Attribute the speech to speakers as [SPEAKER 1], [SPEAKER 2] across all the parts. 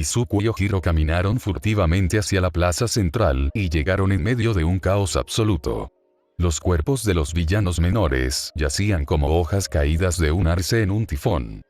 [SPEAKER 1] Izuku y Ojiro caminaron furtivamente hacia la plaza central y llegaron en medio de un caos absoluto. Los cuerpos de los villanos menores yacían como hojas caídas de un arce en un tifón.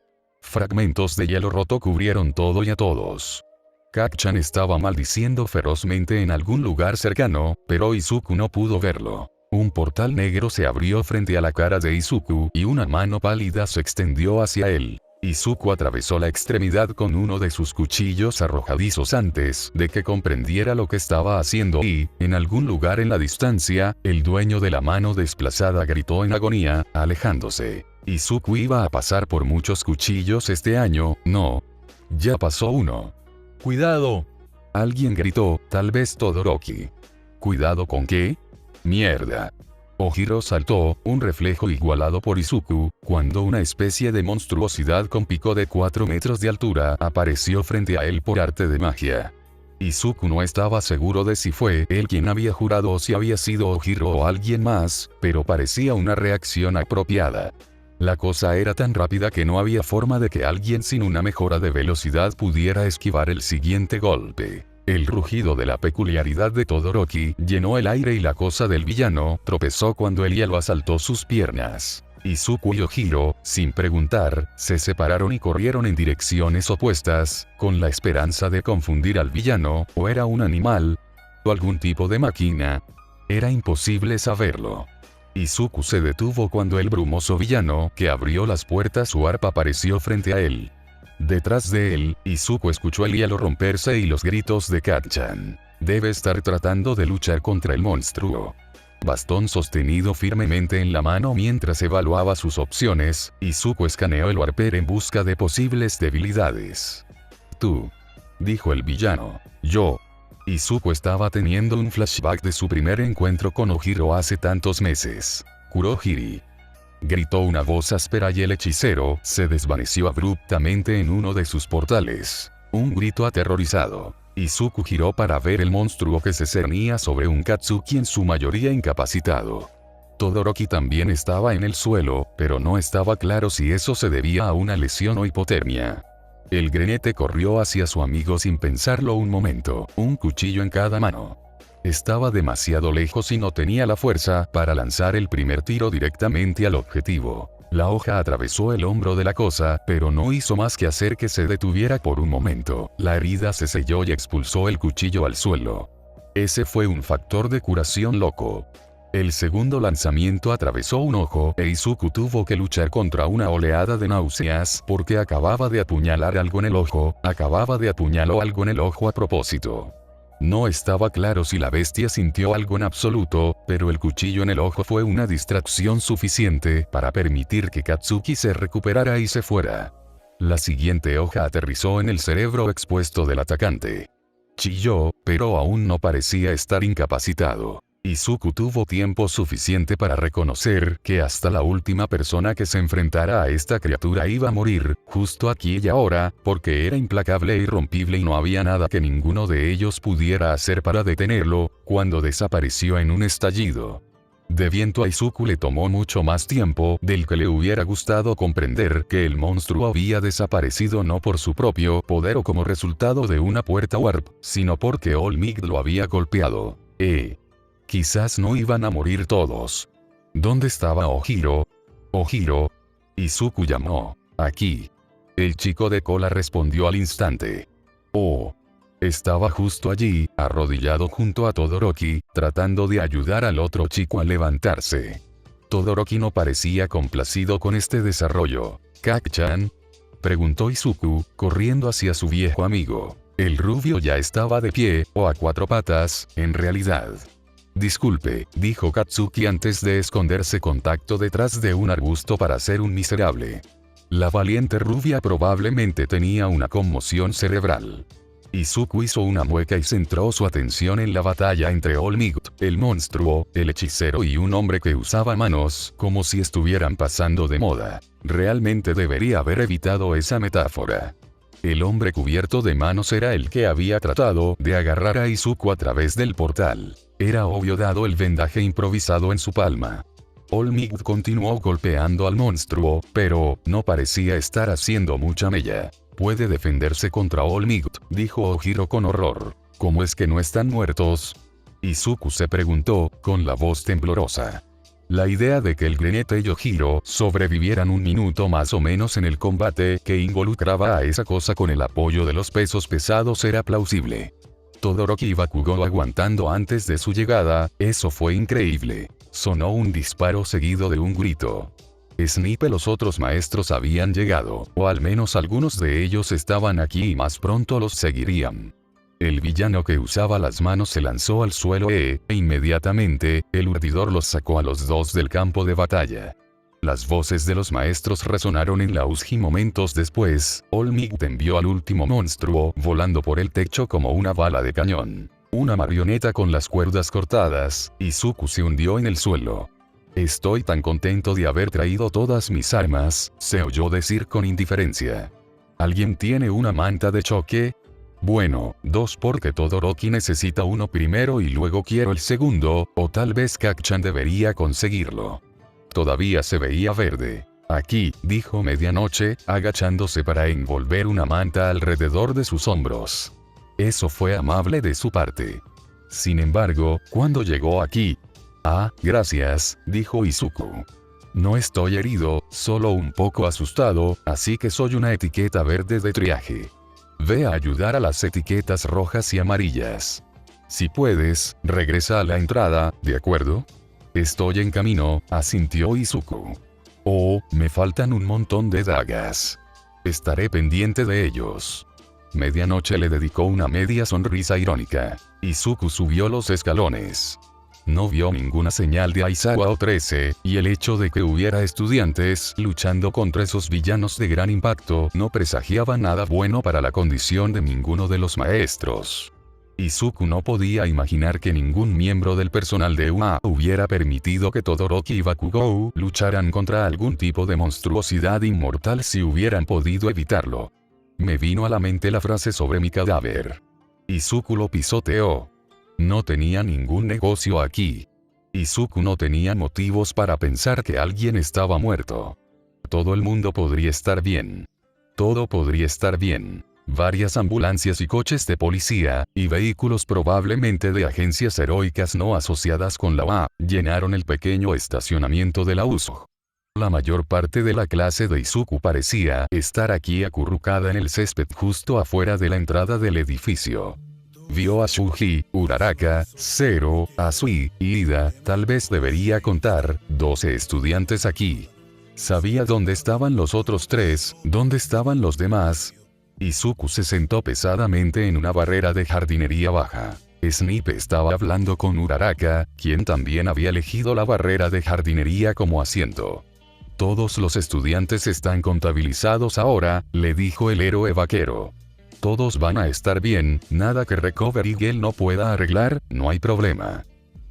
[SPEAKER 1] Fragmentos de hielo roto cubrieron todo y a todos. Kacchan estaba maldiciendo ferozmente en algún lugar cercano, pero Izuku no pudo verlo. Un portal negro se abrió frente a la cara de Izuku y una mano pálida se extendió hacia él. Izuku atravesó la extremidad con uno de sus cuchillos arrojadizos antes de que comprendiera lo que estaba haciendo y, en algún lugar en la distancia, el dueño de la mano desplazada gritó en agonía, alejándose. Izuku iba a pasar por muchos cuchillos este año, no. Ya pasó uno. ¡Cuidado! Alguien gritó, tal vez Todoroki. ¿Cuidado con qué? ¡Mierda! Ojiro saltó, un reflejo igualado por Izuku, cuando una especie de monstruosidad con pico de 4 metros de altura apareció frente a él por arte de magia. Izuku no estaba seguro de si fue él quien había jurado o si había sido Ojiro o alguien más, pero parecía una reacción apropiada. La cosa era tan rápida que no había forma de que alguien sin una mejora de velocidad pudiera esquivar el siguiente golpe. El rugido de la peculiaridad de Todoroki llenó el aire y la cosa del villano tropezó cuando el hielo asaltó sus piernas. Izuku y Ojiro, sin preguntar, se separaron y corrieron en direcciones opuestas, con la esperanza de confundir al villano, o era un animal, o algún tipo de máquina. Era imposible saberlo. Izuku se detuvo cuando el brumoso villano, que abrió las puertas su arpa apareció frente a él. Detrás de él, Izuku escuchó el hielo romperse y los gritos de Kacchan. Debe estar tratando de luchar contra el monstruo. Bastón sostenido firmemente en la mano mientras evaluaba sus opciones, Izuku escaneó el Warper en busca de posibles debilidades. Tú, dijo el villano. Yo. Izuku estaba teniendo un flashback de su primer encuentro con Ojiro hace tantos meses. Kurohiri. Gritó una voz áspera y el hechicero se desvaneció abruptamente en uno de sus portales. Un grito aterrorizado. Izuku giró para ver el monstruo que se cernía sobre un Katsuki en su mayoría incapacitado. Todoroki también estaba en el suelo, pero no estaba claro si eso se debía a una lesión o hipotermia. El grenete corrió hacia su amigo sin pensarlo un momento, un cuchillo en cada mano. Estaba demasiado lejos y no tenía la fuerza para lanzar el primer tiro directamente al objetivo. La hoja atravesó el hombro de la cosa, pero no hizo más que hacer que se detuviera por un momento. La herida se selló y expulsó el cuchillo al suelo. Ese fue un factor de curación loco. El segundo lanzamiento atravesó un ojo e Izuku tuvo que luchar contra una oleada de náuseas porque acababa de apuñalar algo en el ojo, algo en el ojo a propósito. No estaba claro si la bestia sintió algo en absoluto, pero el cuchillo en el ojo fue una distracción suficiente para permitir que Katsuki se recuperara y se fuera. La siguiente hoja aterrizó en el cerebro expuesto del atacante. Chilló, pero aún no parecía estar incapacitado. Izuku tuvo tiempo suficiente para reconocer que hasta la última persona que se enfrentara a esta criatura iba a morir, justo aquí y ahora, porque era implacable e irrompible y no había nada que ninguno de ellos pudiera hacer para detenerlo, cuando desapareció en un estallido de viento. A Izuku le tomó mucho más tiempo del que le hubiera gustado comprender que el monstruo había desaparecido no por su propio poder o como resultado de una puerta warp, sino porque All Might lo había golpeado. Quizás no iban a morir todos. ¿Dónde estaba Ojiro? Ojiro. Izuku llamó. Aquí. El chico de cola respondió al instante. Oh. Estaba justo allí, arrodillado junto a Todoroki, tratando de ayudar al otro chico a levantarse. Todoroki no parecía complacido con este desarrollo. ¿Kacchan? Preguntó Izuku, corriendo hacia su viejo amigo. El rubio ya estaba de pie, o a 4 patas, en realidad. Disculpe, dijo Katsuki antes de esconderse con tacto detrás de un arbusto para ser un miserable. La valiente rubia probablemente tenía una conmoción cerebral. Izuku hizo una mueca y centró su atención en la batalla entre All Might, el monstruo, el hechicero y un hombre que usaba manos, como si estuvieran pasando de moda. Realmente debería haber evitado esa metáfora. El hombre cubierto de manos era el que había tratado de agarrar a Izuku a través del portal. Era obvio dado el vendaje improvisado en su palma. All Might continuó golpeando al monstruo, pero no parecía estar haciendo mucha mella. Puede defenderse contra All Might, dijo Ojiro con horror. ¿Cómo es que no están muertos? Izuku se preguntó, con la voz temblorosa. La idea de que el Granete y Ojiro sobrevivieran un minuto más o menos en el combate que involucraba a esa cosa con el apoyo de los pesos pesados era plausible. Todoroki y Bakugou aguantando antes de su llegada, eso fue increíble. Sonó un disparo seguido de un grito. Snipe y los otros maestros habían llegado, o al menos algunos de ellos estaban aquí y más pronto los seguirían. El villano que usaba las manos se lanzó al suelo e inmediatamente, el urdidor los sacó a los dos del campo de batalla. Las voces de los maestros resonaron en la Uji momentos después. All Might envió al último monstruo volando por el techo como una bala de cañón. Una marioneta con las cuerdas cortadas, Izuku se hundió en el suelo. Estoy tan contento de haber traído todas mis armas, se oyó decir con indiferencia. ¿Alguien tiene una manta de choque? Bueno, 2 porque Todoroki necesita uno primero y luego quiero el segundo, o tal vez Kacchan debería conseguirlo. Todavía se veía verde. Aquí, dijo Medianoche, agachándose para envolver una manta alrededor de sus hombros. Eso fue amable de su parte. Sin embargo, cuando llegó aquí... Ah, gracias, dijo Izuku. No estoy herido, solo un poco asustado, así que soy una etiqueta verde de triaje. Ve a ayudar a las etiquetas rojas y amarillas. Si puedes, regresa a la entrada, ¿de acuerdo? Estoy en camino, asintió Izuku. Oh, me faltan un montón de dagas. Estaré pendiente de ellos. Medianoche le dedicó una media sonrisa irónica. Izuku subió los escalones. No vio ninguna señal de Aizawa o 13, y el hecho de que hubiera estudiantes luchando contra esos villanos de gran impacto no presagiaba nada bueno para la condición de ninguno de los maestros. Izuku no podía imaginar que ningún miembro del personal de UA hubiera permitido que Todoroki y Bakugou lucharan contra algún tipo de monstruosidad inmortal si hubieran podido evitarlo. Me vino a la mente la frase sobre mi cadáver. Izuku lo pisoteó. No tenía ningún negocio aquí. Izuku no tenía motivos para pensar que alguien estaba muerto. Todo el mundo podría estar bien. Todo podría estar bien. Varias ambulancias y coches de policía, y vehículos probablemente de agencias heroicas no asociadas con la UA, llenaron el pequeño estacionamiento de la USO. La mayor parte de la clase de Izuku parecía estar aquí acurrucada en el césped justo afuera de la entrada del edificio. Vio a Shuji, Uraraka, Zero, Asui, y Ida, tal vez debería contar, 12 estudiantes aquí. Sabía dónde estaban los otros 3, dónde estaban los demás. Izuku se sentó pesadamente en una barrera de jardinería baja. Snipe estaba hablando con Uraraka, quien también había elegido la barrera de jardinería como asiento. Todos los estudiantes están contabilizados ahora, le dijo el héroe vaquero. Todos van a estar bien, nada que Recovery Girl no pueda arreglar, no hay problema.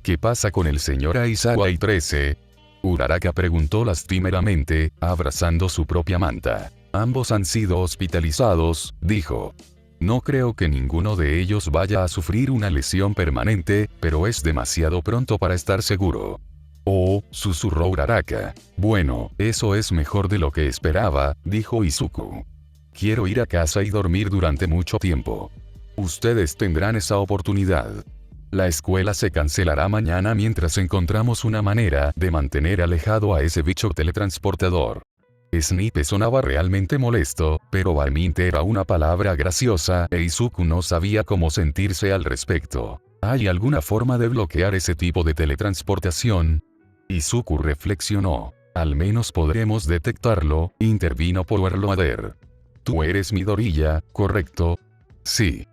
[SPEAKER 1] ¿Qué pasa con el señor Aizawa y 13? Uraraka preguntó lastimeramente, abrazando su propia manta. Ambos han sido hospitalizados, dijo. No creo que ninguno de ellos vaya a sufrir una lesión permanente, pero es demasiado pronto para estar seguro. Oh, susurró Uraraka. Bueno, eso es mejor de lo que esperaba, dijo Izuku. Quiero ir a casa y dormir durante mucho tiempo. Ustedes tendrán esa oportunidad. La escuela se cancelará mañana mientras encontramos una manera de mantener alejado a ese bicho teletransportador. Snipe sonaba realmente molesto, pero Barminte era una palabra graciosa e Izuku no sabía cómo sentirse al respecto. ¿Hay alguna forma de bloquear ese tipo de teletransportación? Izuku reflexionó. Al menos podremos detectarlo, intervino Powerloader. Tú eres Midoriya, ¿correcto? Sí.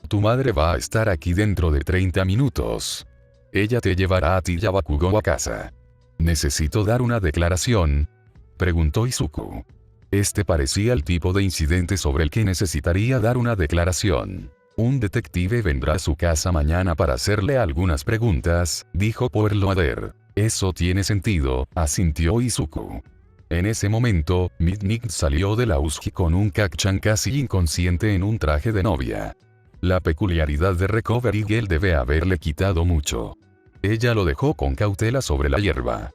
[SPEAKER 1] Tu madre va a estar aquí dentro de 30 minutos. Ella te llevará a ti y a Bakugou a casa. ¿Necesito dar una declaración?, preguntó Izuku. Este parecía el tipo de incidente sobre el que necesitaría dar una declaración. Un detective vendrá a su casa mañana para hacerle algunas preguntas, dijo Powerloader. Eso tiene sentido, asintió Izuku. En ese momento, Midnight salió de la USJ con un Kacchan casi inconsciente en un traje de novia. La peculiaridad de Recovery Girl debe haberle quitado mucho. Ella lo dejó con cautela sobre la hierba.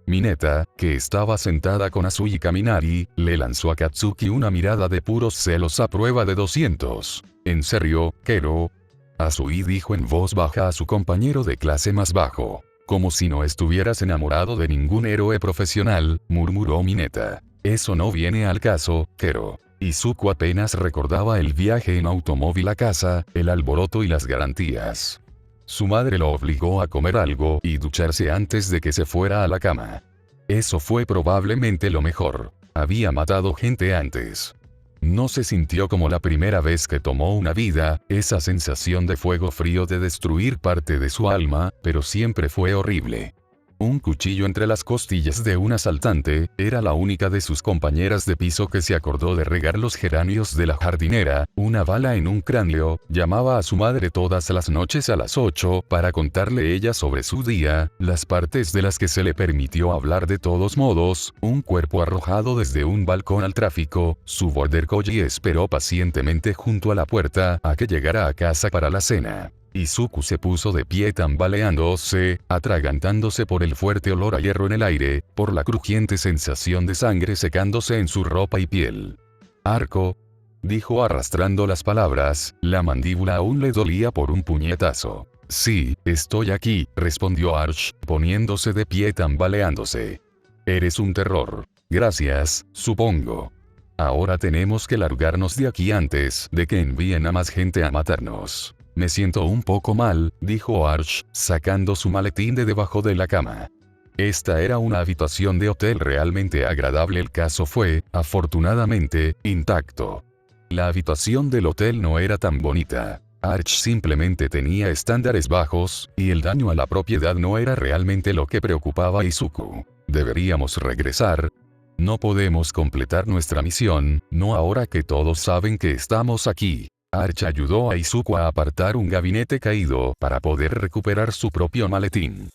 [SPEAKER 1] Mineta, que estaba sentada con Asui Kaminari, le lanzó a Katsuki una mirada de puros celos a prueba de 200. ¿En serio, Kero? Asui dijo en voz baja a su compañero de clase más bajo. Como si no estuvieras enamorado de ningún héroe profesional, murmuró Mineta. Eso no viene al caso, Kero. Izuku apenas recordaba el viaje en automóvil a casa, el alboroto y las garantías. Su madre lo obligó a comer algo y ducharse antes de que se fuera a la cama. Eso fue probablemente lo mejor. Había matado gente antes. No se sintió como la primera vez que tomó una vida, esa sensación de fuego frío de destruir parte de su alma, pero siempre fue horrible. Un cuchillo entre las costillas de un asaltante, era la única de sus compañeras de piso que se acordó de regar los geranios de la jardinera, una bala en un cráneo, llamaba a su madre todas las noches a las 8 para contarle ella sobre su día, las partes de las que se le permitió hablar de todos modos, un cuerpo arrojado desde un balcón al tráfico, su border collie esperó pacientemente junto a la puerta a que llegara a casa para la cena. Izuku se puso de pie tambaleándose, atragantándose por el fuerte olor a hierro en el aire, por la crujiente sensación de sangre secándose en su ropa y piel. «Arco», dijo arrastrando las palabras, la mandíbula aún le dolía por un puñetazo. «Sí, estoy aquí», respondió Arch, poniéndose de pie tambaleándose. «Eres un terror. Gracias, supongo. Ahora tenemos que largarnos de aquí antes de que envíen a más gente a matarnos». «Me siento un poco mal», dijo Arch, sacando su maletín de debajo de la cama. Esta era una habitación de hotel realmente agradable. El caso fue, afortunadamente, intacto. La habitación del hotel no era tan bonita. Arch simplemente tenía estándares bajos, y el daño a la propiedad no era realmente lo que preocupaba a Izuku. «Deberíamos regresar. No podemos completar nuestra misión, no ahora que todos saben que estamos aquí». Arch ayudó a Izuku a apartar un gabinete caído para poder recuperar su propio maletín.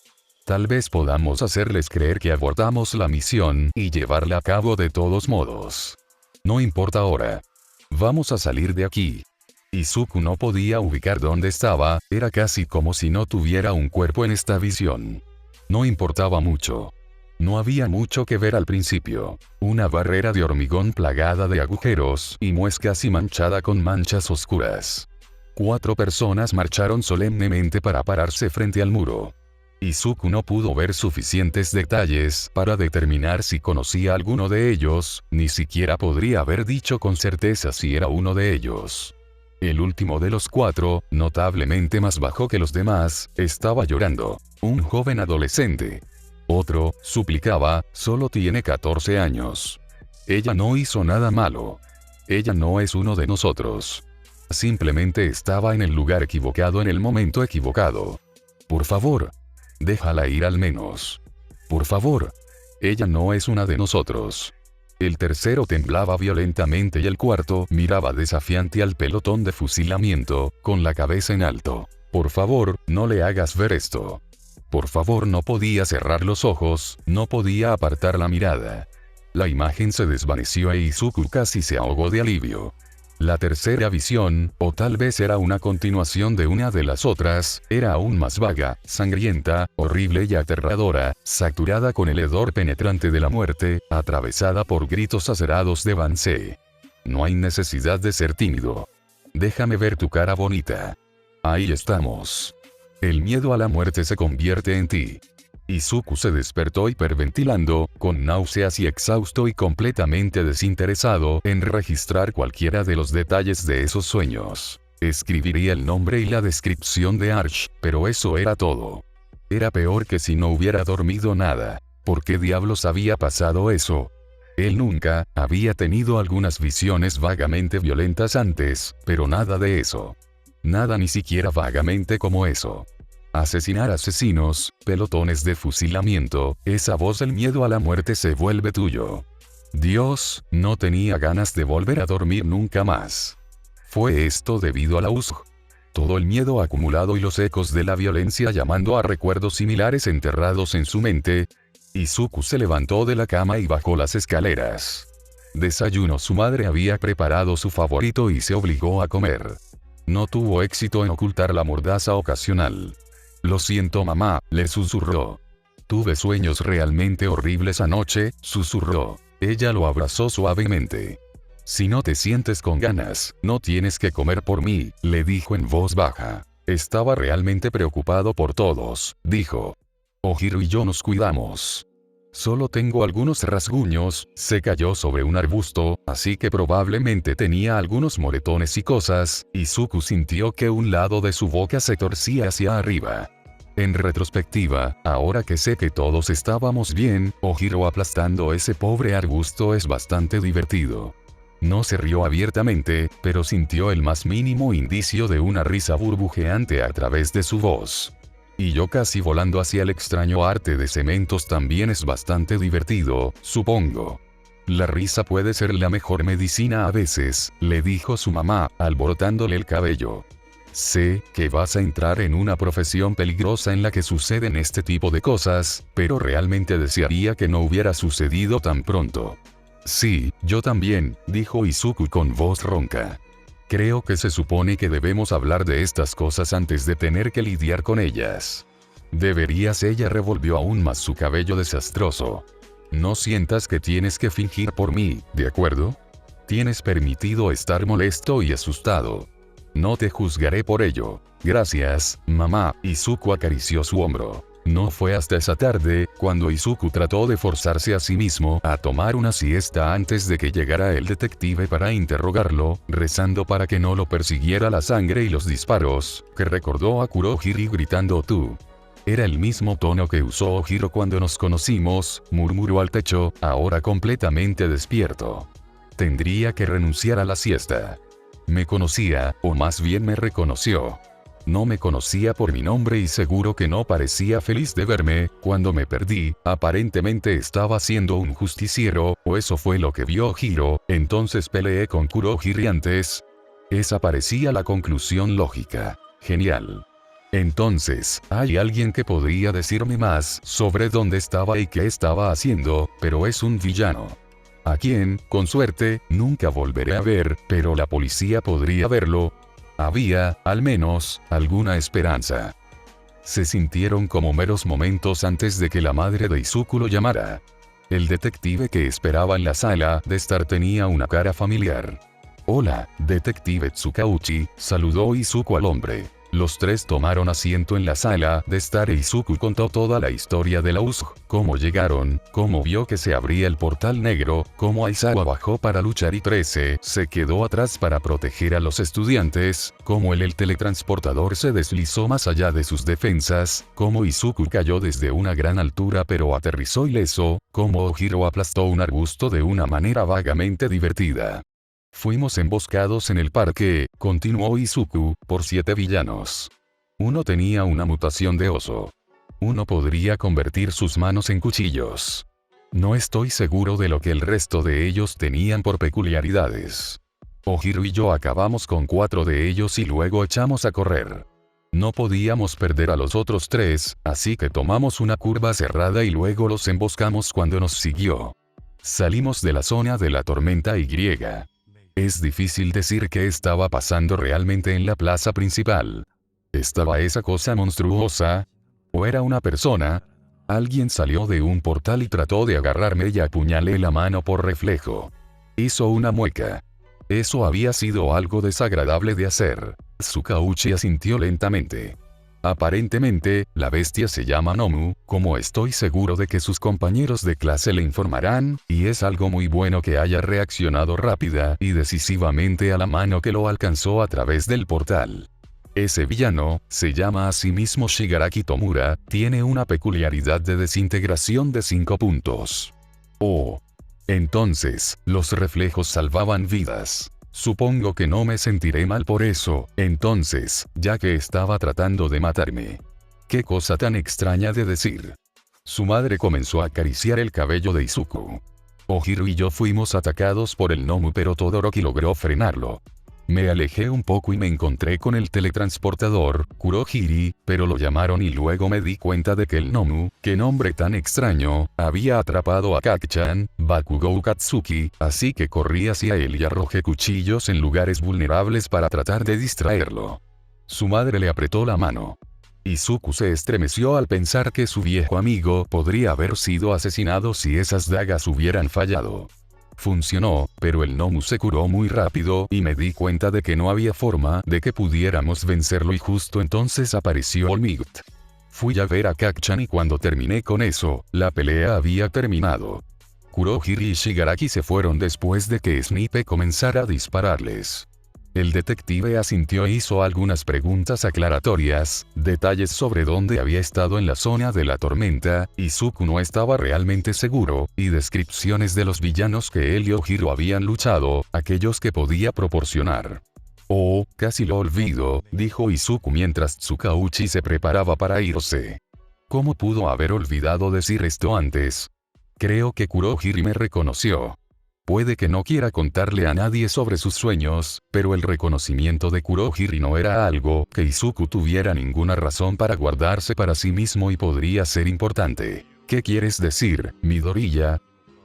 [SPEAKER 1] «Tal vez podamos hacerles creer que abortamos la misión y llevarla a cabo de todos modos. No importa ahora. Vamos a salir de aquí». Izuku no podía ubicar dónde estaba, era casi como si no tuviera un cuerpo en esta visión. No importaba mucho. No había mucho que ver al principio. Una barrera de hormigón plagada de agujeros y muescas y manchada con manchas oscuras. 4 personas marcharon solemnemente para pararse frente al muro. Izuku no pudo ver suficientes detalles para determinar si conocía a alguno de ellos, ni siquiera podría haber dicho con certeza si era uno de ellos. El último de los 4, notablemente más bajo que los demás, estaba llorando. Un joven adolescente. Otro, suplicaba, solo tiene 14 años. «Ella no hizo nada malo. Ella no es uno de nosotros. Simplemente estaba en el lugar equivocado en el momento equivocado. Por favor. Déjala ir al menos. Por favor. Ella no es una de nosotros». El tercero temblaba violentamente y el cuarto miraba desafiante al pelotón de fusilamiento, con la cabeza en alto. «Por favor, no le hagas ver esto». Por favor, no podía cerrar los ojos, no podía apartar la mirada. La imagen se desvaneció e Izuku casi se ahogó de alivio. La tercera visión, o tal vez era una continuación de una de las otras, era aún más vaga, sangrienta, horrible y aterradora, saturada con el hedor penetrante de la muerte, atravesada por gritos acerados de Bansei. «No hay necesidad de ser tímido. Déjame ver tu cara bonita. Ahí estamos. El miedo a la muerte se convierte en ti». Izuku se despertó hiperventilando, con náuseas y exhausto y completamente desinteresado en registrar cualquiera de los detalles de esos sueños. Escribiría el nombre y la descripción de Arch, pero eso era todo. Era peor que si no hubiera dormido nada. ¿Por qué diablos había pasado eso? Él nunca había tenido algunas visiones vagamente violentas antes, pero nada de eso. Nada ni siquiera vagamente como eso. Asesinar asesinos, pelotones de fusilamiento, esa voz del miedo a la muerte se vuelve tuyo. Dios, no tenía ganas de volver a dormir nunca más. ¿Fue esto debido a la USG? Todo el miedo acumulado y los ecos de la violencia llamando a recuerdos similares enterrados en su mente. Izuku se levantó de la cama y bajó las escaleras. Desayuno. Su madre había preparado su favorito y se obligó a comer. No tuvo éxito en ocultar la mordaza ocasional. «Lo siento mamá», le susurró. Tuve sueños realmente horribles anoche, susurró. Ella lo abrazó suavemente. Si no te sientes con ganas, no tienes que comer por mí, le dijo en voz baja. Estaba realmente preocupado por todos, dijo. Ojiro y yo nos cuidamos. Solo tengo algunos rasguños, se cayó sobre un arbusto, así que probablemente tenía algunos moretones y cosas, Izuku sintió que un lado de su boca se torcía hacia arriba. En retrospectiva, ahora que sé que todos estábamos bien, Ojiro aplastando ese pobre arbusto es bastante divertido. No se rió abiertamente, pero sintió el más mínimo indicio de una risa burbujeante a través de su voz. Y yo casi volando hacia el extraño arte de cementos también es bastante divertido, supongo. La risa puede ser la mejor medicina a veces, le dijo su mamá, alborotándole el cabello. Sé que vas a entrar en una profesión peligrosa en la que suceden este tipo de cosas, pero realmente desearía que no hubiera sucedido tan pronto. Sí, yo también, dijo Izuku con voz ronca. Creo que se supone que debemos hablar de estas cosas antes de tener que lidiar con ellas. Deberías, ella revolvió aún más su cabello desastroso. No sientas que tienes que fingir por mí, ¿de acuerdo? Tienes permitido estar molesto y asustado. No te juzgaré por ello. Gracias, mamá, Izuku acarició su hombro. No fue hasta esa tarde, cuando Izuku trató de forzarse a sí mismo a tomar una siesta antes de que llegara el detective para interrogarlo, rezando para que no lo persiguiera la sangre y los disparos, que recordó a Kurohiri gritando tú. Era el mismo tono que usó Ojiro cuando nos conocimos, murmuró al techo, ahora completamente despierto. Tendría que renunciar a la siesta. Me conocía, o más bien me reconoció. No me conocía por mi nombre y seguro que no parecía feliz de verme, cuando me perdí, aparentemente estaba siendo un justiciero, o eso fue lo que vio Ojiro, entonces peleé con Kurohiri antes. Esa parecía la conclusión lógica. Genial. Entonces, hay alguien que podría decirme más sobre dónde estaba y qué estaba haciendo, pero es un villano. A quien, con suerte, nunca volveré a ver, pero la policía podría verlo. Había, al menos, alguna esperanza. Se sintieron como meros momentos antes de que la madre de Izuku lo llamara. El detective que esperaba en la sala de estar tenía una cara familiar. Hola, detective Tsukauchi, saludó Izuku al hombre. Los tres tomaron asiento en la sala de estar e Izuku contó toda la historia de la USG, cómo llegaron, cómo vio que se abría el portal negro, cómo Aizawa bajó para luchar y 13 se quedó atrás para proteger a los estudiantes, cómo el teletransportador se deslizó más allá de sus defensas, cómo Izuku cayó desde una gran altura pero aterrizó ileso, cómo Ojiro aplastó un arbusto de una manera vagamente divertida. Fuimos emboscados en el parque, continuó Izuku, por 7 villanos. Uno tenía una mutación de oso. Uno podría convertir sus manos en cuchillos. No estoy seguro de lo que el resto de ellos tenían por peculiaridades. Ojiro y yo acabamos con 4 de ellos y luego echamos a correr. No podíamos perder a los otros 3, así que tomamos una curva cerrada y luego los emboscamos cuando nos siguió. Salimos de la zona de la tormenta Y. Es difícil decir qué estaba pasando realmente en la plaza principal. ¿Estaba esa cosa monstruosa? ¿O era una persona? Alguien salió de un portal y trató de agarrarme y apuñalé la mano por reflejo. Hizo una mueca. Eso había sido algo desagradable de hacer. Tsukauchi asintió lentamente. Aparentemente, la bestia se llama Nomu, como estoy seguro de que sus compañeros de clase le informarán, y es algo muy bueno que haya reaccionado rápida y decisivamente a la mano que lo alcanzó a través del portal. Ese villano, se llama a sí mismo Shigaraki Tomura, tiene una peculiaridad de desintegración de 5 puntos. Oh. Entonces, los reflejos salvaban vidas. Supongo que no me sentiré mal por eso, entonces, ya que estaba tratando de matarme. Qué cosa tan extraña de decir. Su madre comenzó a acariciar el cabello de Izuku. Ojiro y yo fuimos atacados por el Nomu pero Todoroki logró frenarlo. Me alejé un poco y me encontré con el teletransportador, Kurohiri, pero lo llamaron y luego me di cuenta de que el Nomu, qué nombre tan extraño, había atrapado a Kaki-chan, Bakugou Katsuki, así que corrí hacia él y arrojé cuchillos en lugares vulnerables para tratar de distraerlo. Su madre le apretó la mano. Izuku se estremeció al pensar que su viejo amigo podría haber sido asesinado si esas dagas hubieran fallado. Funcionó, pero el Nomu se curó muy rápido y me di cuenta de que no había forma de que pudiéramos vencerlo y justo entonces apareció All Might. Fui a ver a Kacchan y cuando terminé con eso, la pelea había terminado. Kurohiri y Shigaraki se fueron después de que Snipe comenzara a dispararles. El detective asintió e hizo algunas preguntas aclaratorias, detalles sobre dónde había estado en la zona de la tormenta, Izuku no estaba realmente seguro, y descripciones de los villanos que él y Ojiro habían luchado, aquellos que podía proporcionar. Oh, casi lo olvido, dijo Izuku mientras Tsukauchi se preparaba para irse. ¿Cómo pudo haber olvidado decir esto antes? Creo que Kurohiri me reconoció. Puede que no quiera contarle a nadie sobre sus sueños, pero el reconocimiento de Kurohiri no era algo que Izuku tuviera ninguna razón para guardarse para sí mismo y podría ser importante. ¿Qué quieres decir, Midoriya?,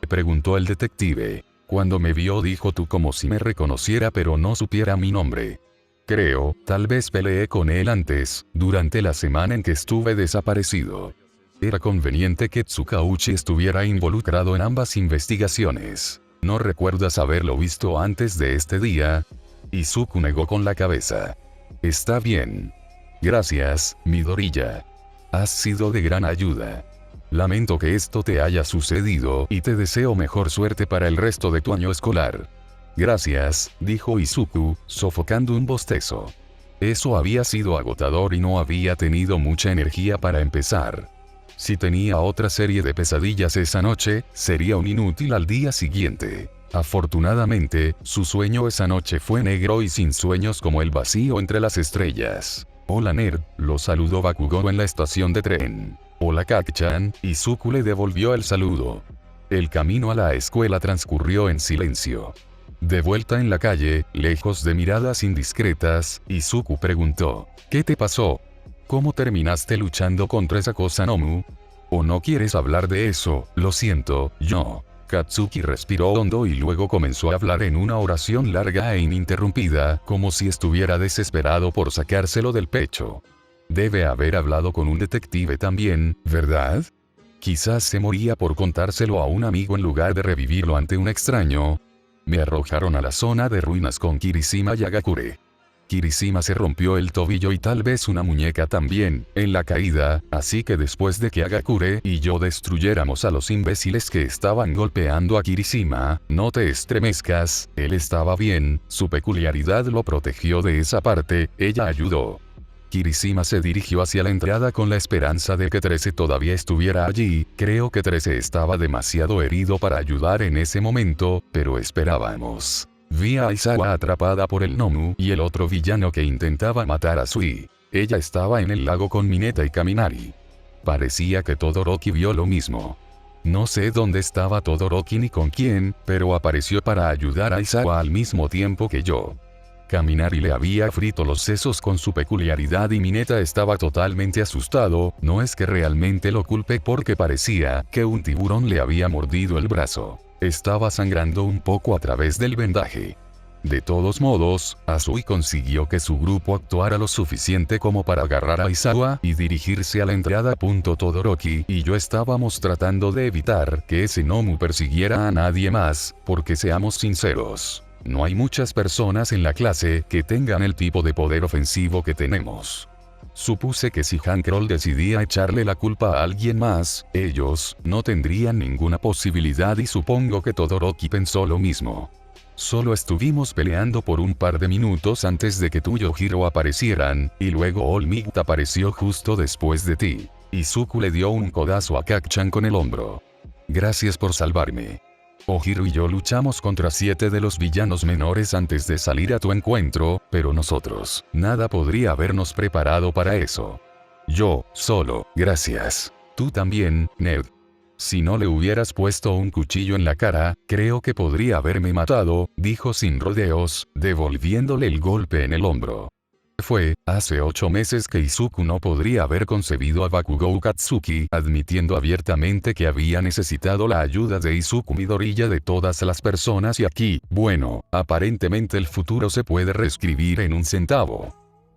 [SPEAKER 1] preguntó el detective. Cuando me vio dijo tú como si me reconociera pero no supiera mi nombre. Creo, tal vez peleé con él antes, durante la semana en que estuve desaparecido. Era conveniente que Tsukauchi estuviera involucrado en ambas investigaciones. ¿No recuerdas haberlo visto antes de este día? Izuku negó con la cabeza. Está bien. Gracias, Midoriya. Has sido de gran ayuda. Lamento que esto te haya sucedido y te deseo mejor suerte para el resto de tu año escolar. Gracias, dijo Izuku, sofocando un bostezo. Eso había sido agotador y no había tenido mucha energía para empezar. Si tenía otra serie de pesadillas esa noche, sería un inútil al día siguiente. Afortunadamente, su sueño esa noche fue negro y sin sueños como el vacío entre las estrellas. Hola nerd, lo saludó Bakugou en la estación de tren. Hola Kacchan, Izuku le devolvió el saludo. El camino a la escuela transcurrió en silencio. De vuelta en la calle, lejos de miradas indiscretas, Izuku preguntó, ¿qué te pasó? ¿Cómo terminaste luchando contra esa cosa Nomu? ¿O no quieres hablar de eso? Lo siento, yo. Katsuki respiró hondo y luego comenzó a hablar en una oración larga e ininterrumpida, como si estuviera desesperado por sacárselo del pecho. Debe haber hablado con un detective también, ¿verdad? Quizás se moría por contárselo a un amigo en lugar de revivirlo ante un extraño. Me arrojaron a la zona de ruinas con Kirishima y Agakure. Kirishima se rompió el tobillo y tal vez una muñeca también, en la caída, así que después de que Agakure y yo destruyéramos a los imbéciles que estaban golpeando a Kirishima, no te estremezcas, él estaba bien, su peculiaridad lo protegió de esa parte, ella ayudó. Kirishima se dirigió hacia la entrada con la esperanza de que Trece todavía estuviera allí, creo que Trece estaba demasiado herido para ayudar en ese momento, pero esperábamos. Vi a Aizawa atrapada por el Nomu y el otro villano que intentaba matar a Sui. Ella estaba en el lago con Mineta y Kaminari. Parecía que Todoroki vio lo mismo. No sé dónde estaba Todoroki ni con quién, pero apareció para ayudar a Aizawa al mismo tiempo que yo. Kaminari le había frito los sesos con su peculiaridad y Mineta estaba totalmente asustado, no es que realmente lo culpe porque parecía que un tiburón le había mordido el brazo. Estaba sangrando un poco a través del vendaje. De todos modos, Asui consiguió que su grupo actuara lo suficiente como para agarrar a Aizawa y dirigirse a la entrada. Todoroki y yo estábamos tratando de evitar que ese Nomu persiguiera a nadie más, porque seamos sinceros, no hay muchas personas en la clase que tengan el tipo de poder ofensivo que tenemos. Supuse que si Hankrol decidía echarle la culpa a alguien más, ellos no tendrían ninguna posibilidad y supongo que Todoroki pensó lo mismo. Solo estuvimos peleando por un par de minutos antes de que tú y Ojiro aparecieran, y luego All Might apareció justo después de ti. Izuku le dio un codazo a Kacchan con el hombro. Gracias por salvarme. Ojiro y yo luchamos contra 7 de los villanos menores antes de salir a tu encuentro, pero nosotros, nada podría habernos preparado para eso. Yo, solo, gracias. Tú también, Ned. Si no le hubieras puesto un cuchillo en la cara, creo que podría haberme matado, dijo sin rodeos, devolviéndole el golpe en el hombro. Fue, hace 8 meses que Izuku no podría haber concebido a Bakugou Katsuki, admitiendo abiertamente que había necesitado la ayuda de Izuku Midoriya de todas las personas y aquí, bueno, aparentemente el futuro se puede reescribir en un centavo.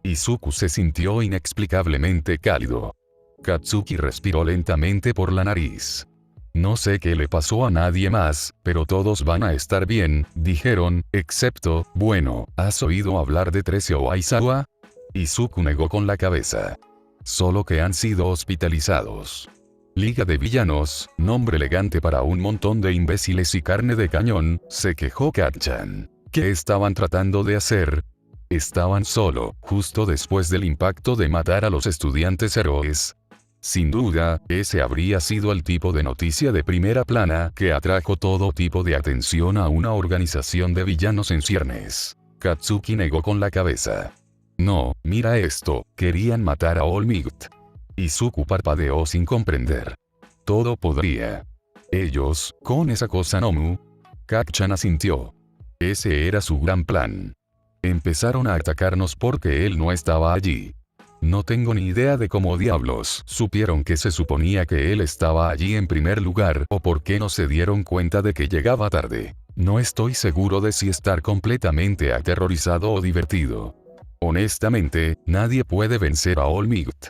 [SPEAKER 1] Izuku se sintió inexplicablemente cálido. Katsuki respiró lentamente por la nariz. No sé qué le pasó a nadie más, pero todos van a estar bien, dijeron, excepto, bueno, ¿has oído hablar de Trece Aizawa? Izuku negó con la cabeza. Solo que han sido hospitalizados. Liga de villanos, nombre elegante para un montón de imbéciles y carne de cañón, se quejó Kacchan. ¿Qué estaban tratando de hacer? Estaban solo, justo después del impacto de matar a los estudiantes héroes. Sin duda, ese habría sido el tipo de noticia de primera plana que atrajo todo tipo de atención a una organización de villanos en ciernes. Katsuki negó con la cabeza. No, mira esto, querían matar a All Might. Izuku parpadeó sin comprender. Todo podría. Ellos, con esa cosa Nomu. Kacchan asintió. Ese era su gran plan. Empezaron a atacarnos porque él no estaba allí. No tengo ni idea de cómo diablos supieron que se suponía que él estaba allí en primer lugar o por qué no se dieron cuenta de que llegaba tarde. No estoy seguro de si estar completamente aterrorizado o divertido. Honestamente, nadie puede vencer a All Might.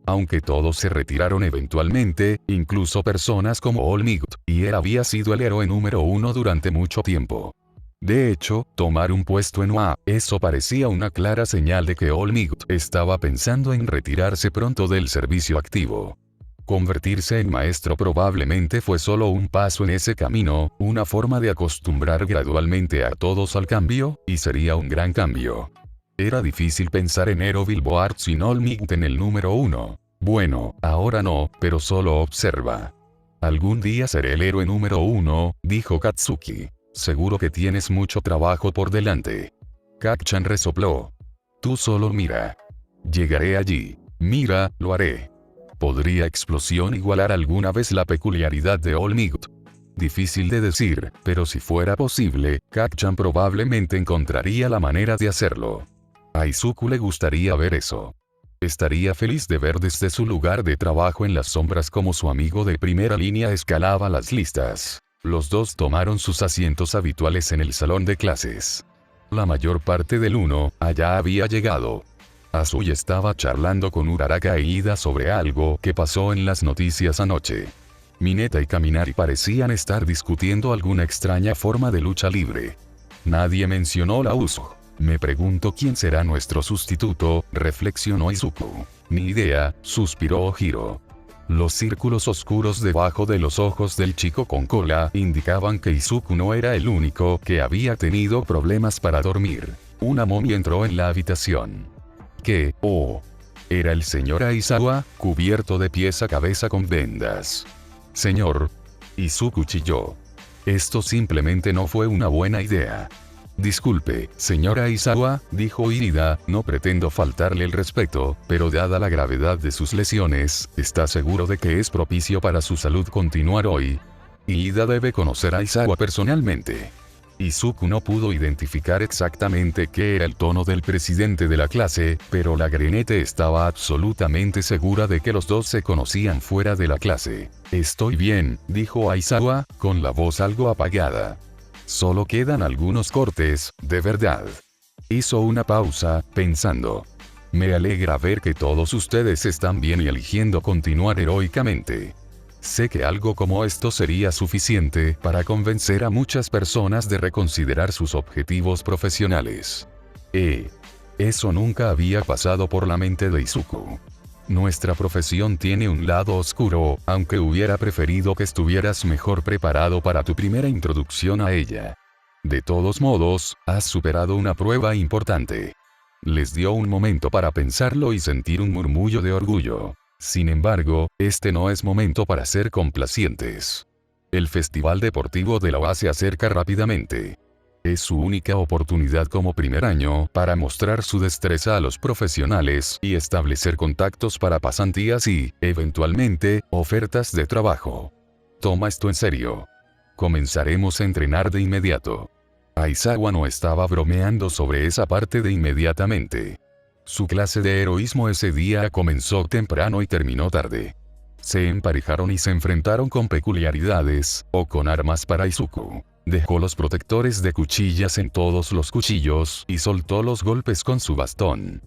[SPEAKER 1] Aunque todos se retiraron eventualmente, incluso personas como All Might, y él había sido el héroe número uno durante mucho tiempo. De hecho, tomar un puesto en UA, eso parecía una clara señal de que All Might estaba pensando en retirarse pronto del servicio activo. Convertirse en maestro probablemente fue solo un paso en ese camino, una forma de acostumbrar gradualmente a todos al cambio, y sería un gran cambio. Era difícil pensar en Hero Billboard sin All Might en el número uno. Bueno, ahora no, pero solo observa. Algún día seré el héroe número uno, dijo Katsuki. Seguro que tienes mucho trabajo por delante. Kacchan resopló. Tú solo mira. Llegaré allí. Mira, lo haré. ¿Podría Explosión igualar alguna vez la peculiaridad de All Might? Difícil de decir, pero si fuera posible, Kacchan probablemente encontraría la manera de hacerlo. A Izuku le gustaría ver eso. Estaría feliz de ver desde su lugar de trabajo en las sombras como su amigo de primera línea escalaba las listas. Los dos tomaron sus asientos habituales en el salón de clases. La mayor parte del uno, allá había llegado. Azui estaba charlando con Uraraka e Ida sobre algo que pasó en las noticias anoche. Mineta y Kaminari parecían estar discutiendo alguna extraña forma de lucha libre. Nadie mencionó la Uso. Me pregunto quién será nuestro sustituto, reflexionó Izuku. Ni idea, suspiró Ojiro. Los círculos oscuros debajo de los ojos del chico con cola indicaban que Izuku no era el único que había tenido problemas para dormir. Una momia entró en la habitación. ¿Qué? Oh. Era el señor Aizawa, cubierto de pies a cabeza con vendas. Señor. Izuku chilló. Esto simplemente no fue una buena idea. Disculpe, señora Aizawa, dijo Irida, no pretendo faltarle el respeto, pero dada la gravedad de sus lesiones, ¿está seguro de que es propicio para su salud continuar hoy? Ida debe conocer a Aizawa personalmente. Izuku no pudo identificar exactamente qué era el tono del presidente de la clase, pero la grinete estaba absolutamente segura de que los dos se conocían fuera de la clase. Estoy bien, dijo Aizawa, con la voz algo apagada. Solo quedan algunos cortes, de verdad. Hizo una pausa, pensando. Me alegra ver que todos ustedes están bien y eligiendo continuar heroicamente. Sé que algo como esto sería suficiente para convencer a muchas personas de reconsiderar sus objetivos profesionales. Eso nunca había pasado por la mente de Izuku. Nuestra profesión tiene un lado oscuro, aunque hubiera preferido que estuvieras mejor preparado para tu primera introducción a ella. De todos modos, has superado una prueba importante. Les dio un momento para pensarlo y sentir un murmullo de orgullo. Sin embargo, este no es momento para ser complacientes. El Festival Deportivo de la UA se acerca rápidamente. Es su única oportunidad como primer año para mostrar su destreza a los profesionales y establecer contactos para pasantías y, eventualmente, ofertas de trabajo. Toma esto en serio. Comenzaremos a entrenar de inmediato. Aizawa no estaba bromeando sobre esa parte de inmediatamente. Su clase de heroísmo ese día comenzó temprano y terminó tarde. Se emparejaron y se enfrentaron con peculiaridades, o con armas para Izuku. Dejó los protectores de cuchillas en todos los cuchillos y soltó los golpes con su bastón.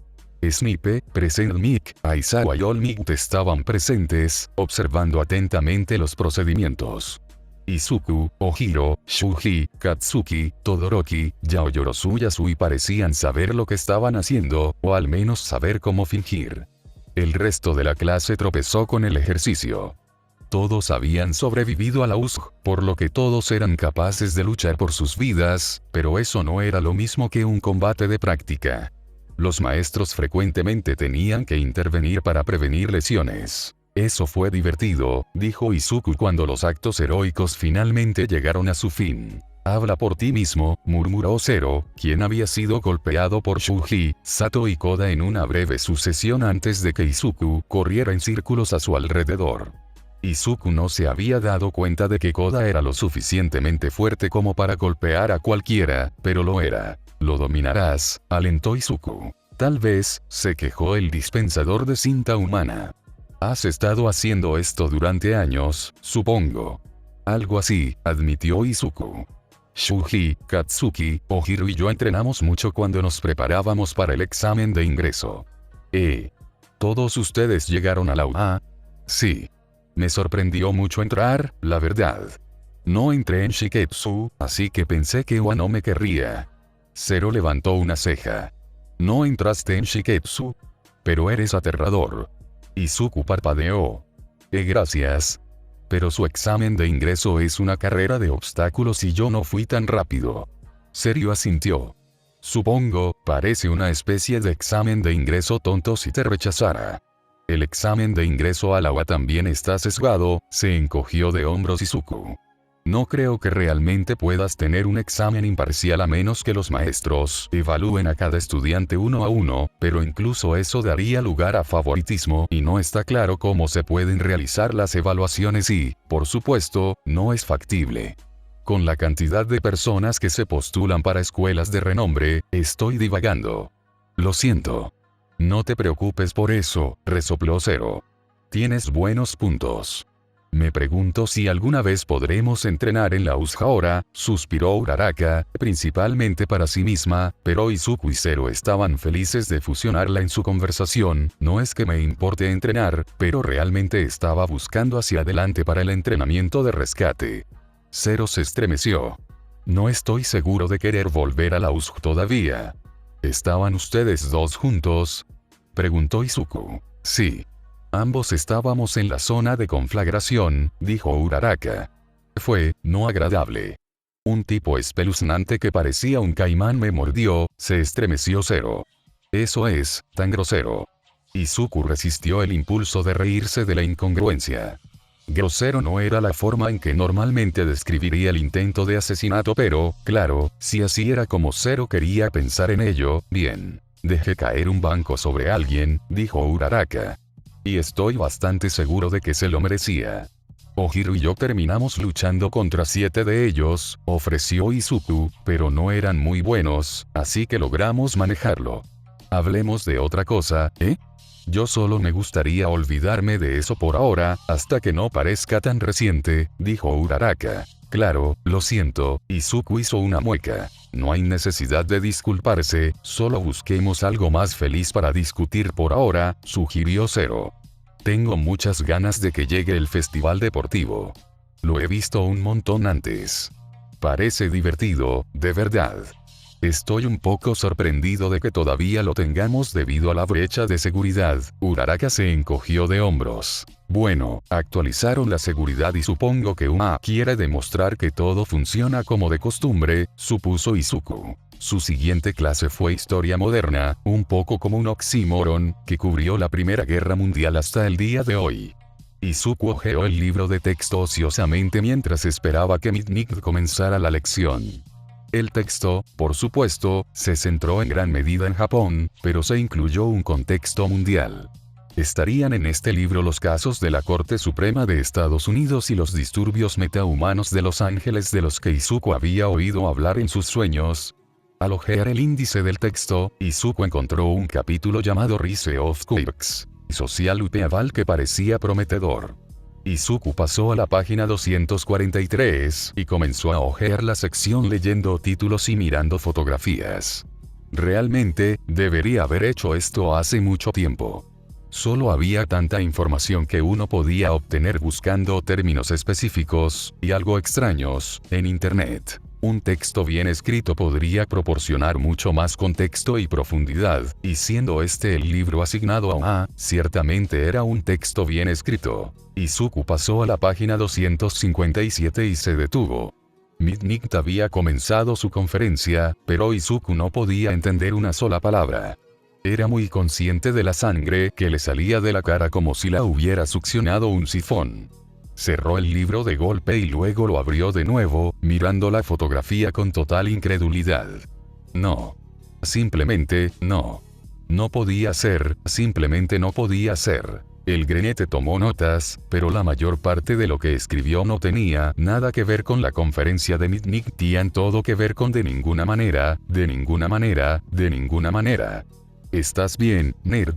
[SPEAKER 1] Snipe, Present Mic, Aizawa y Olmigt estaban presentes, observando atentamente los procedimientos. Izuku, Ojiro, Shuji, Katsuki, Todoroki, Yaoyorozu y Yasui parecían saber lo que estaban haciendo, o al menos saber cómo fingir. El resto de la clase tropezó con el ejercicio. Todos habían sobrevivido a la USG, por lo que todos eran capaces de luchar por sus vidas, pero eso no era lo mismo que un combate de práctica. Los maestros frecuentemente tenían que intervenir para prevenir lesiones. Eso fue divertido, dijo Izuku cuando los actos heroicos finalmente llegaron a su fin. Habla por ti mismo, murmuró Zero, quien había sido golpeado por Shuji, Sato y Koda en una breve sucesión antes de que Izuku corriera en círculos a su alrededor. Izuku no se había dado cuenta de que Koda era lo suficientemente fuerte como para golpear a cualquiera, pero lo era. Lo dominarás, alentó Izuku. Tal vez, se quejó el dispensador de cinta humana. Has estado haciendo esto durante años, supongo. Algo así, admitió Izuku. Shuji, Katsuki, Ojiro y yo entrenamos mucho cuando nos preparábamos para el examen de ingreso. ¿Todos ustedes llegaron a la UA? Sí. Me sorprendió mucho entrar, la verdad. No entré en Shiketsu, así que pensé que UA no me querría. Zero levantó una ceja. ¿No entraste en Shiketsu? Pero eres aterrador. Izuku parpadeó. Gracias. Pero su examen de ingreso es una carrera de obstáculos y yo no fui tan rápido. Serio asintió. Supongo, parece una especie de examen de ingreso tonto si te rechazara. El examen de ingreso a la UA también está sesgado, se encogió de hombros Izuku. No creo que realmente puedas tener un examen imparcial a menos que los maestros evalúen a cada estudiante uno a uno, pero incluso eso daría lugar a favoritismo y no está claro cómo se pueden realizar las evaluaciones y, por supuesto, no es factible. Con la cantidad de personas que se postulan para escuelas de renombre, estoy divagando. Lo siento. No te preocupes por eso, resopló Zero. Tienes buenos puntos. Me pregunto si alguna vez podremos entrenar en la USG ahora, suspiró Uraraka, principalmente para sí misma, pero Izuku y Zero estaban felices de fusionarla en su conversación. No es que me importe entrenar, pero realmente estaba buscando hacia adelante para el entrenamiento de rescate. Zero se estremeció. No estoy seguro de querer volver a la USG todavía. ¿Estaban ustedes dos juntos? Preguntó Izuku. Sí. Ambos estábamos en la zona de conflagración, dijo Uraraka. Fue, no agradable. Un tipo espeluznante que parecía un caimán me mordió, se estremeció Zero. Eso es, tan grosero. Izuku resistió el impulso de reírse de la incongruencia. Grosero no era la forma en que normalmente describiría el intento de asesinato, pero, claro, si así era como Zero quería pensar en ello, bien. Dejé caer un banco sobre alguien, dijo Uraraka. Y estoy bastante seguro de que se lo merecía. Ojiro y yo terminamos luchando contra 7 de ellos, ofreció Izuku, pero no eran muy buenos, así que logramos manejarlo. Hablemos de otra cosa, ¿eh? Yo solo me gustaría olvidarme de eso por ahora, hasta que no parezca tan reciente, dijo Uraraka. Claro, lo siento, Izuku hizo una mueca. No hay necesidad de disculparse, solo busquemos algo más feliz para discutir por ahora, sugirió Zero. Tengo muchas ganas de que llegue el festival deportivo. Lo he visto un montón antes. Parece divertido, de verdad. Estoy un poco sorprendido de que todavía lo tengamos debido a la brecha de seguridad. Uraraka se encogió de hombros. Bueno, actualizaron la seguridad y supongo que UA quiere demostrar que todo funciona como de costumbre, supuso Izuku. Su siguiente clase fue Historia Moderna, un poco como un oxímoron, que cubrió la Primera Guerra Mundial hasta el día de hoy. Izuku hojeó el libro de texto ociosamente mientras esperaba que Mitnick comenzara la lección. El texto, por supuesto, se centró en gran medida en Japón, pero se incluyó un contexto mundial. Estarían en este libro los casos de la Corte Suprema de Estados Unidos y los disturbios metahumanos de Los Ángeles de los que Izuku había oído hablar en sus sueños. Al hojear el índice del texto, Izuku encontró un capítulo llamado Rise of Quirks, social upheaval que parecía prometedor. Izuku pasó a la página 243 y comenzó a hojear la sección leyendo títulos y mirando fotografías. Realmente, debería haber hecho esto hace mucho tiempo. Solo había tanta información que uno podía obtener buscando términos específicos, y algo extraños, en Internet. Un texto bien escrito podría proporcionar mucho más contexto y profundidad, y siendo este el libro asignado a A, ciertamente era un texto bien escrito. Izuku pasó a la página 257 y se detuvo. Mitnight había comenzado su conferencia, pero Izuku no podía entender una sola palabra. Era muy consciente de la sangre que le salía de la cara como si la hubiera succionado un sifón. Cerró el libro de golpe y luego lo abrió de nuevo, mirando la fotografía con total incredulidad. No. Simplemente, no. No podía ser, simplemente no podía ser. El grenete tomó notas, pero la mayor parte de lo que escribió no tenía nada que ver con la conferencia de Mitnick, tenían todo que ver con de ninguna manera, de ninguna manera, de ninguna manera. ¿Estás bien, nerd?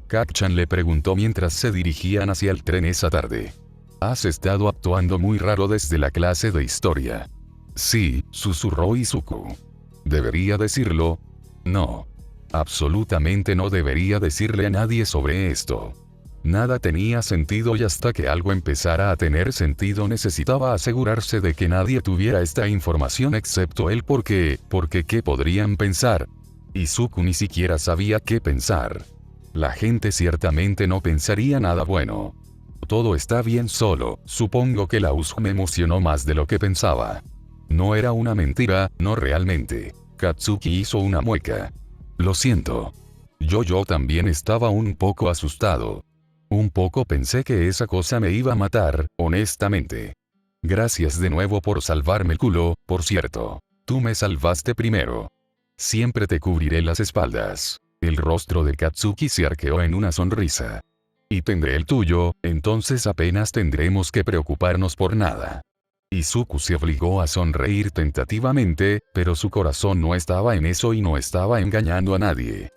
[SPEAKER 1] Kacchan le preguntó mientras se dirigían hacia el tren esa tarde. Has estado actuando muy raro desde la clase de historia. Sí, susurró Izuku. ¿Debería decirlo? No. Absolutamente no debería decirle a nadie sobre esto. Nada tenía sentido y hasta que algo empezara a tener sentido necesitaba asegurarse de que nadie tuviera esta información excepto él porque ¿qué podrían pensar? Izuku ni siquiera sabía qué pensar. La gente ciertamente no pensaría nada bueno. Todo está bien solo, supongo que la USG me emocionó más de lo que pensaba. No era una mentira, no realmente. Katsuki hizo una mueca. Lo siento. Yo también estaba un poco asustado. Un poco pensé que esa cosa me iba a matar, honestamente. Gracias de nuevo por salvarme el culo, por cierto. Tú me salvaste primero. Siempre te cubriré las espaldas. El rostro de Katsuki se arqueó en una sonrisa. Y tendré el tuyo, entonces apenas tendremos que preocuparnos por nada. Izuku se obligó a sonreír tentativamente, pero su corazón no estaba en eso y no estaba engañando a nadie.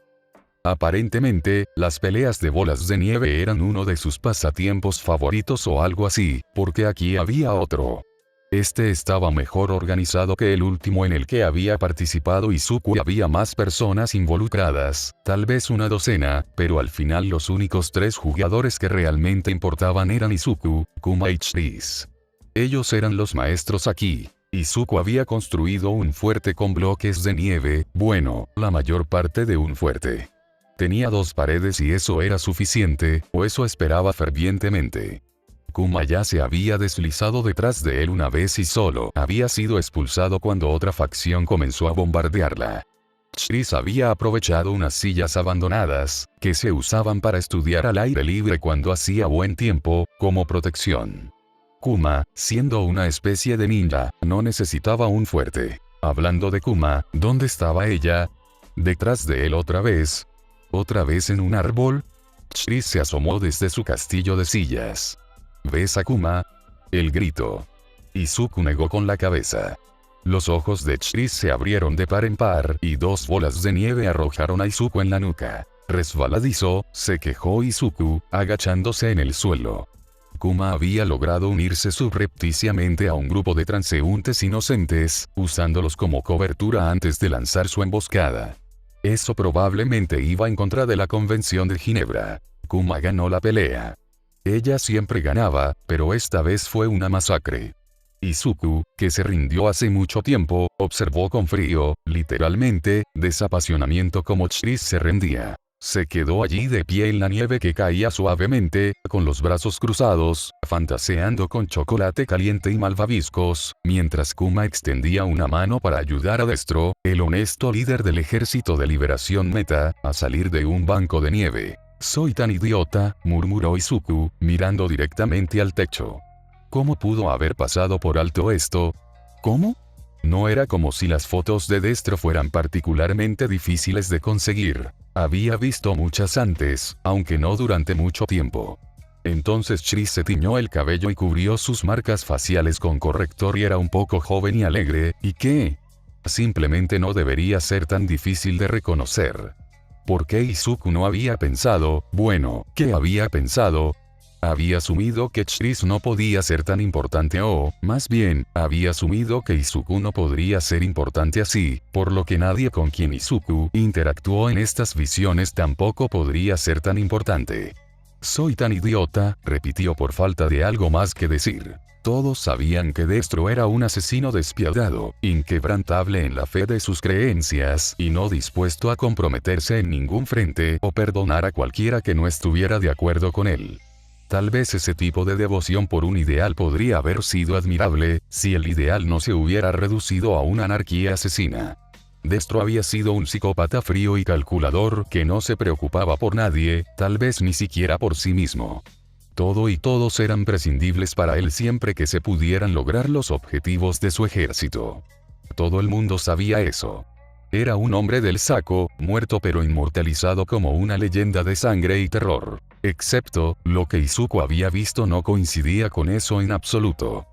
[SPEAKER 1] Aparentemente, las peleas de bolas de nieve eran uno de sus pasatiempos favoritos o algo así, porque aquí había otro. Este estaba mejor organizado que el último en el que había participado Izuku y había más personas involucradas, tal vez una docena, pero al final los únicos 3 jugadores que realmente importaban eran Izuku, Kuma y Chris. Ellos eran los maestros aquí. Izuku había construido un fuerte con bloques de nieve, bueno, la mayor parte de un fuerte. Tenía 2 paredes y eso era suficiente, o eso esperaba fervientemente. Kuma ya se había deslizado detrás de él una vez y solo había sido expulsado cuando otra facción comenzó a bombardearla. Chris había aprovechado unas sillas abandonadas, que se usaban para estudiar al aire libre cuando hacía buen tiempo, como protección. Kuma, siendo una especie de ninja, no necesitaba un fuerte. Hablando de Kuma, ¿dónde estaba ella? Detrás de él otra vez. ¿Otra vez en un árbol? Chris se asomó desde su castillo de sillas. ¿Ves a Kuma? El grito. Izuku negó con la cabeza. Los ojos de Chris se abrieron de par en par y 2 bolas de nieve arrojaron a Izuku en la nuca. Resbaladizo, se quejó Izuku, agachándose en el suelo. Kuma había logrado unirse subrepticiamente a un grupo de transeúntes inocentes, usándolos como cobertura antes de lanzar su emboscada. Eso probablemente iba en contra de la Convención de Ginebra. Kuma ganó la pelea. Ella siempre ganaba, pero esta vez fue una masacre. Izuku, que se rindió hace mucho tiempo, observó con frío, literalmente, desapasionamiento como Chris se rendía. Se quedó allí de pie en la nieve que caía suavemente, con los brazos cruzados, fantaseando con chocolate caliente y malvaviscos, mientras Kuma extendía una mano para ayudar a Destro, el honesto líder del Ejército de Liberación Meta, a salir de un banco de nieve. Soy tan idiota, murmuró Izuku, mirando directamente al techo. ¿Cómo pudo haber pasado por alto esto? ¿Cómo? No era como si las fotos de Destro fueran particularmente difíciles de conseguir. Había visto muchas antes, aunque no durante mucho tiempo. Entonces Chris se tiñó el cabello y cubrió sus marcas faciales con corrector y era un poco joven y alegre, ¿y qué? Simplemente no debería ser tan difícil de reconocer. ¿Por qué Izuku no había pensado, bueno, qué había pensado? había asumido que Chris no podía ser tan importante o, más bien, había asumido que Izuku no podría ser importante así, por lo que nadie con quien Izuku interactuó en estas visiones tampoco podría ser tan importante. Soy tan idiota, repitió por falta de algo más que decir. Todos sabían que Destro era un asesino despiadado, inquebrantable en la fe de sus creencias y no dispuesto a comprometerse en ningún frente o perdonar a cualquiera que no estuviera de acuerdo con él. Tal vez ese tipo de devoción por un ideal podría haber sido admirable, si el ideal no se hubiera reducido a una anarquía asesina. Destro había sido un psicópata frío y calculador que no se preocupaba por nadie, tal vez ni siquiera por sí mismo. Todo y todos eran prescindibles para él siempre que se pudieran lograr los objetivos de su ejército. Todo el mundo sabía eso. Era un hombre del saco, muerto pero inmortalizado como una leyenda de sangre y terror. Excepto, lo que Izuku había visto no coincidía con eso en absoluto.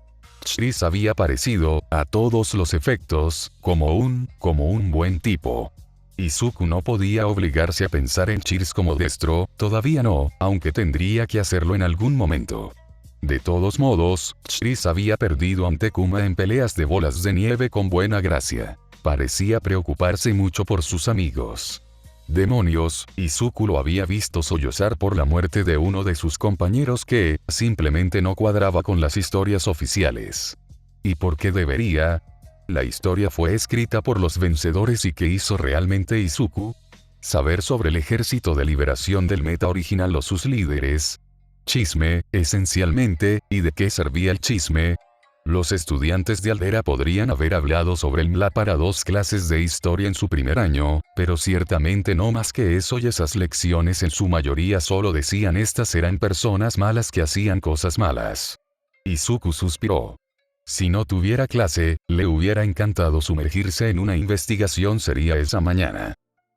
[SPEAKER 1] Chris había parecido, a todos los efectos, como un buen tipo. Izuku no podía obligarse a pensar en Chris como Destro, todavía no, aunque tendría que hacerlo en algún momento. De todos modos, Chris había perdido ante Kuma en peleas de bolas de nieve con buena gracia. Parecía preocuparse mucho por sus amigos. Demonios, Izuku lo había visto sollozar por la muerte de uno de sus compañeros que, simplemente no cuadraba con las historias oficiales. ¿Y por qué debería? La historia fue escrita por los vencedores y ¿qué hizo realmente Izuku? Saber sobre el ejército de liberación del meta original o sus líderes. Chisme, esencialmente, ¿y de qué servía el chisme? Los estudiantes de Aldera podrían haber hablado sobre el MLA para 2 clases de historia en su primer año, pero ciertamente no más que eso y esas lecciones en su mayoría solo decían estas eran personas malas que hacían cosas malas. Izuku suspiró. Si no tuviera clase, le hubiera encantado sumergirse en una investigación seria esa mañana.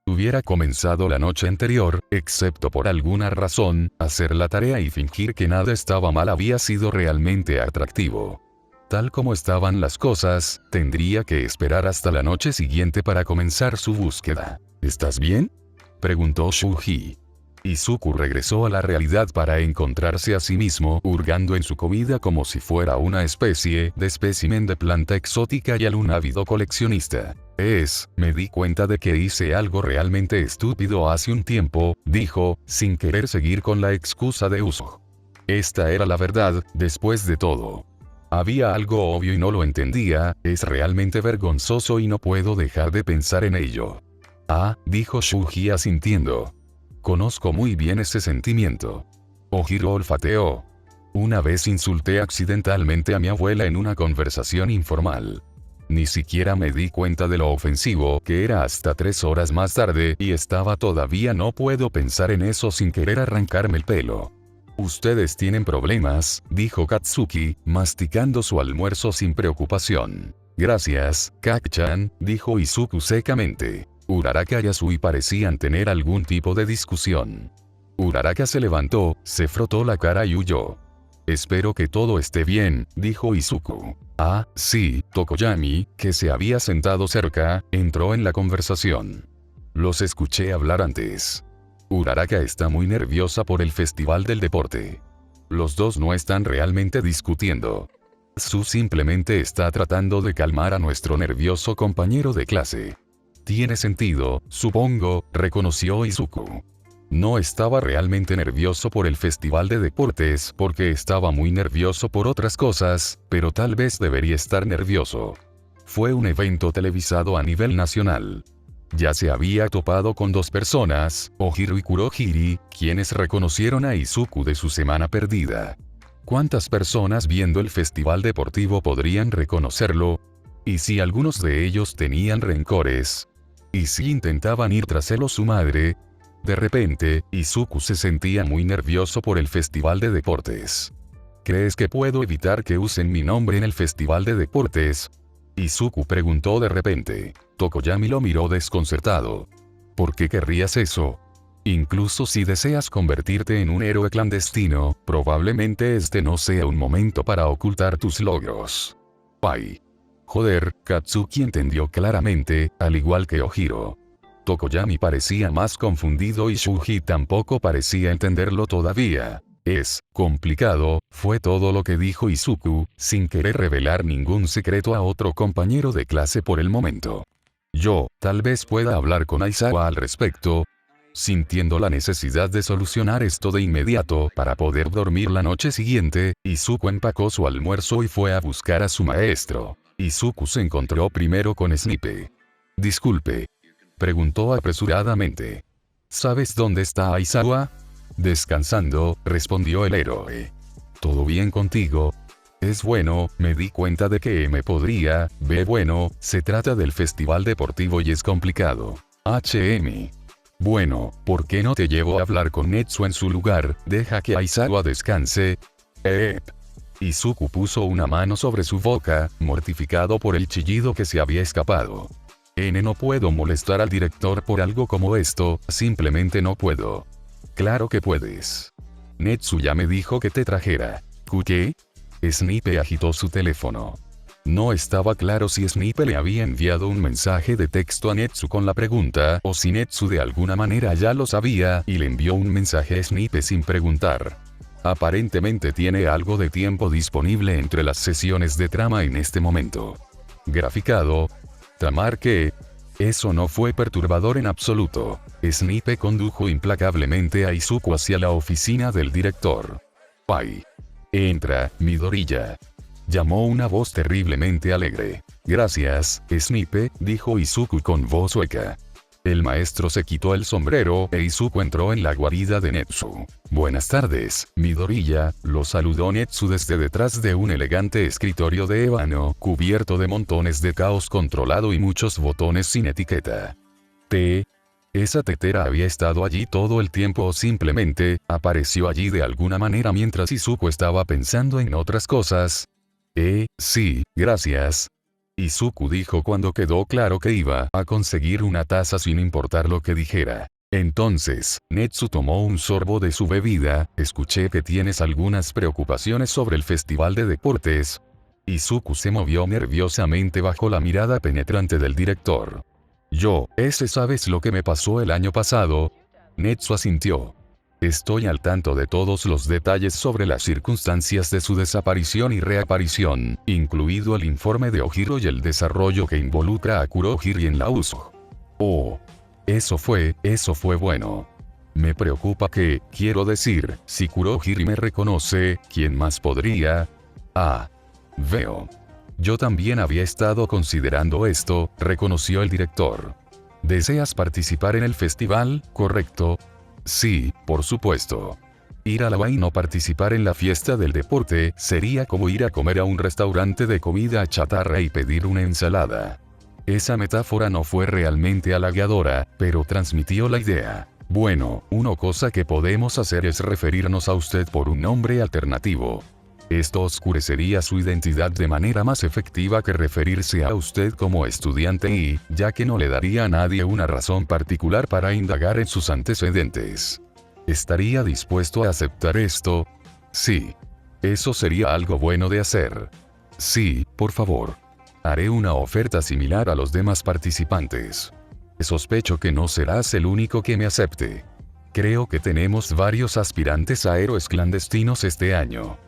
[SPEAKER 1] Hubiera comenzado la noche anterior, excepto por alguna razón, hacer la tarea y fingir que nada estaba mal había sido realmente atractivo. Tal como estaban las cosas, tendría que esperar hasta la noche siguiente para comenzar su búsqueda. ¿Estás bien?, preguntó Shuji. Izuku regresó a la realidad para encontrarse a sí mismo hurgando en su comida como si fuera una especie de espécimen de planta exótica y un ávido coleccionista. Me di cuenta de que hice algo realmente estúpido hace un tiempo, dijo, sin querer seguir con la excusa de uso. Esta era la verdad, después de todo. Había algo obvio y no lo entendía, es realmente vergonzoso y no puedo dejar de pensar en ello. Ah, dijo Shuji asintiendo. Conozco muy bien ese sentimiento. Ojiro olfateó. Una vez insulté accidentalmente a mi abuela en una conversación informal. Ni siquiera me di cuenta de lo ofensivo que era hasta 3 horas más tarde y estaba todavía no puedo pensar en eso sin querer arrancarme el pelo. Ustedes tienen problemas, dijo Katsuki, masticando su almuerzo sin preocupación. Gracias, Kak-chan, dijo Izuku secamente. Uraraka y Asui parecían tener algún tipo de discusión. Uraraka se levantó, se frotó la cara y huyó. Espero que todo esté bien, dijo Izuku. Ah, sí, Tokoyami, que se había sentado cerca, entró en la conversación. Los escuché hablar antes. Uraraka está muy nerviosa por el festival del deporte. Los dos no están realmente discutiendo. Su simplemente está tratando de calmar a nuestro nervioso compañero de clase. Tiene sentido, supongo, reconoció Izuku. No estaba realmente nervioso por el festival de deportes porque estaba muy nervioso por otras cosas, pero tal vez debería estar nervioso. Fue un evento televisado a nivel nacional. Ya se había topado con 2 personas, Ojiro y Kurohiri, quienes reconocieron a Izuku de su semana perdida. ¿Cuántas personas viendo el festival deportivo podrían reconocerlo? ¿Y si algunos de ellos tenían rencores? ¿Y si intentaban ir tras él o su madre? De repente, Izuku se sentía muy nervioso por el festival de deportes. ¿Crees que puedo evitar que usen mi nombre en el festival de deportes?, Izuku preguntó de repente. Tokoyami lo miró desconcertado. ¿Por qué querrías eso? Incluso si deseas convertirte en un héroe clandestino, probablemente este no sea un momento para ocultar tus logros. Ay. Joder, Katsuki entendió claramente, al igual que Ojiro. Tokoyami parecía más confundido y Shuji tampoco parecía entenderlo todavía. Es complicado, fue todo lo que dijo Izuku, sin querer revelar ningún secreto a otro compañero de clase por el momento. Yo, tal vez pueda hablar con Aizawa al respecto. Sintiendo la necesidad de solucionar esto de inmediato para poder dormir la noche siguiente, Izuku empacó su almuerzo y fue a buscar a su maestro. Izuku se encontró primero con Snipe. Disculpe. Preguntó apresuradamente. ¿Sabes dónde está Aizawa? Descansando, respondió el héroe. ¿Todo bien contigo? Es bueno, me di cuenta de que me podría, bueno, se trata del festival deportivo y es complicado. Bueno, ¿por qué no te llevo a hablar con Netsu en su lugar? Deja que Aizawa descanse. Izuku puso una mano sobre su boca, mortificado por el chillido que se había escapado. No puedo molestar al director por algo como esto, simplemente no puedo. Claro que puedes. Netsu ya me dijo que te trajera. ¿Qué? Snipe agitó su teléfono. No estaba claro si Snipe le había enviado un mensaje de texto a Netsu con la pregunta o si Netsu de alguna manera ya lo sabía y le envió un mensaje a Snipe sin preguntar. Aparentemente tiene algo de tiempo disponible entre las sesiones de trama en este momento. Graficado. Tamar que... Eso no fue perturbador en absoluto. Snipe condujo implacablemente a Izuku hacia la oficina del director. ¡Ay! Entra, Midoriya. Llamó una voz terriblemente alegre. Gracias, Snipe, dijo Izuku con voz hueca. El maestro se quitó el sombrero e Izuku entró en la guarida de Netsu. Buenas tardes, Midoriya, lo saludó Netsu desde detrás de un elegante escritorio de ébano, cubierto de montones de caos controlado y muchos botones sin etiqueta. ¿Esa tetera había estado allí todo el tiempo o simplemente apareció allí de alguna manera mientras Izuku estaba pensando en otras cosas? Sí, gracias. Izuku dijo cuando quedó claro que iba a conseguir una taza sin importar lo que dijera. Entonces, Netsu tomó un sorbo de su bebida. Escuché que tienes algunas preocupaciones sobre el festival de deportes. Izuku se movió nerviosamente bajo la mirada penetrante del director. ¿Sabes lo que me pasó el año pasado? Netsu asintió. Estoy al tanto de todos los detalles sobre las circunstancias de su desaparición y reaparición, incluido el informe de Ojiro y el desarrollo que involucra a Kurohiri en la USO. Oh. Eso fue bueno. Me preocupa quiero decir, si Kurohiri me reconoce, ¿quién más podría? Veo. Yo también había estado considerando esto, reconoció el director. ¿Deseas participar en el festival, correcto? Sí, por supuesto. Ir a la UA y no participar en la fiesta del deporte sería como ir a comer a un restaurante de comida chatarra y pedir una ensalada. Esa metáfora no fue realmente halagadora, pero transmitió la idea. Bueno, una cosa que podemos hacer es referirnos a usted por un nombre alternativo. Esto oscurecería su identidad de manera más efectiva que referirse a usted como estudiante y, ya que no le daría a nadie una razón particular para indagar en sus antecedentes. ¿Estaría dispuesto a aceptar esto? Sí. Eso sería algo bueno de hacer. Sí, por favor. Haré una oferta similar a los demás participantes. Sospecho que no serás el único que me acepte. Creo que tenemos varios aspirantes a héroes clandestinos este año.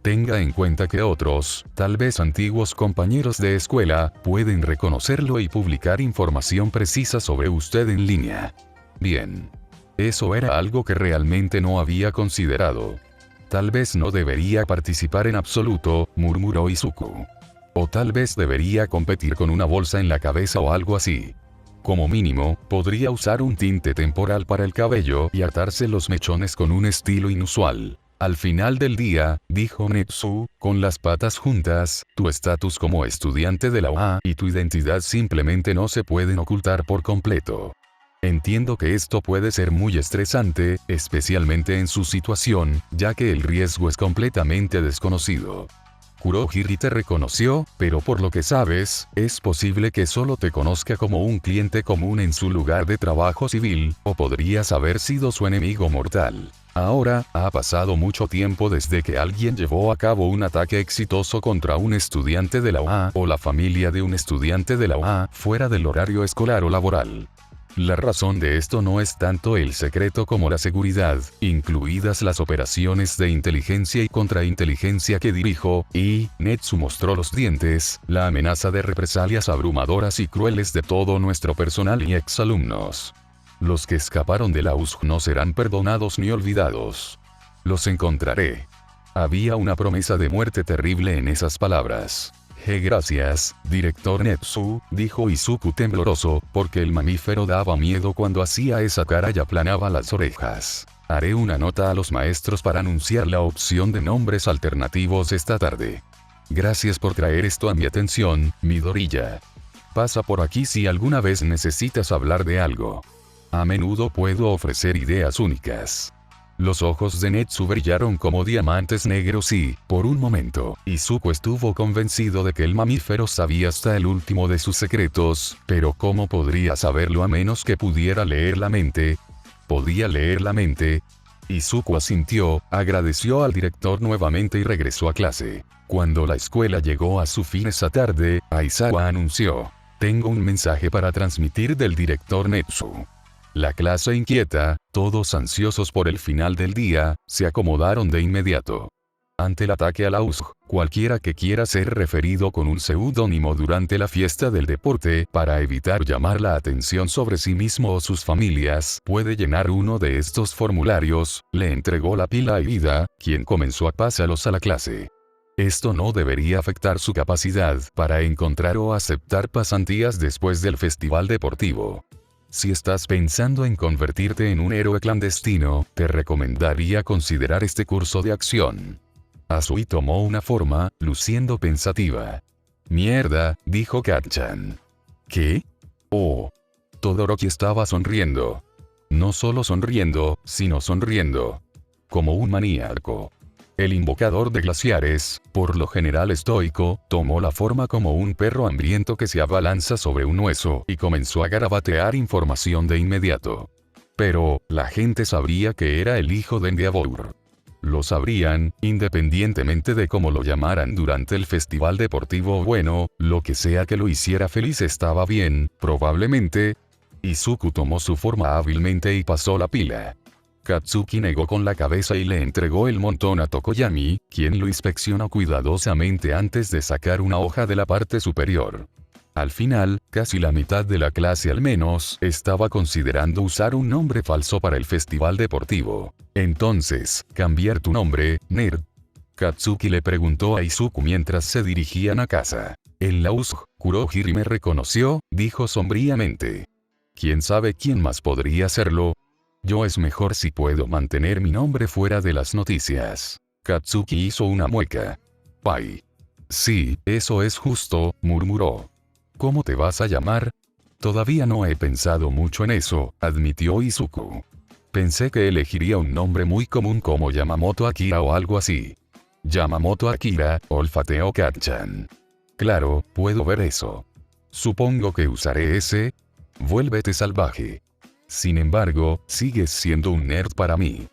[SPEAKER 1] Tenga en cuenta que otros, tal vez antiguos compañeros de escuela, pueden reconocerlo y publicar información precisa sobre usted en línea. Bien. Eso era algo que realmente no había considerado. Tal vez no debería participar en absoluto, murmuró Izuku. O tal vez debería competir con una bolsa en la cabeza o algo así. Como mínimo, podría usar un tinte temporal para el cabello y atarse los mechones con un estilo inusual. Al final del día, dijo Netsu, con las patas juntas, tu estatus como estudiante de la UA y tu identidad simplemente no se pueden ocultar por completo. Entiendo que esto puede ser muy estresante, especialmente en su situación, ya que el riesgo es completamente desconocido. Kurohiri te reconoció, pero por lo que sabes, es posible que solo te conozca como un cliente común en su lugar de trabajo civil, o podrías haber sido su enemigo mortal. Ahora, ha pasado mucho tiempo desde que alguien llevó a cabo un ataque exitoso contra un estudiante de la UA o la familia de un estudiante de la UA fuera del horario escolar o laboral. La razón de esto no es tanto el secreto como la seguridad, incluidas las operaciones de inteligencia y contrainteligencia que dirijo, y, Netsu mostró los dientes, la amenaza de represalias abrumadoras y crueles de todo nuestro personal y exalumnos. Los que escaparon de la USG no serán perdonados ni olvidados. Los encontraré. Había una promesa de muerte terrible en esas palabras. Gracias, director Netsu, dijo Izuku tembloroso, porque el mamífero daba miedo cuando hacía esa cara y aplanaba las orejas. Haré una nota a los maestros para anunciar la opción de nombres alternativos esta tarde. Gracias por traer esto a mi atención, Midoriya. Pasa por aquí si alguna vez necesitas hablar de algo. A menudo puedo ofrecer ideas únicas. Los ojos de Netsu brillaron como diamantes negros y, por un momento, Izuku estuvo convencido de que el mamífero sabía hasta el último de sus secretos, pero ¿cómo podría saberlo a menos que pudiera leer la mente? ¿Podía leer la mente? Izuku asintió, agradeció al director nuevamente y regresó a clase. Cuando la escuela llegó a su fin esa tarde, Aizawa anunció: «Tengo un mensaje para transmitir del director Netsu». La clase inquieta, todos ansiosos por el final del día, se acomodaron de inmediato. Ante el ataque a la USG, cualquiera que quiera ser referido con un seudónimo durante la fiesta del deporte, para evitar llamar la atención sobre sí mismo o sus familias, puede llenar uno de estos formularios, le entregó la pila a Ida, quien comenzó a pasarlos a la clase. Esto no debería afectar su capacidad para encontrar o aceptar pasantías después del festival deportivo. Si estás pensando en convertirte en un héroe clandestino, te recomendaría considerar este curso de acción. Asui tomó una forma, luciendo pensativa. «Mierda», dijo Kacchan. «¿Qué?» «Oh». Todoroki estaba sonriendo. No solo sonriendo, sino sonriendo. Como un maníaco. El invocador de glaciares, por lo general estoico, tomó la forma como un perro hambriento que se abalanza sobre un hueso y comenzó a garabatear información de inmediato. Pero, la gente sabría que era el hijo de Endeavor. Lo sabrían, independientemente de cómo lo llamaran durante el festival deportivo. Bueno, lo que sea que lo hiciera feliz estaba bien, probablemente. Izuku tomó su forma hábilmente y pasó la pila. Katsuki negó con la cabeza y le entregó el montón a Tokoyami, quien lo inspeccionó cuidadosamente antes de sacar una hoja de la parte superior. Al final, casi la mitad de la clase al menos, estaba considerando usar un nombre falso para el festival deportivo. Entonces, ¿cambiar tu nombre, nerd? Katsuki le preguntó a Izuku mientras se dirigían a casa. En la USG, Kurohiri me reconoció, dijo sombríamente. ¿Quién sabe quién más podría hacerlo? Yo es mejor si puedo mantener mi nombre fuera de las noticias. Katsuki hizo una mueca. Pai. Sí, eso es justo, murmuró. ¿Cómo te vas a llamar? Todavía no he pensado mucho en eso, admitió Izuku. Pensé que elegiría un nombre muy común como Yamamoto Akira o algo así. Yamamoto Akira, olfateó Kacchan. Claro, puedo ver eso. Supongo que usaré ese. Vuélvete salvaje. Sin embargo, sigues siendo un nerd para mí.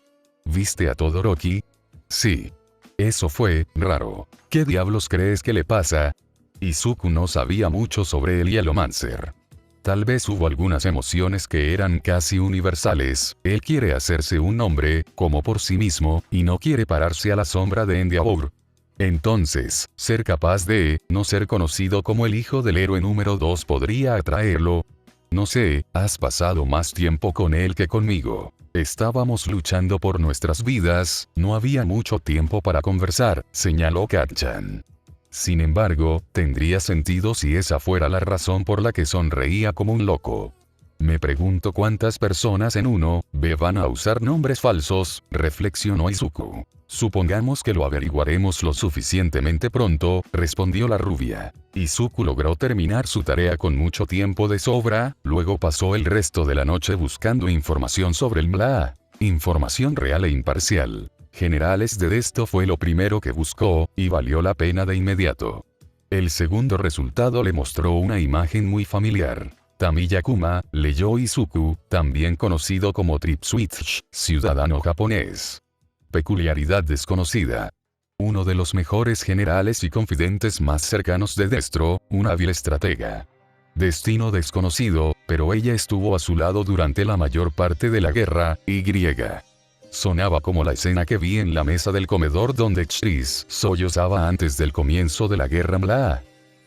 [SPEAKER 1] ¿Viste a Todoroki? Sí. Eso fue raro. ¿Qué diablos crees que le pasa? Izuku no sabía mucho sobre el Yellowmancer. Tal vez hubo algunas emociones que eran casi universales. Él quiere hacerse un nombre, como por sí mismo, y no quiere pararse a la sombra de Endeavor. Entonces, ser capaz de no ser conocido como el hijo del héroe número 2 podría atraerlo. No sé, has pasado más tiempo con él que conmigo. Estábamos luchando por nuestras vidas, no había mucho tiempo para conversar, señaló Kacchan. Sin embargo, tendría sentido si esa fuera la razón por la que sonreía como un loco. Me pregunto cuántas personas en uno van a usar nombres falsos, reflexionó Izuku. Supongamos que lo averiguaremos lo suficientemente pronto, respondió la rubia. Izuku logró terminar su tarea con mucho tiempo de sobra, luego pasó el resto de la noche buscando información sobre el MLA. Información real e imparcial. Generales de esto fue lo primero que buscó, y valió la pena de inmediato. El segundo resultado le mostró una imagen muy familiar. Tamiyakuma, leyó Izuku, también conocido como Tripswitch, ciudadano japonés. Peculiaridad desconocida. Uno de los mejores generales y confidentes más cercanos de Destro, un hábil estratega. Destino desconocido, pero ella estuvo a su lado durante la mayor parte de la guerra, y sonaba como la escena que vi en la mesa del comedor donde Chris sollozaba antes del comienzo de la guerra Mla.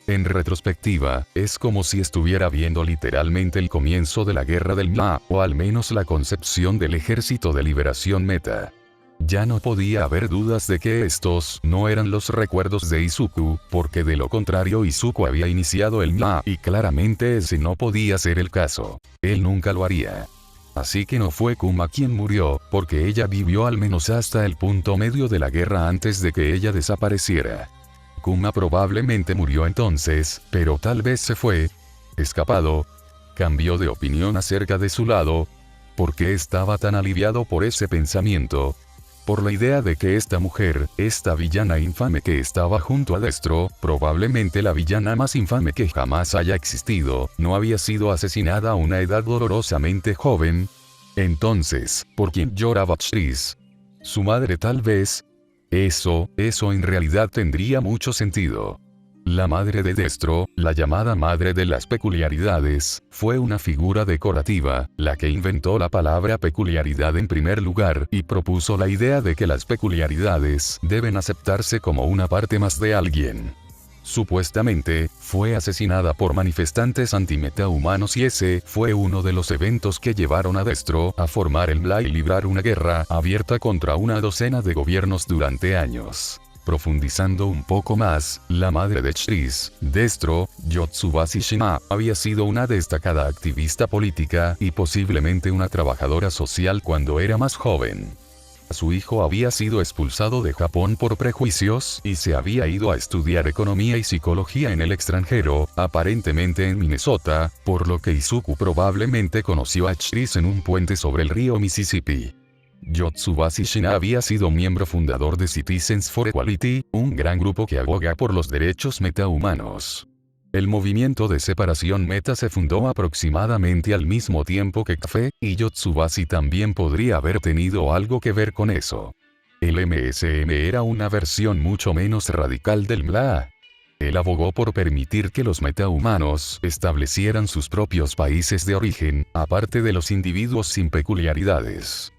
[SPEAKER 1] En retrospectiva, es como si estuviera viendo literalmente el comienzo de la guerra del Mla, o al menos la concepción del Ejército de Liberación Meta. Ya no podía haber dudas de que estos no eran los recuerdos de Izuku, porque de lo contrario Izuku había iniciado el Mla, y claramente ese no podía ser el caso. Él nunca lo haría. Así que no fue Kuma quien murió, porque ella vivió al menos hasta el punto medio de la guerra antes de que ella desapareciera. Kuma probablemente murió entonces, pero tal vez se fue escapado. Cambió de opinión acerca de su lado. ¿Por qué estaba tan aliviado por ese pensamiento? Por la idea de que esta mujer, esta villana infame que estaba junto a Destro, probablemente la villana más infame que jamás haya existido, no había sido asesinada a una edad dolorosamente joven. Entonces, ¿por quién lloraba Chris? Su madre tal vez. Eso en realidad tendría mucho sentido. La madre de Destro, la llamada madre de las peculiaridades, fue una figura decorativa, la que inventó la palabra peculiaridad en primer lugar, y propuso la idea de que las peculiaridades deben aceptarse como una parte más de alguien. Supuestamente, fue asesinada por manifestantes antimetahumanos y ese fue uno de los eventos que llevaron a Destro a formar el Mla y librar una guerra abierta contra una docena de gobiernos durante años. Profundizando un poco más, la madre de Chris, Destro, Yotsubashi Shina, había sido una destacada activista política y posiblemente una trabajadora social cuando era más joven. Su hijo había sido expulsado de Japón por prejuicios y se había ido a estudiar economía y psicología en el extranjero, aparentemente en Minnesota, por lo que Izuku probablemente conoció a Chris en un puente sobre el río Mississippi. Yotsubashi Shina había sido miembro fundador de Citizens for Equality, un gran grupo que aboga por los derechos metahumanos. El movimiento de separación meta se fundó aproximadamente al mismo tiempo que Cafe, y Yotsubashi también podría haber tenido algo que ver con eso. El MSM era una versión mucho menos radical del Mla. Él abogó por permitir que los metahumanos establecieran sus propios países de origen, aparte de los individuos sin peculiaridades.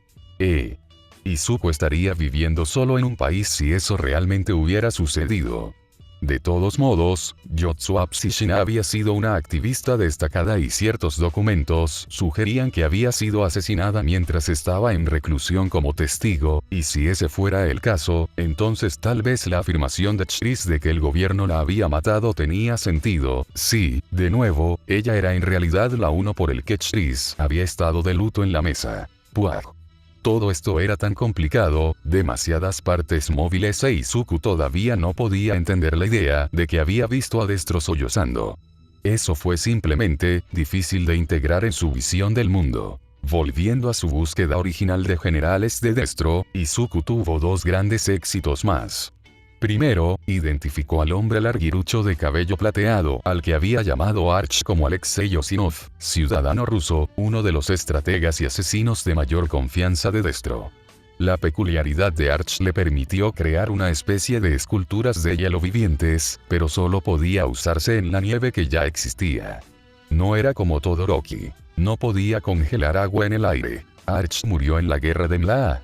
[SPEAKER 1] Izuku estaría viviendo solo en un país si eso realmente hubiera sucedido. De todos modos, Yotsubashi Shina había sido una activista destacada y ciertos documentos sugerían que había sido asesinada mientras estaba en reclusión como testigo, y si ese fuera el caso, entonces tal vez la afirmación de Chris de que el gobierno la había matado tenía sentido. Sí, de nuevo, ella era en realidad la uno por el que Chris había estado de luto en la mesa. Puah. Todo esto era tan complicado, demasiadas partes móviles e Izuku todavía no podía entender la idea de que había visto a Destro sollozando. Eso fue simplemente difícil de integrar en su visión del mundo. Volviendo a su búsqueda original de generales de Destro, Izuku tuvo dos grandes éxitos más. Primero, identificó al hombre larguirucho de cabello plateado, al que había llamado Arch como Alexei Yosinov, ciudadano ruso, uno de los estrategas y asesinos de mayor confianza de Destro. La peculiaridad de Arch le permitió crear una especie de esculturas de hielo vivientes, pero solo podía usarse en la nieve que ya existía. No era como Todoroki. No podía congelar agua en el aire. Arch murió en la guerra de Mla.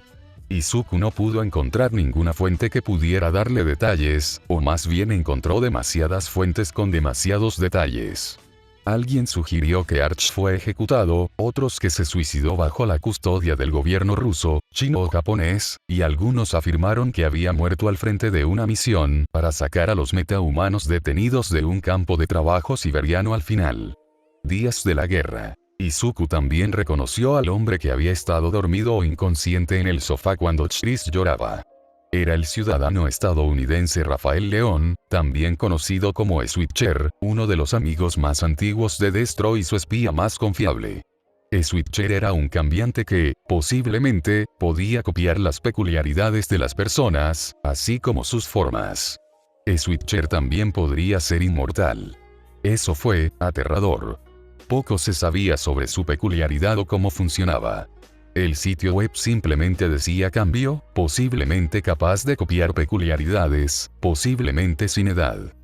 [SPEAKER 1] Izuku no pudo encontrar ninguna fuente que pudiera darle detalles, o más bien encontró demasiadas fuentes con demasiados detalles. Alguien sugirió que Arch fue ejecutado, otros que se suicidó bajo la custodia del gobierno ruso, chino o japonés, y algunos afirmaron que había muerto al frente de una misión para sacar a los metahumanos detenidos de un campo de trabajo siberiano al final. Días de la guerra. Izuku también reconoció al hombre que había estado dormido o inconsciente en el sofá cuando Chris lloraba. Era el ciudadano estadounidense Rafael León, también conocido como Switcher, uno de los amigos más antiguos de Destro y su espía más confiable. Switcher era un cambiante que, posiblemente, podía copiar las peculiaridades de las personas, así como sus formas. Switcher también podría ser inmortal. Eso fue aterrador. Poco se sabía sobre su peculiaridad o cómo funcionaba. El sitio web simplemente decía cambio, posiblemente capaz de copiar peculiaridades, posiblemente sin edad.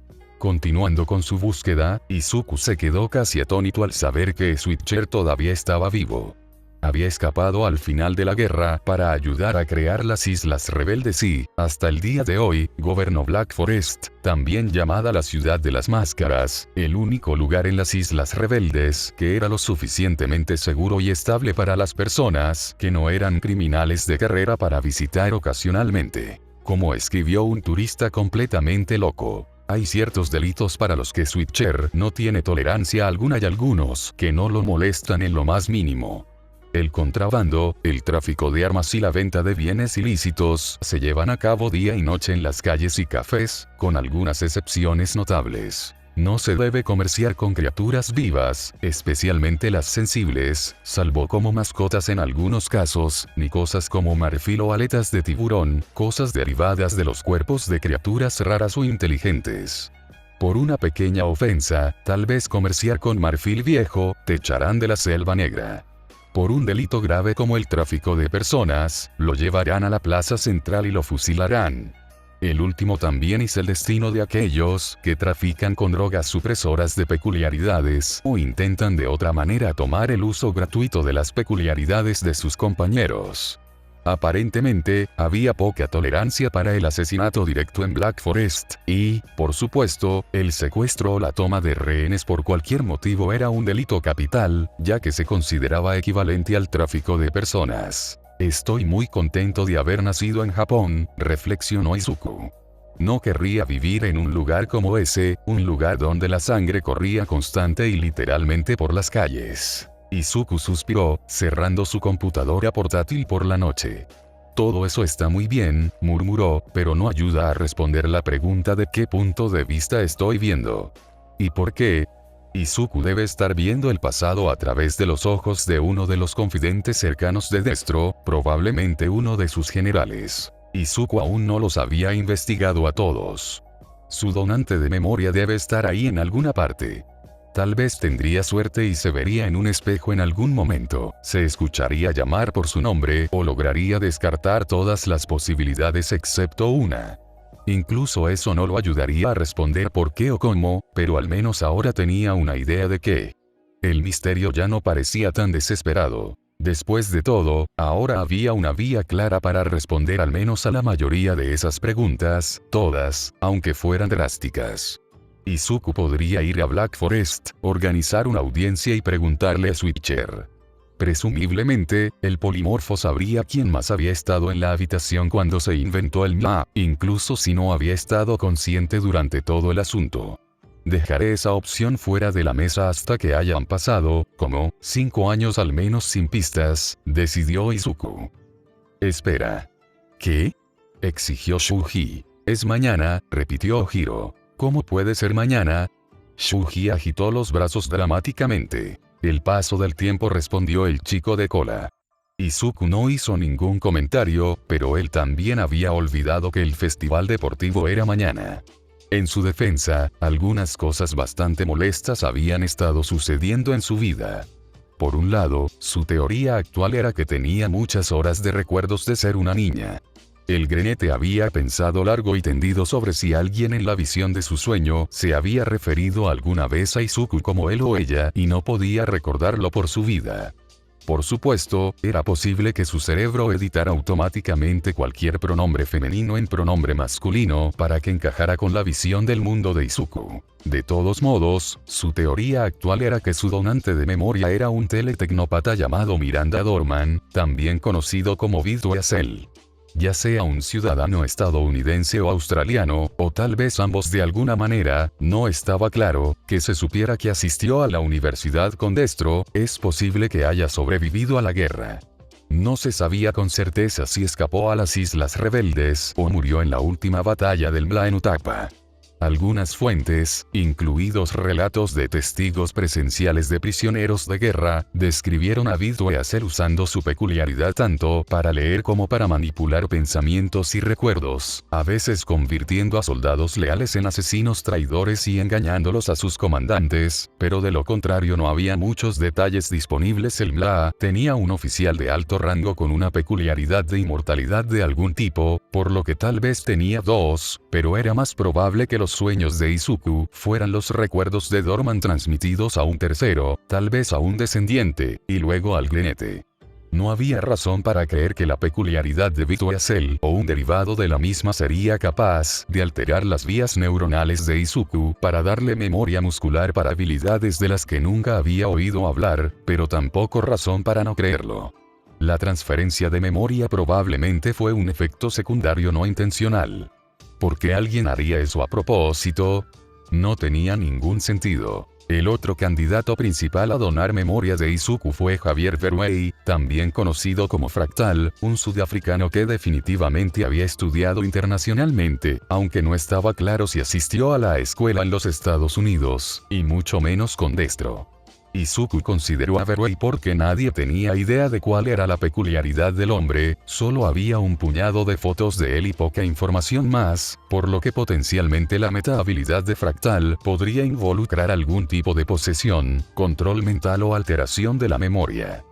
[SPEAKER 1] Continuando con su búsqueda, Izuku se quedó casi atónito al saber que Switcher todavía estaba vivo. Había escapado al final de la guerra para ayudar a crear las Islas Rebeldes y, hasta el día de hoy, gobernó Black Forest, también llamada la Ciudad de las Máscaras, el único lugar en las Islas Rebeldes que era lo suficientemente seguro y estable para las personas que no eran criminales de carrera para visitar ocasionalmente. Como escribió un turista completamente loco. Hay ciertos delitos para los que Switcher no tiene tolerancia alguna y algunos que no lo molestan en lo más mínimo. El contrabando, el tráfico de armas y la venta de bienes ilícitos se llevan a cabo día y noche en las calles y cafés, con algunas excepciones notables. No se debe comerciar con criaturas vivas, especialmente las sensibles, salvo como mascotas en algunos casos, ni cosas como marfil o aletas de tiburón, cosas derivadas de los cuerpos de criaturas raras o inteligentes. Por una pequeña ofensa, tal vez comerciar con marfil viejo, te echarán de la Selva Negra. Por un delito grave como el tráfico de personas, lo llevarán a la plaza central y lo fusilarán. El último también es el destino de aquellos que trafican con drogas supresoras de peculiaridades o intentan de otra manera tomar el uso gratuito de las peculiaridades de sus compañeros. Aparentemente, había poca tolerancia para el asesinato directo en Black Forest, y, por supuesto, el secuestro o la toma de rehenes por cualquier motivo era un delito capital, ya que se consideraba equivalente al tráfico de personas. Estoy muy contento de haber nacido en Japón, reflexionó Izuku. No querría vivir en un lugar como ese, un lugar donde la sangre corría constante y literalmente por las calles. Izuku suspiró, cerrando su computadora portátil por la noche. Todo eso está muy bien, murmuró, pero no ayuda a responder la pregunta de qué punto de vista estoy viendo. ¿Y por qué? Izuku debe estar viendo el pasado a través de los ojos de uno de los confidentes cercanos de Destro, probablemente uno de sus generales. Izuku aún no los había investigado a todos. Su donante de memoria debe estar ahí en alguna parte. Tal vez tendría suerte y se vería en un espejo en algún momento, se escucharía llamar por su nombre o lograría descartar todas las posibilidades excepto una. Incluso eso no lo ayudaría a responder por qué o cómo, pero al menos ahora tenía una idea de qué. El misterio ya no parecía tan desesperado. Después de todo, ahora había una vía clara para responder al menos a la mayoría de esas preguntas, todas, aunque fueran drásticas. Izuku podría ir a Black Forest, organizar una audiencia y preguntarle a Switcher. Presumiblemente, el polimorfo sabría quién más había estado en la habitación cuando se inventó el MLA, incluso si no había estado consciente durante todo el asunto. Dejaré esa opción fuera de la mesa hasta que hayan pasado, como, 5 años al menos sin pistas, decidió Izuku. Espera. ¿Qué? Exigió Shuji. Es mañana, repitió Hiro. ¿Cómo puede ser mañana? Shuji agitó los brazos dramáticamente. El paso del tiempo, respondió el chico de cola. Izuku no hizo ningún comentario, pero él también había olvidado que el festival deportivo era mañana. En su defensa, algunas cosas bastante molestas habían estado sucediendo en su vida. Por un lado, su teoría actual era que tenía muchas horas de recuerdos de ser una niña. El grenete había pensado largo y tendido sobre si alguien en la visión de su sueño se había referido alguna vez a Izuku como él o ella y no podía recordarlo por su vida. Por supuesto, era posible que su cerebro editara automáticamente cualquier pronombre femenino en pronombre masculino para que encajara con la visión del mundo de Izuku. De todos modos, su teoría actual era que su donante de memoria era un teletecnópata llamado Miranda Dorman, también conocido como Vidduasel. Ya sea un ciudadano estadounidense o australiano, o tal vez ambos de alguna manera, no estaba claro, que se supiera que asistió a la universidad con Destro, es posible que haya sobrevivido a la guerra. No se sabía con certeza si escapó a las Islas Rebeldes o murió en la última batalla del MLA en Utapa. Algunas fuentes, incluidos relatos de testigos presenciales de prisioneros de guerra, describieron a Vidduasel usando su peculiaridad tanto para leer como para manipular pensamientos y recuerdos, a veces convirtiendo a soldados leales en asesinos traidores y engañándolos a sus comandantes, pero de lo contrario no había muchos detalles disponibles. El MLA tenía un oficial de alto rango con una peculiaridad de inmortalidad de algún tipo, por lo que tal vez tenía dos, pero era más probable que los los sueños de Izuku fueran los recuerdos de Dorman transmitidos a un tercero, tal vez a un descendiente, y luego al granete. No había razón para creer que la peculiaridad de Vituasel o un derivado de la misma sería capaz de alterar las vías neuronales de Izuku para darle memoria muscular para habilidades de las que nunca había oído hablar, pero tampoco razón para no creerlo. La transferencia de memoria probablemente fue un efecto secundario no intencional. ¿Por qué alguien haría eso a propósito? No tenía ningún sentido. El otro candidato principal a donar memoria de Izuku fue Javier Verwey, también conocido como Fractal, un sudafricano que definitivamente había estudiado internacionalmente, aunque no estaba claro si asistió a la escuela en los Estados Unidos, y mucho menos con Destro. Izuku consideró a Verwey porque nadie tenía idea de cuál era la peculiaridad del hombre, solo había un puñado de fotos de él y poca información más, por lo que potencialmente la meta-habilidad de Fractal podría involucrar algún tipo de posesión, control mental o alteración de la memoria.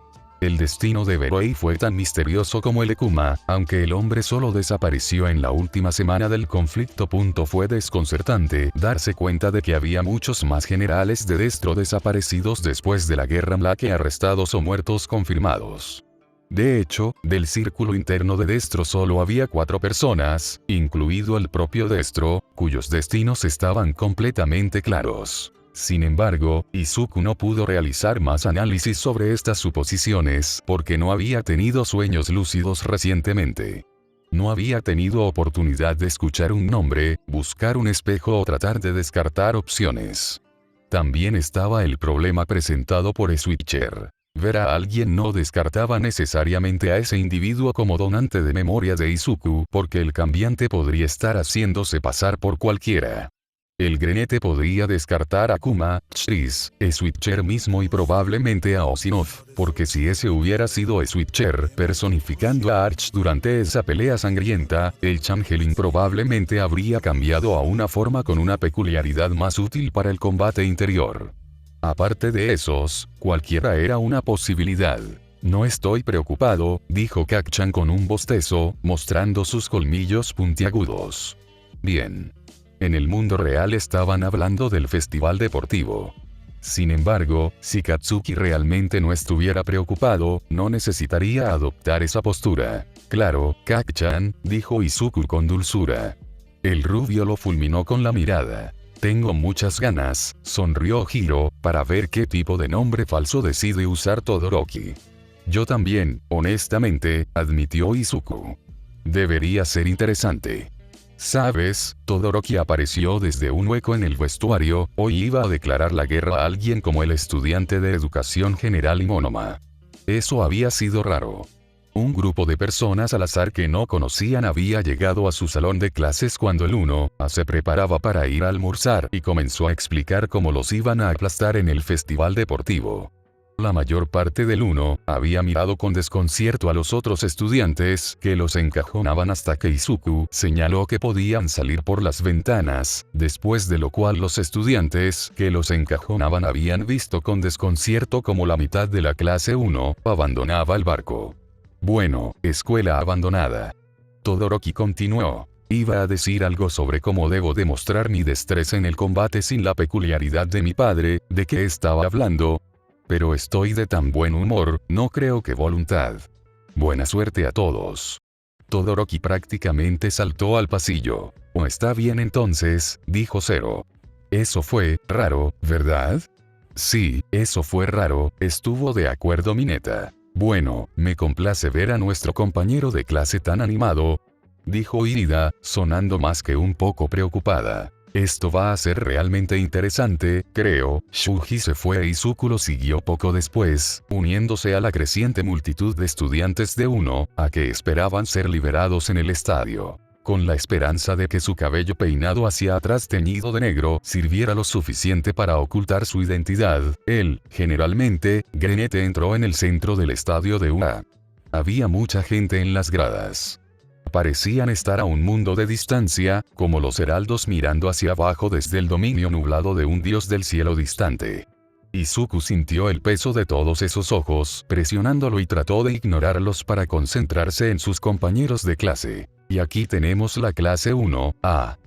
[SPEAKER 1] El destino de Verwey fue tan misterioso como el de Kuma, aunque el hombre solo desapareció en la última semana del conflicto. Fue desconcertante darse cuenta de que había muchos más generales de Destro desaparecidos después de la guerra en la que arrestados o muertos confirmados. De hecho, del círculo interno de Destro solo había 4 personas, incluido el propio Destro, cuyos destinos estaban completamente claros. Sin embargo, Izuku no pudo realizar más análisis sobre estas suposiciones porque no había tenido sueños lúcidos recientemente. No había tenido oportunidad de escuchar un nombre, buscar un espejo o tratar de descartar opciones. También estaba el problema presentado por Switcher. Ver a alguien no descartaba necesariamente a ese individuo como donante de memoria de Izuku porque el cambiante podría estar haciéndose pasar por cualquiera. El granete podría descartar a Kuma, Chris, Switcher mismo y probablemente a Osinov, porque si ese hubiera sido Switcher personificando a Arch durante esa pelea sangrienta, el Changeling probablemente habría cambiado a una forma con una peculiaridad más útil para el combate interior. Aparte de esos, cualquiera era una posibilidad. No estoy preocupado, dijo Kacchan con un bostezo, mostrando sus colmillos puntiagudos. Bien. En el mundo real estaban hablando del festival deportivo. Sin embargo, si Katsuki realmente no estuviera preocupado, no necesitaría adoptar esa postura. Claro, Kacchan, dijo Izuku con dulzura. El rubio lo fulminó con la mirada. Tengo muchas ganas, sonrió Hiro, para ver qué tipo de nombre falso decide usar Todoroki. Yo también, honestamente, admitió Izuku. Debería ser interesante. ¿Sabes? Todoroki apareció desde un hueco en el vestuario, hoy iba a declarar la guerra a alguien como el estudiante de educación general y Monoma. Eso había sido raro. Un grupo de personas al azar que no conocían había llegado a su salón de clases cuando el 1A se preparaba para ir a almorzar y comenzó a explicar cómo los iban a aplastar en el festival deportivo. La mayor parte del 1 había mirado con desconcierto a los otros estudiantes que los encajonaban hasta que Izuku señaló que podían salir por las ventanas, después de lo cual los estudiantes que los encajonaban habían visto con desconcierto como la mitad de la clase 1 abandonaba el barco. Bueno, escuela abandonada. Todoroki continuó. Iba a decir algo sobre cómo debo demostrar mi destreza en el combate sin la peculiaridad de mi padre, ¿de qué estaba hablando? Pero estoy de tan buen humor, no creo que voluntad. Buena suerte a todos. Todoroki prácticamente saltó al pasillo. Oh, está bien entonces, dijo Zero. Eso fue raro, ¿verdad? Sí, eso fue raro, estuvo de acuerdo Mineta. Bueno, me complace ver a nuestro compañero de clase tan animado, dijo Irida, sonando más que un poco preocupada. Esto va a ser realmente interesante, creo. Shuji se fue e Izuku lo siguió poco después, uniéndose a la creciente multitud de estudiantes de 1A que esperaban ser liberados en el estadio. Con la esperanza de que su cabello peinado hacia atrás teñido de negro sirviera lo suficiente para ocultar su identidad, él, generalmente, Granete entró en el centro del estadio de 1A. Había mucha gente en las gradas. Parecían estar a un mundo de distancia, como los heraldos mirando hacia abajo desde el dominio nublado de un dios del cielo distante. Izuku sintió el peso de todos esos ojos, presionándolo y trató de ignorarlos para concentrarse en sus compañeros de clase. Y aquí tenemos la clase 1A.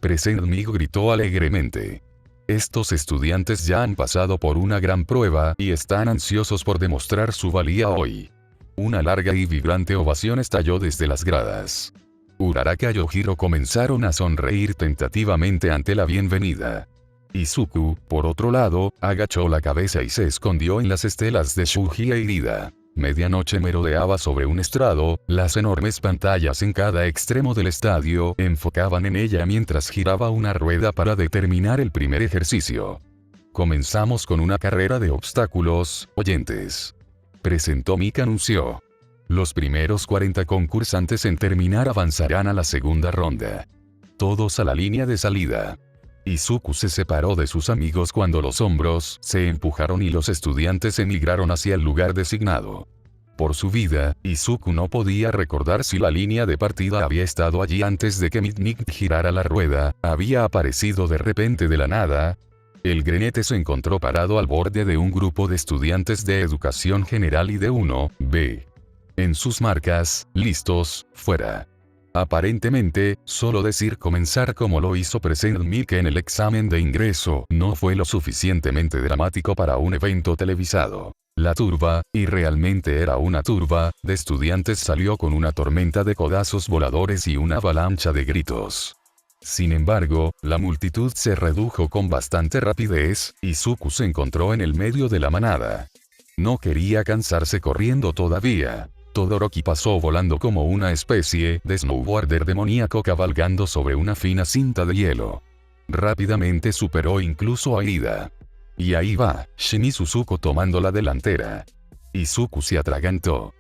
[SPEAKER 1] Present-Mig gritó alegremente. Estos estudiantes ya han pasado por una gran prueba y están ansiosos por demostrar su valía hoy. Una larga y vibrante ovación estalló desde las gradas. Uraraka y Ojiro comenzaron a sonreír tentativamente ante la bienvenida. Izuku, por otro lado, agachó la cabeza y se escondió en las estelas de Shuji e Irida. Medianoche merodeaba sobre un estrado, las enormes pantallas en cada extremo del estadio enfocaban en ella mientras giraba una rueda para determinar el primer ejercicio. Comenzamos con una carrera de obstáculos, oyentes. Presentó Mika anunció. Los primeros 40 concursantes en terminar avanzarán a la segunda ronda. Todos a la línea de salida. Izuku se separó de sus amigos cuando los hombros se empujaron y los estudiantes emigraron hacia el lugar designado. Por su vida, Izuku no podía recordar si la línea de partida había estado allí antes de que Mitnick girara la rueda, había aparecido de repente de la nada. El grenete se encontró parado al borde de un grupo de estudiantes de educación general y de 1B. En sus marcas, listos, fuera. Aparentemente, solo decir comenzar como lo hizo Present-Mig en el examen de ingreso no fue lo suficientemente dramático para un evento televisado. La turba, y realmente era una turba, de estudiantes salió con una tormenta de codazos voladores y una avalancha de gritos. Sin embargo, la multitud se redujo con bastante rapidez, y Izuku se encontró en el medio de la manada. No quería cansarse corriendo todavía. Todoroki pasó volando como una especie de snowboarder demoníaco cabalgando sobre una fina cinta de hielo. Rápidamente superó incluso a Ida. Y ahí va, Shimizu Zuko tomando la delantera. Izuku se atragantó.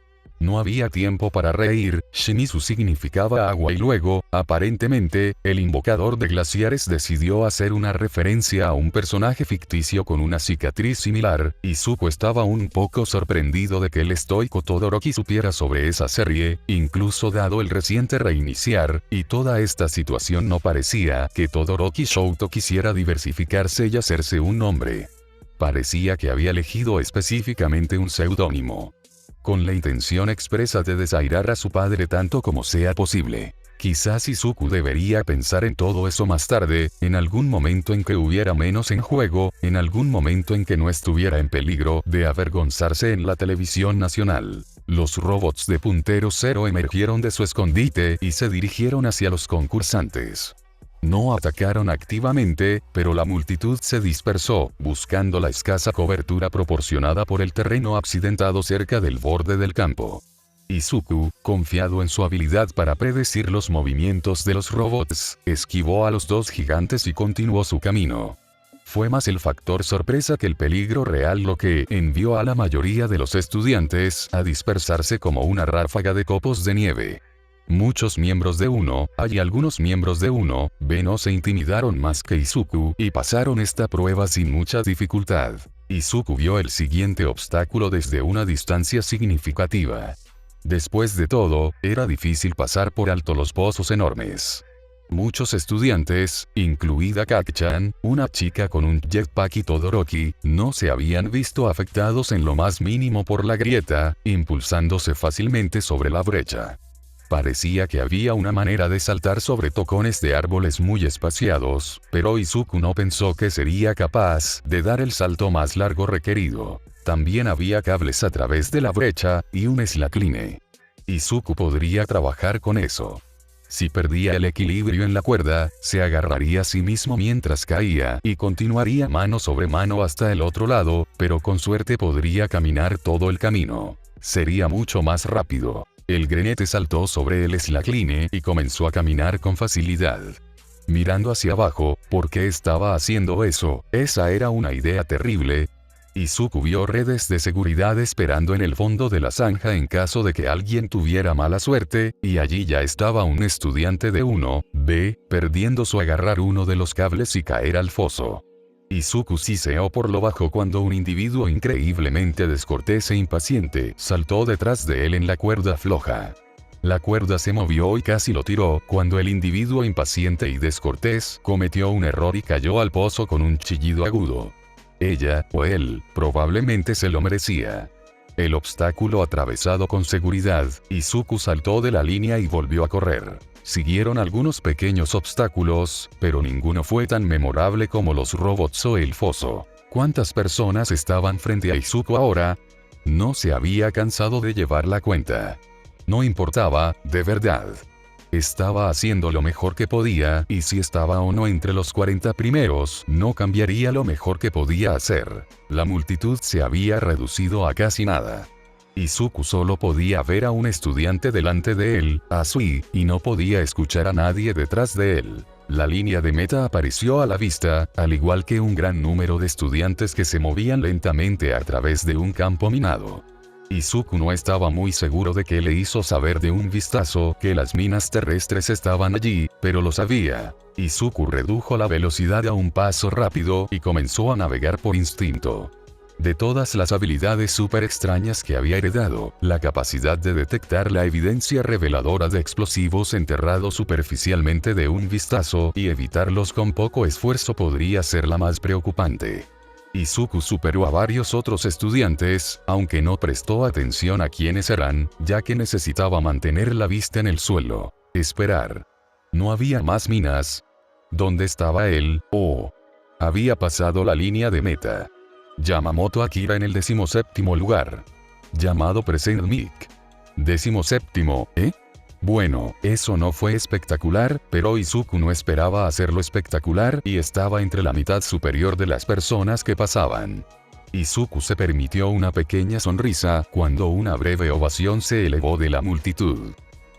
[SPEAKER 1] No había tiempo para reír, Shimizu significaba agua y luego, aparentemente, el invocador de glaciares decidió hacer una referencia a un personaje ficticio con una cicatriz similar, y Izuku estaba un poco sorprendido de que el estoico Todoroki supiera sobre esa serie, incluso dado el reciente reiniciar, y toda esta situación no parecía que Todoroki Shouto quisiera diversificarse y hacerse un nombre. Parecía que había elegido específicamente un seudónimo. Con la intención expresa de desairar a su padre tanto como sea posible. Quizás Izuku debería pensar en todo eso más tarde, en algún momento en que hubiera menos en juego, en algún momento en que no estuviera en peligro de avergonzarse en la televisión nacional. Los robots de Puntero Cero emergieron de su escondite y se dirigieron hacia los concursantes. No atacaron activamente, pero la multitud se dispersó, buscando la escasa cobertura proporcionada por el terreno accidentado cerca del borde del campo. Izuku, confiado en su habilidad para predecir los movimientos de los robots, esquivó a los dos gigantes y continuó su camino. Fue más el factor sorpresa que el peligro real lo que envió a la mayoría de los estudiantes a dispersarse como una ráfaga de copos de nieve. Muchos miembros de 1A y algunos miembros de 1B no se intimidaron más que Izuku y pasaron esta prueba sin mucha dificultad. Izuku vio el siguiente obstáculo desde una distancia significativa. Después de todo, era difícil pasar por alto los pozos enormes. Muchos estudiantes, incluida Kaki-chan, una chica con un jetpack y Todoroki, no se habían visto afectados en lo más mínimo por la grieta, impulsándose fácilmente sobre la brecha. Parecía que había una manera de saltar sobre tocones de árboles muy espaciados, pero Izuku no pensó que sería capaz de dar el salto más largo requerido. También había cables a través de la brecha, y un slackline. Izuku podría trabajar con eso. Si perdía el equilibrio en la cuerda, se agarraría a sí mismo mientras caía y continuaría mano sobre mano hasta el otro lado, pero con suerte podría caminar todo el camino. Sería mucho más rápido. El grenete saltó sobre el slackline y comenzó a caminar con facilidad. Mirando hacia abajo, ¿por qué estaba haciendo eso? Esa era una idea terrible. Izuku vio redes de seguridad esperando en el fondo de la zanja en caso de que alguien tuviera mala suerte, y allí ya estaba un estudiante de 1B, perdiendo su agarrar uno de los cables y caer al foso. Izuku siseó por lo bajo cuando un individuo increíblemente descortés e impaciente saltó detrás de él en la cuerda floja. La cuerda se movió y casi lo tiró cuando el individuo impaciente y descortés cometió un error y cayó al pozo con un chillido agudo. Ella, o él, probablemente se lo merecía. El obstáculo atravesado con seguridad, Izuku saltó de la línea y volvió a correr. Siguieron algunos pequeños obstáculos, pero ninguno fue tan memorable como los robots o el foso. ¿Cuántas personas estaban frente a Izuku ahora? No se había cansado de llevar la cuenta. No importaba, de verdad. Estaba haciendo lo mejor que podía, y si estaba o no entre los 40 primeros, no cambiaría lo mejor que podía hacer. La multitud se había reducido a casi nada. Izuku solo podía ver a un estudiante delante de él, Asui, y no podía escuchar a nadie detrás de él. La línea de meta apareció a la vista, al igual que un gran número de estudiantes que se movían lentamente a través de un campo minado. Izuku no estaba muy seguro de qué le hizo saber de un vistazo que las minas terrestres estaban allí, pero lo sabía. Izuku redujo la velocidad a un paso rápido y comenzó a navegar por instinto. De todas las habilidades súper extrañas que había heredado, la capacidad de detectar la evidencia reveladora de explosivos enterrados superficialmente de un vistazo y evitarlos con poco esfuerzo podría ser la más preocupante. Izuku superó a varios otros estudiantes, aunque no prestó atención a quiénes eran, ya que necesitaba mantener la vista en el suelo. Esperar. No había más minas. ¿Dónde estaba él? Oh. Había pasado la línea de meta. Yamamoto Akira en el 17º lugar. Llamado Present Mic. 17º, ¿eh? Bueno, eso no fue espectacular, pero Izuku no esperaba hacerlo espectacular y estaba entre la mitad superior de las personas que pasaban. Izuku se permitió una pequeña sonrisa cuando una breve ovación se elevó de la multitud.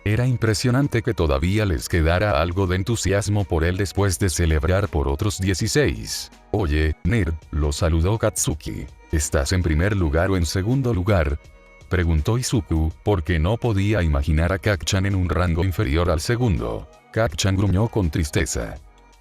[SPEAKER 1] Era impresionante que todavía les quedara algo de entusiasmo por él después de celebrar por otros 16. Oye, nerd, lo saludó Katsuki. ¿Estás en primer lugar o en segundo lugar? Preguntó Izuku, porque no podía imaginar a Kacchan en un rango inferior al segundo. Kacchan gruñó con tristeza.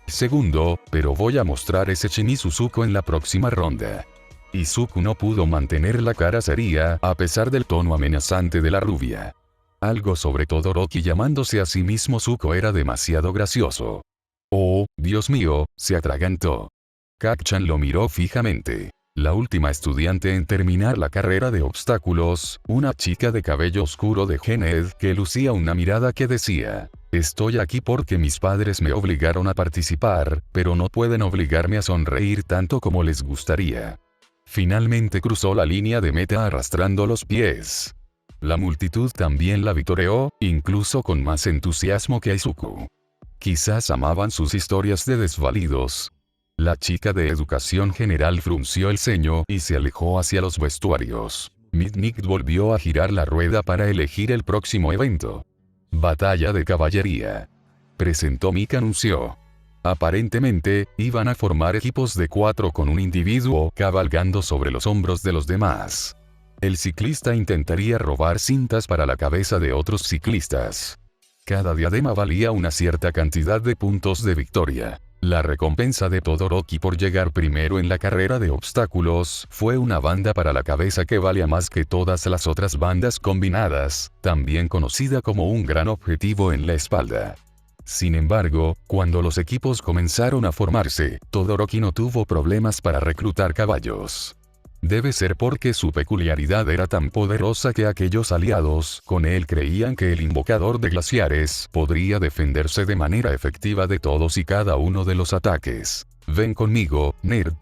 [SPEAKER 1] Segundo, pero voy a mostrar ese Shimizuzuko en la próxima ronda. Izuku no pudo mantener la cara seria a pesar del tono amenazante de la rubia. Algo sobre Todoroki llamándose a sí mismo Zuko era demasiado gracioso. Oh, Dios mío, se atragantó. Kacchan lo miró fijamente. La última estudiante en terminar la carrera de obstáculos, una chica de cabello oscuro de Gened que lucía una mirada que decía: estoy aquí porque mis padres me obligaron a participar, pero no pueden obligarme a sonreír tanto como les gustaría. Finalmente cruzó la línea de meta arrastrando los pies. La multitud también la vitoreó, incluso con más entusiasmo que a Izuku. Quizás amaban sus historias de desvalidos. La chica de educación general frunció el ceño y se alejó hacia los vestuarios. Mitnick volvió a girar la rueda para elegir el próximo evento. Batalla de caballería. Presentó Mick anunció. Aparentemente, iban a formar equipos de 4 con un individuo cabalgando sobre los hombros de los demás. El ciclista intentaría robar cintas para la cabeza de otros ciclistas. Cada diadema valía una cierta cantidad de puntos de victoria. La recompensa de Todoroki por llegar primero en la carrera de obstáculos fue una banda para la cabeza que valía más que todas las otras bandas combinadas, también conocida como un gran objetivo en la espalda. Sin embargo, cuando los equipos comenzaron a formarse, Todoroki no tuvo problemas para reclutar caballos. Debe ser porque su peculiaridad era tan poderosa que aquellos aliados con él creían que el invocador de glaciares podría defenderse de manera efectiva de todos y cada uno de los ataques. Ven conmigo, nerd.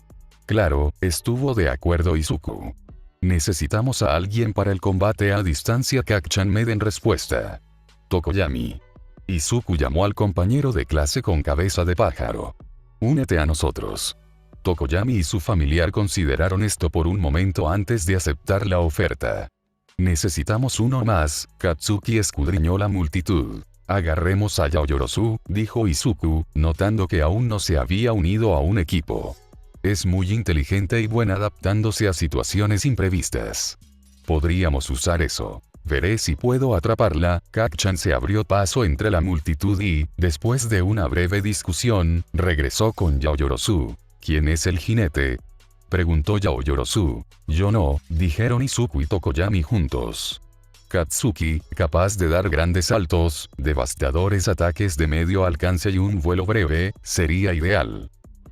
[SPEAKER 1] Claro, estuvo de acuerdo Izuku. Necesitamos a alguien para el combate a distancia. Kacchan med en respuesta. Tokoyami. Izuku llamó al compañero de clase con cabeza de pájaro. Únete a nosotros. Tokoyami y su familiar consideraron esto por un momento antes de aceptar la oferta. Necesitamos uno más, Katsuki escudriñó la multitud. Agarremos a Yaoyorozu, dijo Izuku, notando que aún no se había unido a un equipo. Es muy inteligente y buena adaptándose a situaciones imprevistas. Podríamos usar eso. Veré si puedo atraparla. Kacchan se abrió paso entre la multitud y, después de una breve discusión, regresó con Yaoyorozu. ¿Quién es el jinete?, preguntó Yaoyorozu. Yo no, dijeron Izuku y Tokoyami juntos. Katsuki, capaz de dar grandes saltos, devastadores ataques de medio alcance y un vuelo breve, sería ideal.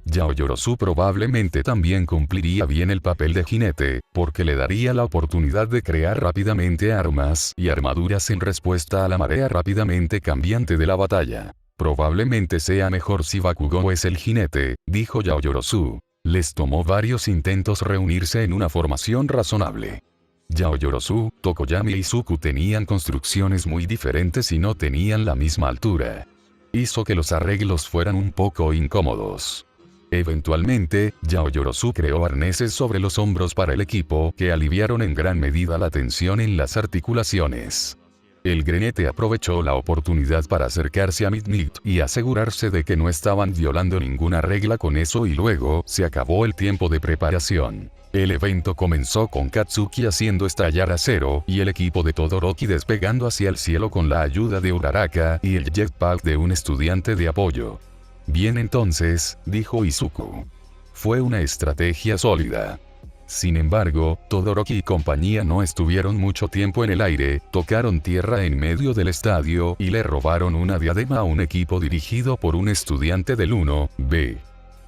[SPEAKER 1] Yao Yorosu probablemente también cumpliría bien el papel de jinete, porque le daría la oportunidad de crear rápidamente armas y armaduras en respuesta a la marea rápidamente cambiante de la batalla. Probablemente sea mejor si Bakugo es el jinete, dijo Yao Yorosu. Les tomó varios intentos reunirse en una formación razonable. Yao Yorosu, Tokoyami y Izuku tenían construcciones muy diferentes y no tenían la misma altura. Hizo que los arreglos fueran un poco incómodos. Eventualmente, Yao Yorosu creó arneses sobre los hombros para el equipo que aliviaron en gran medida la tensión en las articulaciones. El grenete aprovechó la oportunidad para acercarse a Midnight y asegurarse de que no estaban violando ninguna regla con eso y luego se acabó el tiempo de preparación. El evento comenzó con Katsuki haciendo estallar acero y el equipo de Todoroki despegando hacia el cielo con la ayuda de Uraraka y el jetpack de un estudiante de apoyo. Bien entonces, dijo Izuku. Fue una estrategia sólida. Sin embargo, Todoroki y compañía no estuvieron mucho tiempo en el aire, tocaron tierra en medio del estadio y le robaron una diadema a un equipo dirigido por un estudiante del 1B.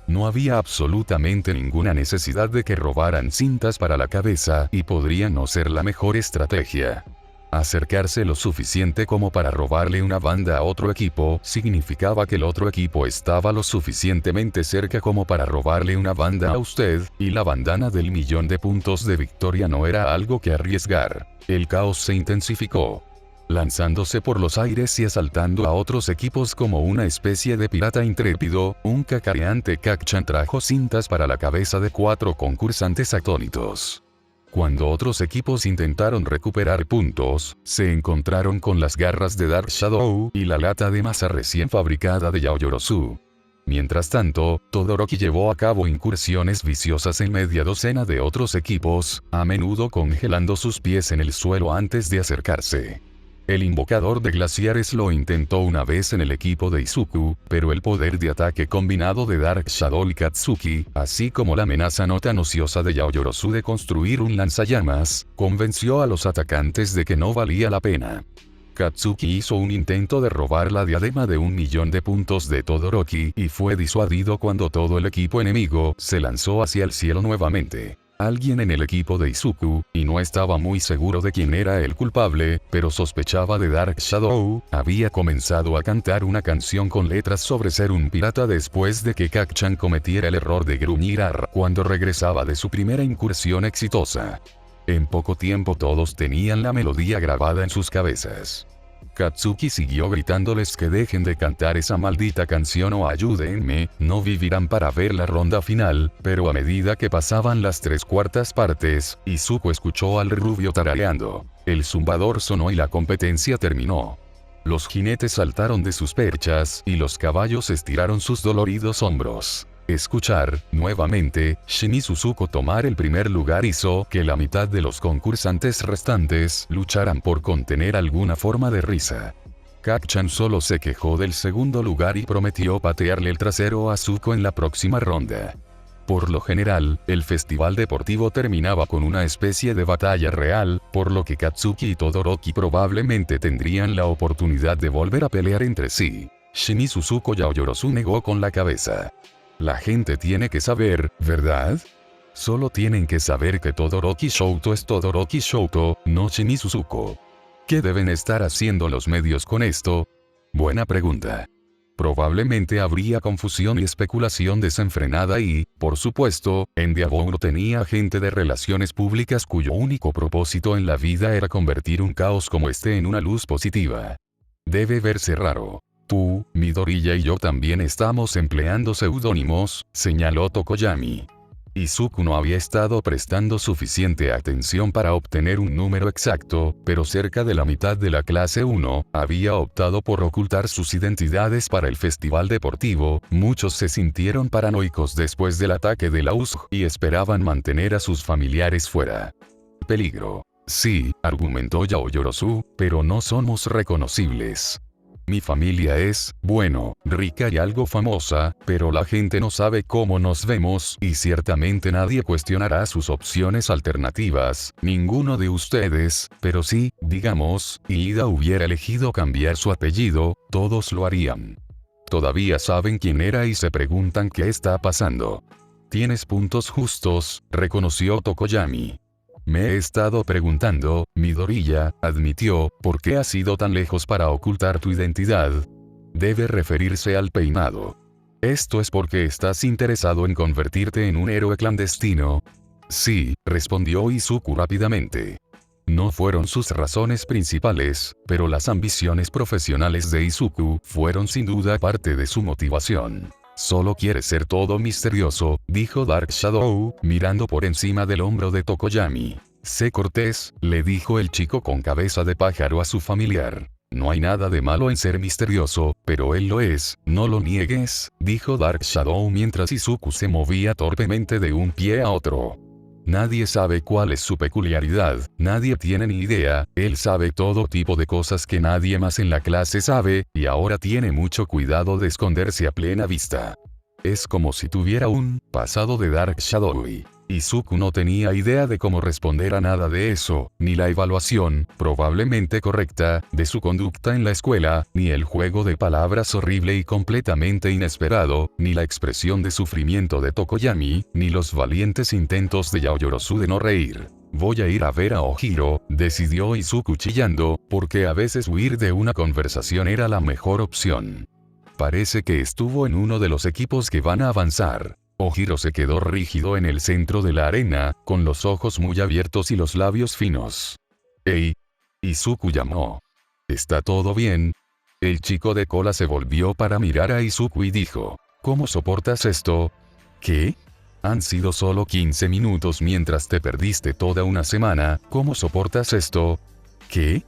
[SPEAKER 1] No había absolutamente ninguna necesidad de que robaran cintas para la cabeza y podría no ser la mejor estrategia. Acercarse lo suficiente como para robarle una banda a otro equipo significaba que el otro equipo estaba lo suficientemente cerca como para robarle una banda a usted, y la bandana del 1.000.000 de puntos de victoria no era algo que arriesgar. El caos se intensificó. Lanzándose por los aires y asaltando a otros equipos como una especie de pirata intrépido, un cacareante Kacchan trajo cintas para la cabeza de 4 concursantes atónitos. Cuando otros equipos intentaron recuperar puntos, se encontraron con las garras de Dark Shadow y la lata de masa recién fabricada de Yao Yorosu. Mientras tanto, Todoroki llevó a cabo incursiones viciosas en media docena de otros equipos, a menudo congelando sus pies en el suelo antes de acercarse. El invocador de glaciares lo intentó una vez en el equipo de Izuku, pero el poder de ataque combinado de Dark Shadow y Katsuki, así como la amenaza no tan ociosa de Yao Yorosu de construir un lanzallamas, convenció a los atacantes de que no valía la pena. Katsuki hizo un intento de robar la diadema de 1.000.000 de puntos de Todoroki y fue disuadido cuando todo el equipo enemigo se lanzó hacia el cielo nuevamente. Alguien en el equipo de Izuku, y no estaba muy seguro de quién era el culpable, pero sospechaba de Dark Shadow, había comenzado a cantar una canción con letras sobre ser un pirata después de que Kacchan cometiera el error de gruñir cuando regresaba de su primera incursión exitosa. En poco tiempo todos tenían la melodía grabada en sus cabezas. Katsuki siguió gritándoles que dejen de cantar esa maldita canción o ayúdenme, no vivirán para ver la ronda final, pero a medida que pasaban las 3/4 partes, Izuku escuchó al rubio tarareando. El zumbador sonó y la competencia terminó. Los jinetes saltaron de sus perchas y los caballos estiraron sus doloridos hombros. Escuchar, nuevamente, Shinizu Zuko tomar el primer lugar hizo que la mitad de los concursantes restantes lucharan por contener alguna forma de risa. Kacchan solo se quejó del segundo lugar y prometió patearle el trasero a Zuko en la próxima ronda. Por lo general, el festival deportivo terminaba con una especie de batalla real, por lo que Katsuki y Todoroki probablemente tendrían la oportunidad de volver a pelear entre sí. Shinizu Zuko Yao Yorosu negó con la cabeza. La gente tiene que saber, ¿verdad? Solo tienen que saber que Todoroki Shouto es Todoroki Shouto, no Shinizu Zuko. ¿Qué deben estar haciendo los medios con esto? Buena pregunta. Probablemente habría confusión y especulación desenfrenada y, por supuesto, en Diablo tenía gente de relaciones públicas cuyo único propósito en la vida era convertir un caos como este en una luz positiva. Debe verse raro. Tú, Midoriya y yo también estamos empleando seudónimos, señaló Tokoyami. Izuku no había estado prestando suficiente atención para obtener un número exacto, pero cerca de la mitad de la clase 1 había optado por ocultar sus identidades para el festival deportivo. Muchos se sintieron paranoicos después del ataque de la USG y esperaban mantener a sus familiares fuera. Peligro. Sí, argumentó Yao Yorosu, pero no somos reconocibles. Mi familia es, bueno, rica y algo famosa, pero la gente no sabe cómo nos vemos y ciertamente nadie cuestionará sus opciones alternativas, ninguno de ustedes, pero sí, digamos, Ida hubiera elegido cambiar su apellido, todos lo harían. todavía saben quién era y se preguntan qué está pasando. Tienes puntos justos, reconoció Tokoyami. Me he estado preguntando, Midoriya, admitió, ¿por qué has ido tan lejos para ocultar tu identidad? Debe referirse al peinado. ¿Esto es porque estás interesado en convertirte en un héroe clandestino? Sí, respondió Izuku rápidamente. No fueron sus razones principales, pero las ambiciones profesionales de Izuku fueron sin duda parte de su motivación. Solo quiere ser todo misterioso, dijo Dark Shadow, mirando por encima del hombro de Tokoyami. Sé cortés, le dijo el chico con cabeza de pájaro a su familiar. No hay nada de malo en ser misterioso, pero él lo es, no lo niegues, dijo Dark Shadow mientras Izuku se movía torpemente de un pie a otro. Nadie sabe cuál es su peculiaridad, nadie tiene ni idea, él sabe todo tipo de cosas que nadie más en la clase sabe, y ahora tiene mucho cuidado de esconderse a plena vista. Es como si tuviera un pasado de Dark Shadow. Izuku no tenía idea de cómo responder a nada de eso, ni la evaluación, probablemente correcta, de su conducta en la escuela, ni el juego de palabras horrible y completamente inesperado, ni la expresión de sufrimiento de Tokoyami, ni los valientes intentos de Yaoyorozu de no reír. Voy a ir a ver a Ojiro, decidió Izuku chillando, porque a veces huir de una conversación era la mejor opción. Parece que estuvo en uno de los equipos que van a avanzar. Ojiro se quedó rígido en el centro de la arena, con los ojos muy abiertos y los labios finos. «¡Ey!», Izuku llamó. «¿Está todo bien?». El chico de cola se volvió para mirar a Izuku y dijo, «¿Cómo soportas esto?». «¿Qué?». «Han sido solo 15 minutos mientras te perdiste toda una semana, ¿cómo soportas esto?». «¿Qué?».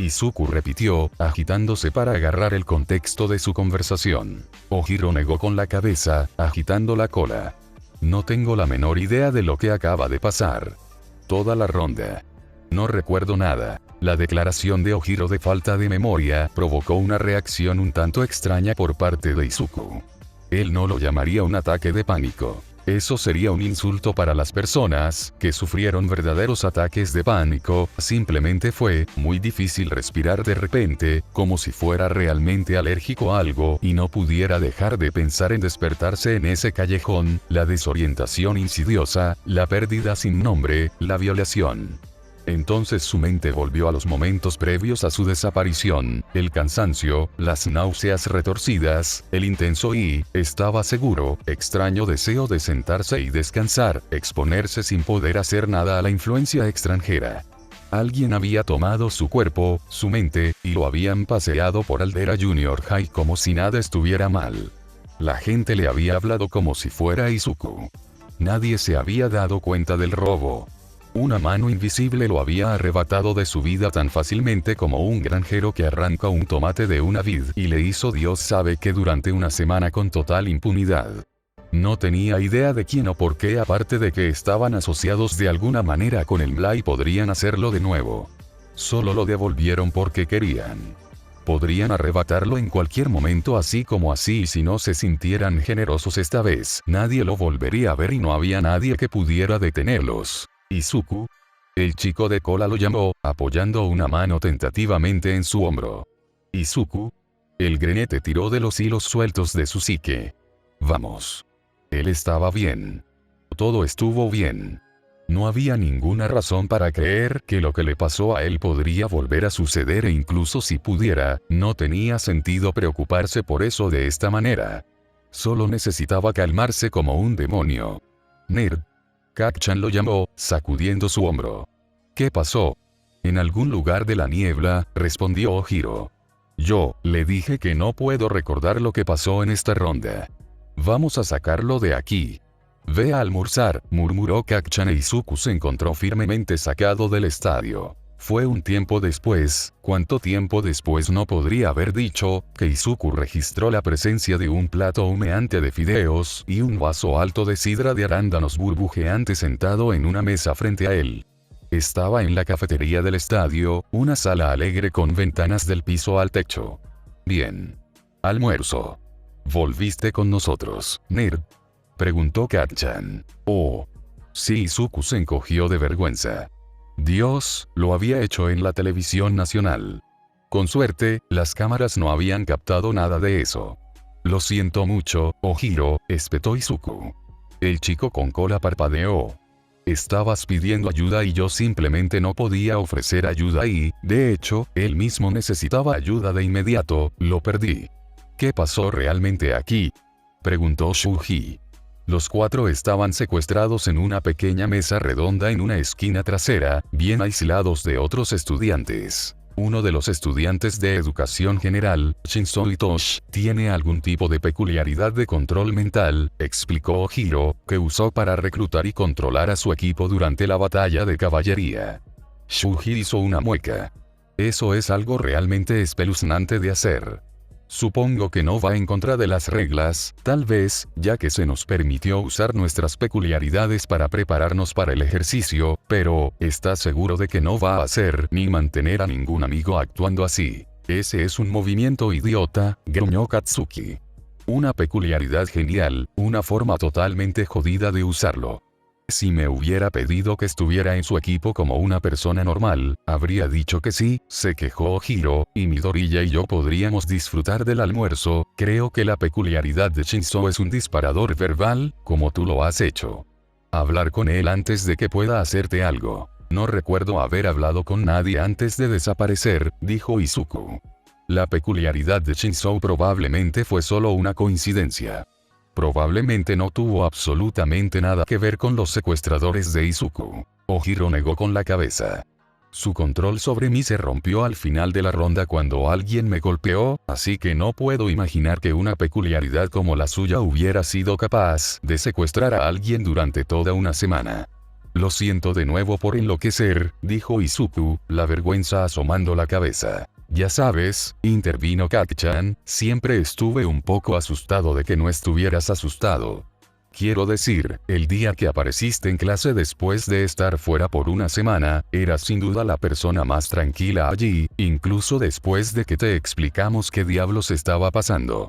[SPEAKER 1] Izuku repitió, agitándose para agarrar el contexto de su conversación. Ojiro negó con la cabeza, agitando la cola. «No tengo la menor idea de lo que acaba de pasar. Toda la ronda. No recuerdo nada». La declaración de Ojiro de falta de memoria provocó una reacción un tanto extraña por parte de Izuku. Él no lo llamaría un ataque de pánico. Eso sería un insulto para las personas que sufrieron verdaderos ataques de pánico, simplemente fue muy difícil respirar de repente, como si fuera realmente alérgico a algo y no pudiera dejar de pensar en despertarse en ese callejón, la desorientación insidiosa, la pérdida sin nombre, la violación. Entonces su mente volvió a los momentos previos a su desaparición, el cansancio, las náuseas retorcidas, el intenso y, estaba seguro, extraño deseo de sentarse y descansar, exponerse sin poder hacer nada a la influencia extranjera. Alguien había tomado su cuerpo, su mente, y lo habían paseado por Aldera Junior High como si nada estuviera mal. La gente le había hablado como si fuera Izuku. Nadie se había dado cuenta del robo. Una mano invisible lo había arrebatado de su vida tan fácilmente como un granjero que arranca un tomate de una vid y le hizo Dios sabe que durante una semana con total impunidad. No tenía idea de quién o por qué aparte de que estaban asociados de alguna manera con el Bly podrían hacerlo de nuevo. Solo lo devolvieron porque querían. Podrían arrebatarlo en cualquier momento así como así y si no se sintieran generosos esta vez, nadie lo volvería a ver y no había nadie que pudiera detenerlos. Izuku. El chico de cola lo llamó, apoyando una mano tentativamente en su hombro. Izuku. El grenete tiró de los hilos sueltos de su psique. Vamos. Él estaba bien. Todo estuvo bien. No había ninguna razón para creer que lo que le pasó a él podría volver a suceder e incluso si pudiera, no tenía sentido preocuparse por eso de esta manera. Solo necesitaba calmarse como un demonio. Nerd. Kacchan lo llamó, sacudiendo su hombro. ¿Qué pasó? En algún lugar de la niebla, respondió Ojiro. Yo, le dije que no puedo recordar lo que pasó en esta ronda. Vamos a sacarlo de aquí. Ve a almorzar, murmuró Kacchan e Izuku se encontró firmemente sacado del estadio. Fue un tiempo después, ¿cuánto tiempo después no podría haber dicho, que Izuku registró la presencia de un plato humeante de fideos y un vaso alto de sidra de arándanos burbujeante sentado en una mesa frente a él? Estaba en la cafetería del estadio, una sala alegre con ventanas del piso al techo. Bien. Almuerzo. ¿Volviste con nosotros, nerd?, preguntó Kacchan. Oh. Sí, Izuku se encogió de vergüenza. Dios, lo había hecho en la televisión nacional. Con suerte, las cámaras no habían captado nada de eso. Lo siento mucho, Ojiro, espetó Izuku. El chico con cola parpadeó. Estabas pidiendo ayuda y yo simplemente no podía ofrecer ayuda y, de hecho, él mismo necesitaba ayuda de inmediato, lo perdí. ¿Qué pasó realmente aquí?, preguntó Shuji. Los cuatro estaban secuestrados en una pequeña mesa redonda en una esquina trasera, bien aislados de otros estudiantes. Uno de los estudiantes de educación general, Shinzo Itoshi, tiene algún tipo de peculiaridad de control mental, explicó Ojiro, que usó para reclutar y controlar a su equipo durante la batalla de caballería. Shuji hizo una mueca. Eso es algo realmente espeluznante de hacer. Supongo que no va en contra de las reglas, tal vez, ya que se nos permitió usar nuestras peculiaridades para prepararnos para el ejercicio, pero, ¿estás seguro de que no va a hacer ni mantener a ningún amigo actuando así? Ese es un movimiento idiota, gruñó Katsuki. Una peculiaridad genial, una forma totalmente jodida de usarlo. Si me hubiera pedido que estuviera en su equipo como una persona normal, habría dicho que sí, se quejó Ojiro, y Midoriya y yo podríamos disfrutar del almuerzo. Creo que la peculiaridad de Shinzo es un disparador verbal, como tú lo has hecho. Hablar con él antes de que pueda hacerte algo. No recuerdo haber hablado con nadie antes de desaparecer, dijo Izuku. La peculiaridad de Shinzo probablemente fue solo una coincidencia. Probablemente no tuvo absolutamente nada que ver con los secuestradores de Izuku. Ojiro negó con la cabeza. Su control sobre mí se rompió al final de la ronda cuando alguien me golpeó, así que no puedo imaginar que una peculiaridad como la suya hubiera sido capaz de secuestrar a alguien durante toda una semana. Lo siento de nuevo por enloquecer, dijo Izuku, la vergüenza asomando la cabeza. Ya sabes, intervino Kak-chan, siempre estuve un poco asustado de que no estuvieras asustado. Quiero decir, el día que apareciste en clase después de estar fuera por una semana, eras sin duda la persona más tranquila allí, incluso después de que te explicamos qué diablos estaba pasando.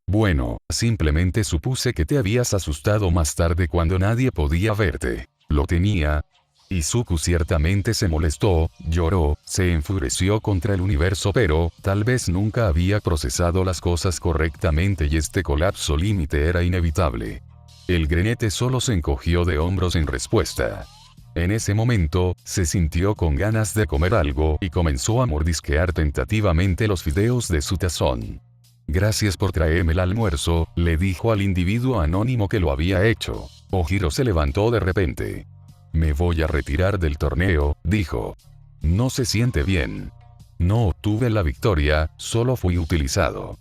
[SPEAKER 1] Bueno, simplemente supuse que te habías asustado más tarde cuando nadie podía verte. Lo tenía. Izuku ciertamente se molestó, lloró, se enfureció contra el universo, pero, tal vez nunca había procesado las cosas correctamente y este colapso límite era inevitable. El granete solo se encogió de hombros en respuesta. En ese momento, se sintió con ganas de comer algo y comenzó a mordisquear tentativamente los fideos de su tazón. Gracias por traerme el almuerzo, le dijo al individuo anónimo que lo había hecho. Ojiro se levantó de repente. Me voy a retirar del torneo, dijo. No se siente bien. No obtuve la victoria, solo fui utilizado.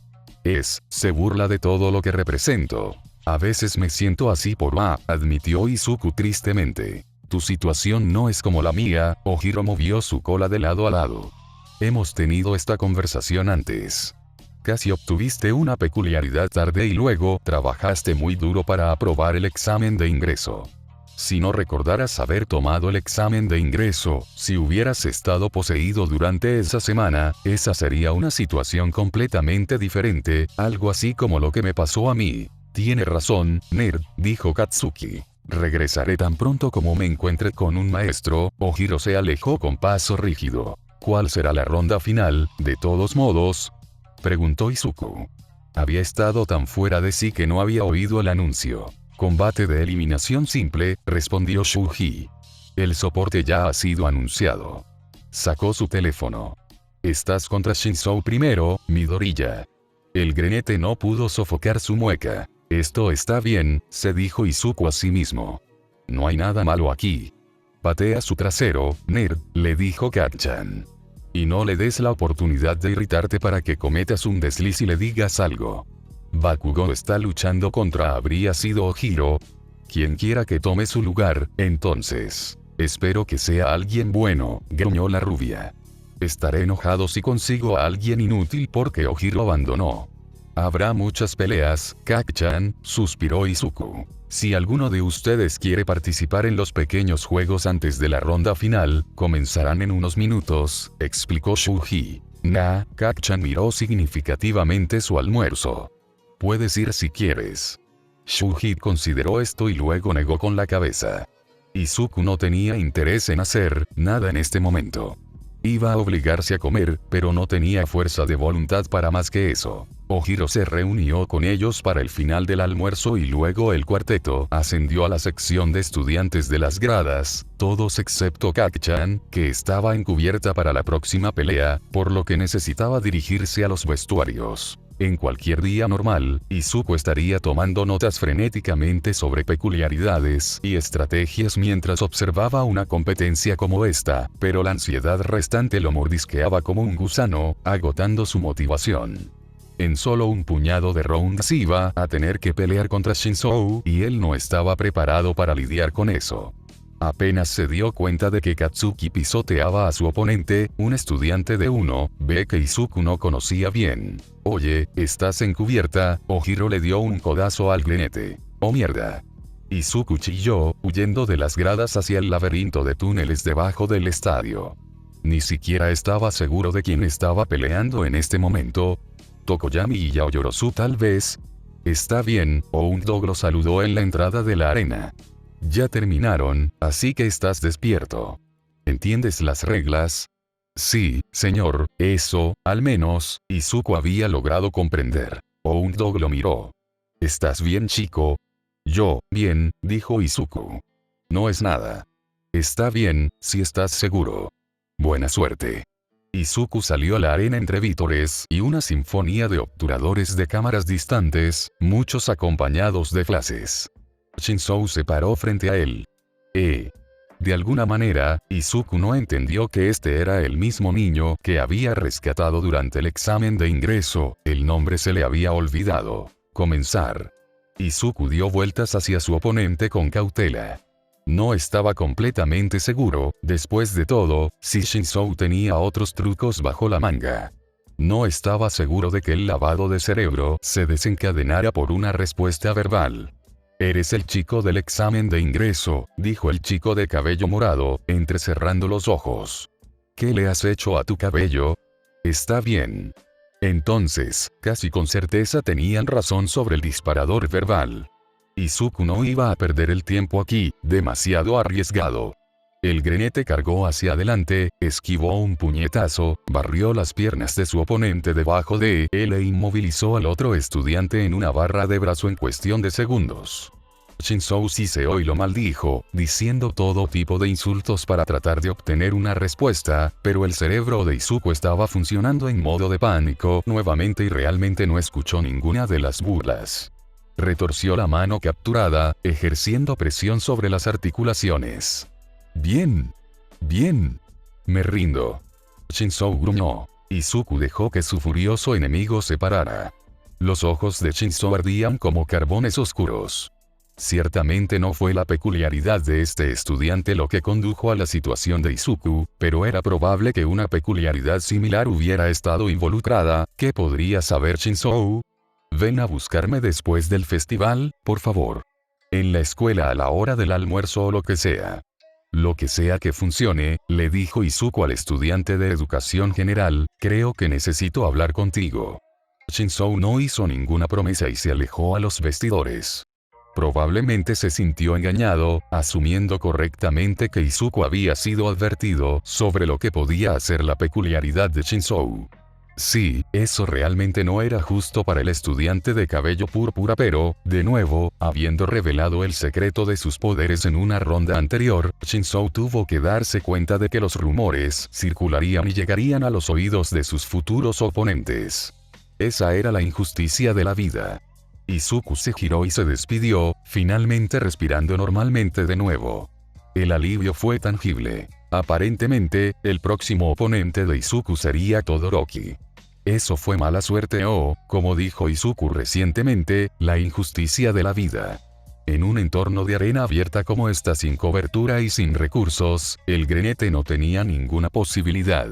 [SPEAKER 1] Se burla de todo lo que represento. A veces me siento así admitió Izuku tristemente. Tu situación no es como la mía, Ojiro movió su cola de lado a lado. Hemos tenido esta conversación antes. Casi obtuviste una peculiaridad tarde y luego trabajaste muy duro para aprobar el examen de ingreso. Si no recordaras haber tomado el examen de ingreso, si hubieras estado poseído durante esa semana, esa sería una situación completamente diferente, algo así como lo que me pasó a mí. Tiene razón, nerd, dijo Katsuki. Regresaré tan pronto como me encuentre con un maestro. Ojiro se alejó con paso rígido. ¿Cuál será la ronda final, de todos modos?, preguntó Izuku. Había estado tan fuera de sí que no había oído el anuncio. Combate de eliminación simple, respondió Shuji. El soporte ya ha sido anunciado. Sacó su teléfono. Estás contra Shinzo primero, Midoriya. El granete no pudo sofocar su mueca. Esto está bien, se dijo Izuku a sí mismo. No hay nada malo aquí. Patea su trasero, nerd, le dijo Kak-chan. Y no le des la oportunidad de irritarte para que cometas un desliz y le digas algo. Bakugo está luchando contra habría sido Ojiro. Quien quiera que tome su lugar, entonces. Espero que sea alguien bueno, gruñó la rubia. Estaré enojado si consigo a alguien inútil porque Ojiro abandonó. Habrá muchas peleas, Kak-chan, suspiró Izuku. Si alguno de ustedes quiere participar en los pequeños juegos antes de la ronda final, comenzarán en unos minutos, explicó Shuji. Kak-chan miró significativamente su almuerzo. Puedes ir si quieres. Shuji consideró esto y luego negó con la cabeza. Izuku no tenía interés en hacer nada en este momento. Iba a obligarse a comer, pero no tenía fuerza de voluntad para más que eso. Ojiro se reunió con ellos para el final del almuerzo y luego el cuarteto ascendió a la sección de estudiantes de las gradas, todos excepto Kak-chan, que estaba encubierta para la próxima pelea, por lo que necesitaba dirigirse a los vestuarios. En cualquier día normal, Izuku estaría tomando notas frenéticamente sobre peculiaridades y estrategias mientras observaba una competencia como esta, pero la ansiedad restante lo mordisqueaba como un gusano, agotando su motivación. En solo un puñado de rounds iba a tener que pelear contra Shinzou, y él no estaba preparado para lidiar con eso. Apenas se dio cuenta de que Katsuki pisoteaba a su oponente, un estudiante de 1B que Izuku no conocía bien. Oye, ¿estás encubierta? Ojiro le dio un codazo al granete. ¡Oh mierda! Izuku chilló, huyendo de las gradas hacia el laberinto de túneles debajo del estadio. Ni siquiera estaba seguro de quién estaba peleando en este momento. Tokoyami y Yaoyorozu tal vez. Está bien, Oundog lo saludó en la entrada de la arena. Ya terminaron, así que estás despierto. ¿Entiendes las reglas? Sí, señor, eso, al menos, Izuku había logrado comprender. Oundog lo miró. ¿Estás bien, chico? Yo, bien, dijo Izuku. No es nada. Está bien, si estás seguro. Buena suerte. Izuku salió a la arena entre vítores y una sinfonía de obturadores de cámaras distantes, muchos acompañados de flashes. Shinzou se paró frente a él. De alguna manera, Izuku no entendió que este era el mismo niño que había rescatado durante el examen de ingreso, el nombre se le había olvidado. Comenzar. Izuku dio vueltas hacia su oponente con cautela. No estaba completamente seguro, después de todo, si Shinzou tenía otros trucos bajo la manga. No estaba seguro de que el lavado de cerebro se desencadenara por una respuesta verbal. Eres el chico del examen de ingreso, dijo el chico de cabello morado, entrecerrando los ojos. ¿Qué le has hecho a tu cabello? Está bien. Entonces, casi con certeza tenían razón sobre el disparador verbal. Izuku no iba a perder el tiempo aquí, demasiado arriesgado. El granete cargó hacia adelante, esquivó un puñetazo, barrió las piernas de su oponente debajo de él e inmovilizó al otro estudiante en una barra de brazo en cuestión de segundos. Shinzou siseó y lo maldijo, diciendo todo tipo de insultos para tratar de obtener una respuesta, pero el cerebro de Izuku estaba funcionando en modo de pánico nuevamente y realmente no escuchó ninguna de las burlas. Retorció la mano capturada, ejerciendo presión sobre las articulaciones. Bien. Bien. Me rindo. Shinzou gruñó. Izuku dejó que su furioso enemigo se parara. Los ojos de Shinzou ardían como carbones oscuros. Ciertamente no fue la peculiaridad de este estudiante lo que condujo a la situación de Izuku, pero era probable que una peculiaridad similar hubiera estado involucrada. ¿Qué podría saber Shinzou? Ven a buscarme después del festival, por favor. En la escuela a la hora del almuerzo o lo que sea. Lo que sea que funcione, le dijo Izuku al estudiante de educación general, creo que necesito hablar contigo. Shinzou no hizo ninguna promesa y se alejó a los vestidores. Probablemente se sintió engañado, asumiendo correctamente que Izuku había sido advertido sobre lo que podía hacer la peculiaridad de Shinzou. Sí, eso realmente no era justo para el estudiante de cabello púrpura, pero, de nuevo, habiendo revelado el secreto de sus poderes en una ronda anterior, Shinzou tuvo que darse cuenta de que los rumores circularían y llegarían a los oídos de sus futuros oponentes. Esa era la injusticia de la vida. Izuku se giró y se despidió, finalmente respirando normalmente de nuevo. El alivio fue tangible. Aparentemente, el próximo oponente de Izuku sería Todoroki. Eso fue mala suerte o, como dijo Izuku recientemente, la injusticia de la vida. En un entorno de arena abierta como esta sin cobertura y sin recursos, el granete no tenía ninguna posibilidad.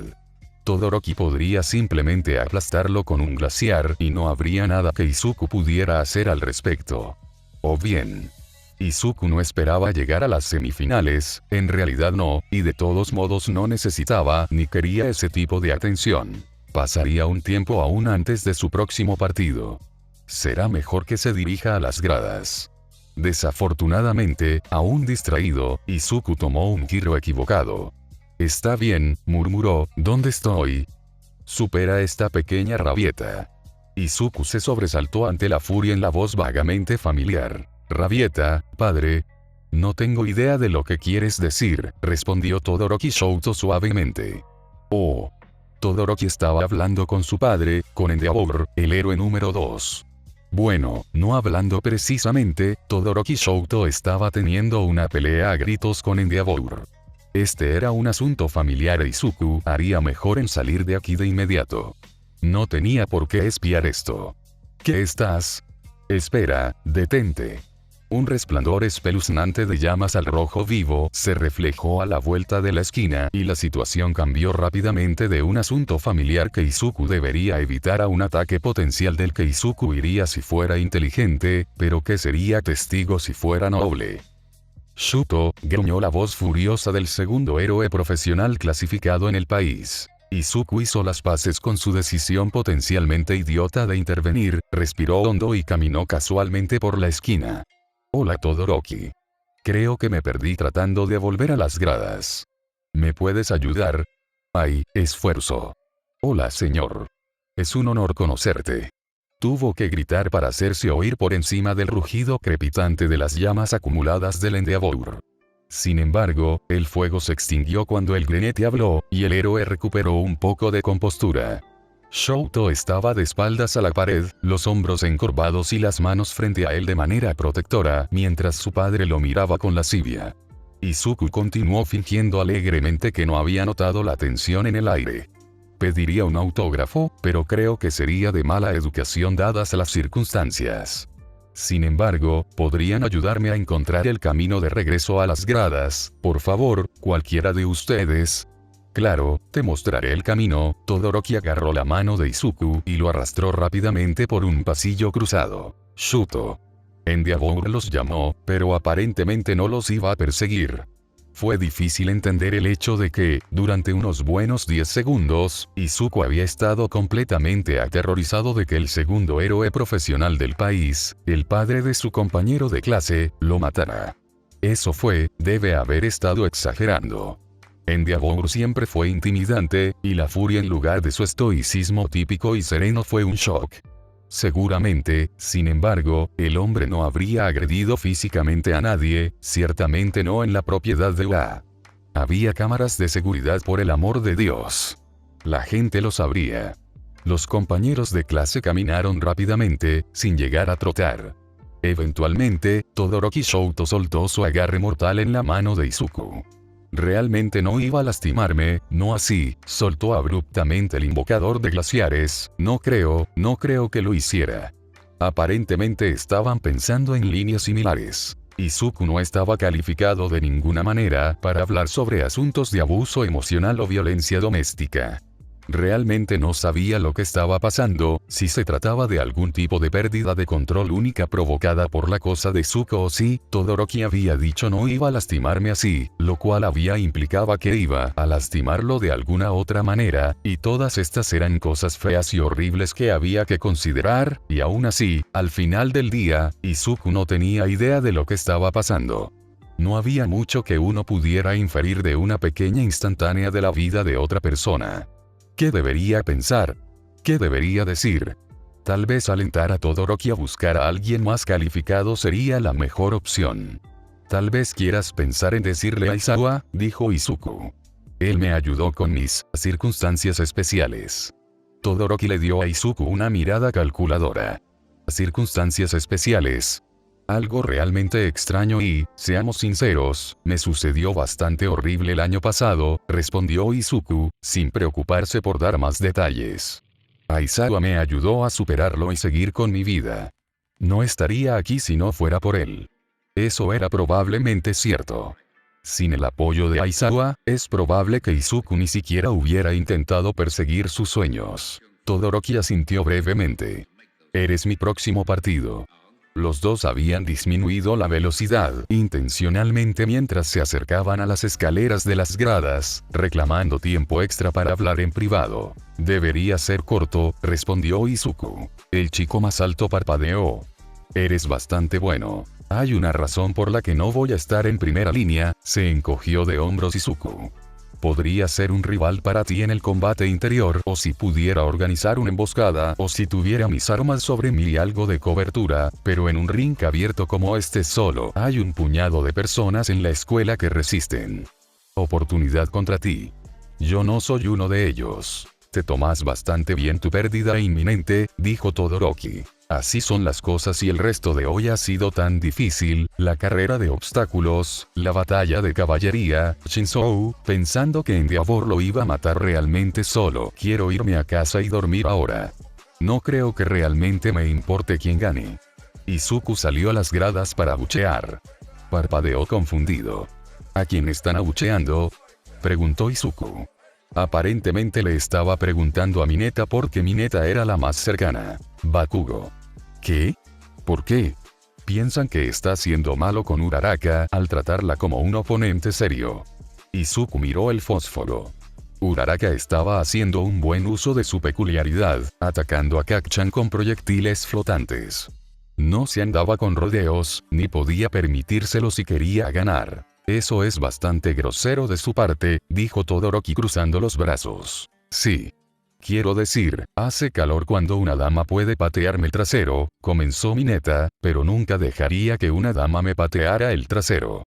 [SPEAKER 1] Todoroki podría simplemente aplastarlo con un glaciar y no habría nada que Izuku pudiera hacer al respecto. O bien, Izuku no esperaba llegar a las semifinales, en realidad no, y de todos modos no necesitaba ni quería ese tipo de atención. Pasaría un tiempo aún antes de su próximo partido. Será mejor que se dirija a las gradas. Desafortunadamente, aún distraído, Izuku tomó un giro equivocado. Está bien, murmuró, ¿dónde estoy? Supera esta pequeña rabieta. Izuku se sobresaltó ante la furia en la voz vagamente familiar. ¿Rabieta, padre? No tengo idea de lo que quieres decir, respondió Todoroki Shoto suavemente. Oh. Todoroki estaba hablando con su padre, con Endeavor, el héroe número 2. Bueno, no hablando precisamente, Todoroki Shoto estaba teniendo una pelea a gritos con Endeavor. Este era un asunto familiar e Izuku haría mejor en salir de aquí de inmediato. No tenía por qué espiar esto. ¿Qué estás? Espera, detente. Un resplandor espeluznante de llamas al rojo vivo se reflejó a la vuelta de la esquina y la situación cambió rápidamente de un asunto familiar que Izuku debería evitar a un ataque potencial del que Izuku iría si fuera inteligente, pero que sería testigo si fuera noble. Shuto, gruñó la voz furiosa del segundo héroe profesional clasificado en el país. Izuku hizo las paces con su decisión potencialmente idiota de intervenir, respiró hondo y caminó casualmente por la esquina. Hola Todoroki. Creo que me perdí tratando de volver a las gradas. ¿Me puedes ayudar? Ay, esfuerzo. Hola señor. Es un honor conocerte. Tuvo que gritar para hacerse oír por encima del rugido crepitante de las llamas acumuladas del Endeavor. Sin embargo, el fuego se extinguió cuando el grinete habló, y el héroe recuperó un poco de compostura. Shoto estaba de espaldas a la pared, los hombros encorvados y las manos frente a él de manera protectora, mientras su padre lo miraba con lascivia. Izuku continuó fingiendo alegremente que no había notado la tensión en el aire. Pediría un autógrafo, pero creo que sería de mala educación dadas las circunstancias. Sin embargo, ¿podrían ayudarme a encontrar el camino de regreso a las gradas, por favor, cualquiera de ustedes? Claro, te mostraré el camino. Todoroki agarró la mano de Izuku y lo arrastró rápidamente por un pasillo cruzado. Shuto. Endeavor los llamó, pero aparentemente no los iba a perseguir. Fue difícil entender el hecho de que, durante unos buenos 10 segundos, Izuku había estado completamente aterrorizado de que el segundo héroe profesional del país, el padre de su compañero de clase, lo matara. Eso debe haber estado exagerando. Endeavor siempre fue intimidante, y la furia en lugar de su estoicismo típico y sereno fue un shock. Seguramente, sin embargo, el hombre no habría agredido físicamente a nadie, ciertamente no en la propiedad de UA. Había cámaras de seguridad por el amor de Dios. La gente lo sabría. Los compañeros de clase caminaron rápidamente, sin llegar a trotar. Eventualmente, Todoroki Shoto soltó su agarre mortal en la mano de Izuku. Realmente no iba a lastimarme, no así, soltó abruptamente el invocador de glaciares, no creo que lo hiciera. Aparentemente estaban pensando en líneas similares. Izuku no estaba calificado de ninguna manera para hablar sobre asuntos de abuso emocional o violencia doméstica. Realmente no sabía lo que estaba pasando, si se trataba de algún tipo de pérdida de control única provocada por la cosa de Zuko o si Todoroki había dicho no iba a lastimarme así, lo cual implicaba que iba a lastimarlo de alguna otra manera, y todas estas eran cosas feas y horribles que había que considerar, y aún así, al final del día, Izuku no tenía idea de lo que estaba pasando. No había mucho que uno pudiera inferir de una pequeña instantánea de la vida de otra persona. ¿Qué debería pensar? ¿Qué debería decir? Tal vez alentar a Todoroki a buscar a alguien más calificado sería la mejor opción. Tal vez quieras pensar en decirle a Aizawa, dijo Izuku. Él me ayudó con mis circunstancias especiales. Todoroki le dio a Izuku una mirada calculadora. Circunstancias especiales. Algo realmente extraño y, seamos sinceros, me sucedió bastante horrible el año pasado, respondió Izuku, sin preocuparse por dar más detalles. Aizawa me ayudó a superarlo y seguir con mi vida. No estaría aquí si no fuera por él. Eso era probablemente cierto. Sin el apoyo de Aizawa, es probable que Izuku ni siquiera hubiera intentado perseguir sus sueños. Todoroki asintió brevemente. Eres mi próximo partido. Los dos habían disminuido la velocidad intencionalmente mientras se acercaban a las escaleras de las gradas, reclamando tiempo extra para hablar en privado. Debería ser corto, respondió Izuku. El chico más alto parpadeó. Eres bastante bueno. Hay una razón por la que no voy a estar en primera línea, se encogió de hombros Izuku. Podría ser un rival para ti en el combate interior, o si pudiera organizar una emboscada, o si tuviera mis armas sobre mí y algo de cobertura, pero en un ring abierto como este solo hay un puñado de personas en la escuela que resisten. Oportunidad contra ti. Yo no soy uno de ellos. Te tomas bastante bien tu pérdida inminente, dijo Todoroki. Así son las cosas y el resto de hoy ha sido tan difícil, la carrera de obstáculos, la batalla de caballería, Shinzou, pensando que Endeavor lo iba a matar realmente solo. Quiero irme a casa y dormir ahora. No creo que realmente me importe quién gane. Izuku salió a las gradas para abuchear. Parpadeó confundido. ¿A quién están abucheando?, preguntó Izuku. Aparentemente le estaba preguntando a Mineta porque Mineta era la más cercana. Bakugo. ¿Qué? ¿Por qué? Piensan que está siendo malo con Uraraka al tratarla como un oponente serio. Izuku miró el fósforo. Uraraka estaba haciendo un buen uso de su peculiaridad, atacando a Kacchan con proyectiles flotantes. No se andaba con rodeos, ni podía permitírselo si quería ganar. Eso es bastante grosero de su parte, dijo Todoroki cruzando los brazos. Sí. Quiero decir, hace calor cuando una dama puede patearme el trasero, comenzó Mineta, pero nunca dejaría que una dama me pateara el trasero.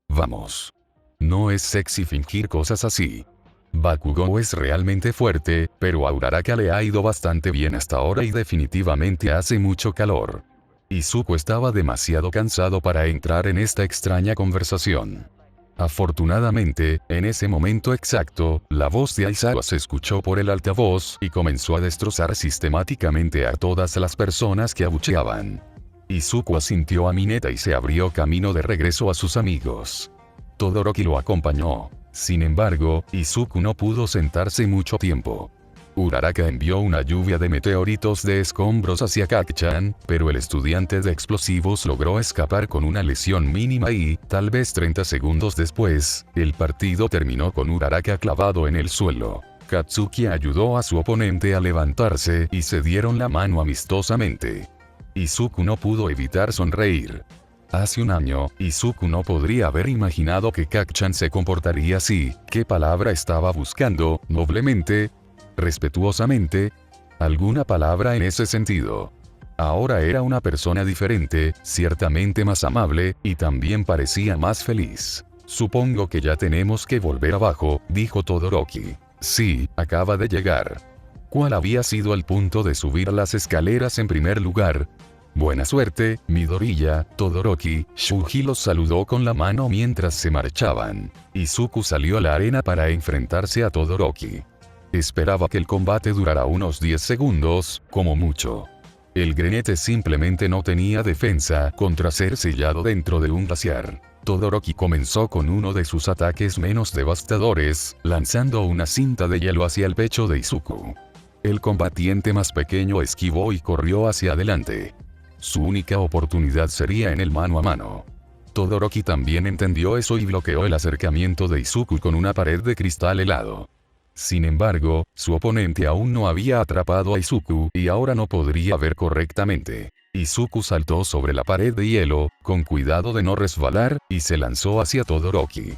[SPEAKER 1] Vamos. No es sexy fingir cosas así. Bakugo es realmente fuerte, pero a Uraraka le ha ido bastante bien hasta ahora y definitivamente hace mucho calor. Izuku estaba demasiado cansado para entrar en esta extraña conversación. Afortunadamente, en ese momento exacto, la voz de Aizawa se escuchó por el altavoz y comenzó a destrozar sistemáticamente a todas las personas que abucheaban. Izuku asintió a Mineta y se abrió camino de regreso a sus amigos. Todoroki lo acompañó. Sin embargo, Izuku no pudo sentarse mucho tiempo. Uraraka envió una lluvia de meteoritos de escombros hacia Kacchan, pero el estudiante de explosivos logró escapar con una lesión mínima y, tal vez 30 segundos después, el partido terminó con Uraraka clavado en el suelo. Katsuki ayudó a su oponente a levantarse y se dieron la mano amistosamente. Izuku no pudo evitar sonreír. Hace un año, Izuku no podría haber imaginado que Kacchan se comportaría así. ¿Qué palabra estaba buscando? Noblemente, respetuosamente, alguna palabra en ese sentido. Ahora era una persona diferente, ciertamente más amable, y también parecía más feliz. Supongo que ya tenemos que volver abajo, dijo Todoroki. Sí, acaba de llegar. ¿Cuál había sido el punto de subir las escaleras en primer lugar? Buena suerte, Midoriya. Todoroki. Shuji los saludó con la mano mientras se marchaban. Izuku salió a la arena para enfrentarse a Todoroki. Esperaba que el combate durara unos 10 segundos, como mucho. El granete simplemente no tenía defensa contra ser sellado dentro de un glaciar. Todoroki comenzó con uno de sus ataques menos devastadores, lanzando una cinta de hielo hacia el pecho de Izuku. El combatiente más pequeño esquivó y corrió hacia adelante. Su única oportunidad sería en el mano a mano. Todoroki también entendió eso y bloqueó el acercamiento de Izuku con una pared de cristal helado. Sin embargo, su oponente aún no había atrapado a Izuku y ahora no podría ver correctamente. Izuku saltó sobre la pared de hielo, con cuidado de no resbalar, y se lanzó hacia Todoroki.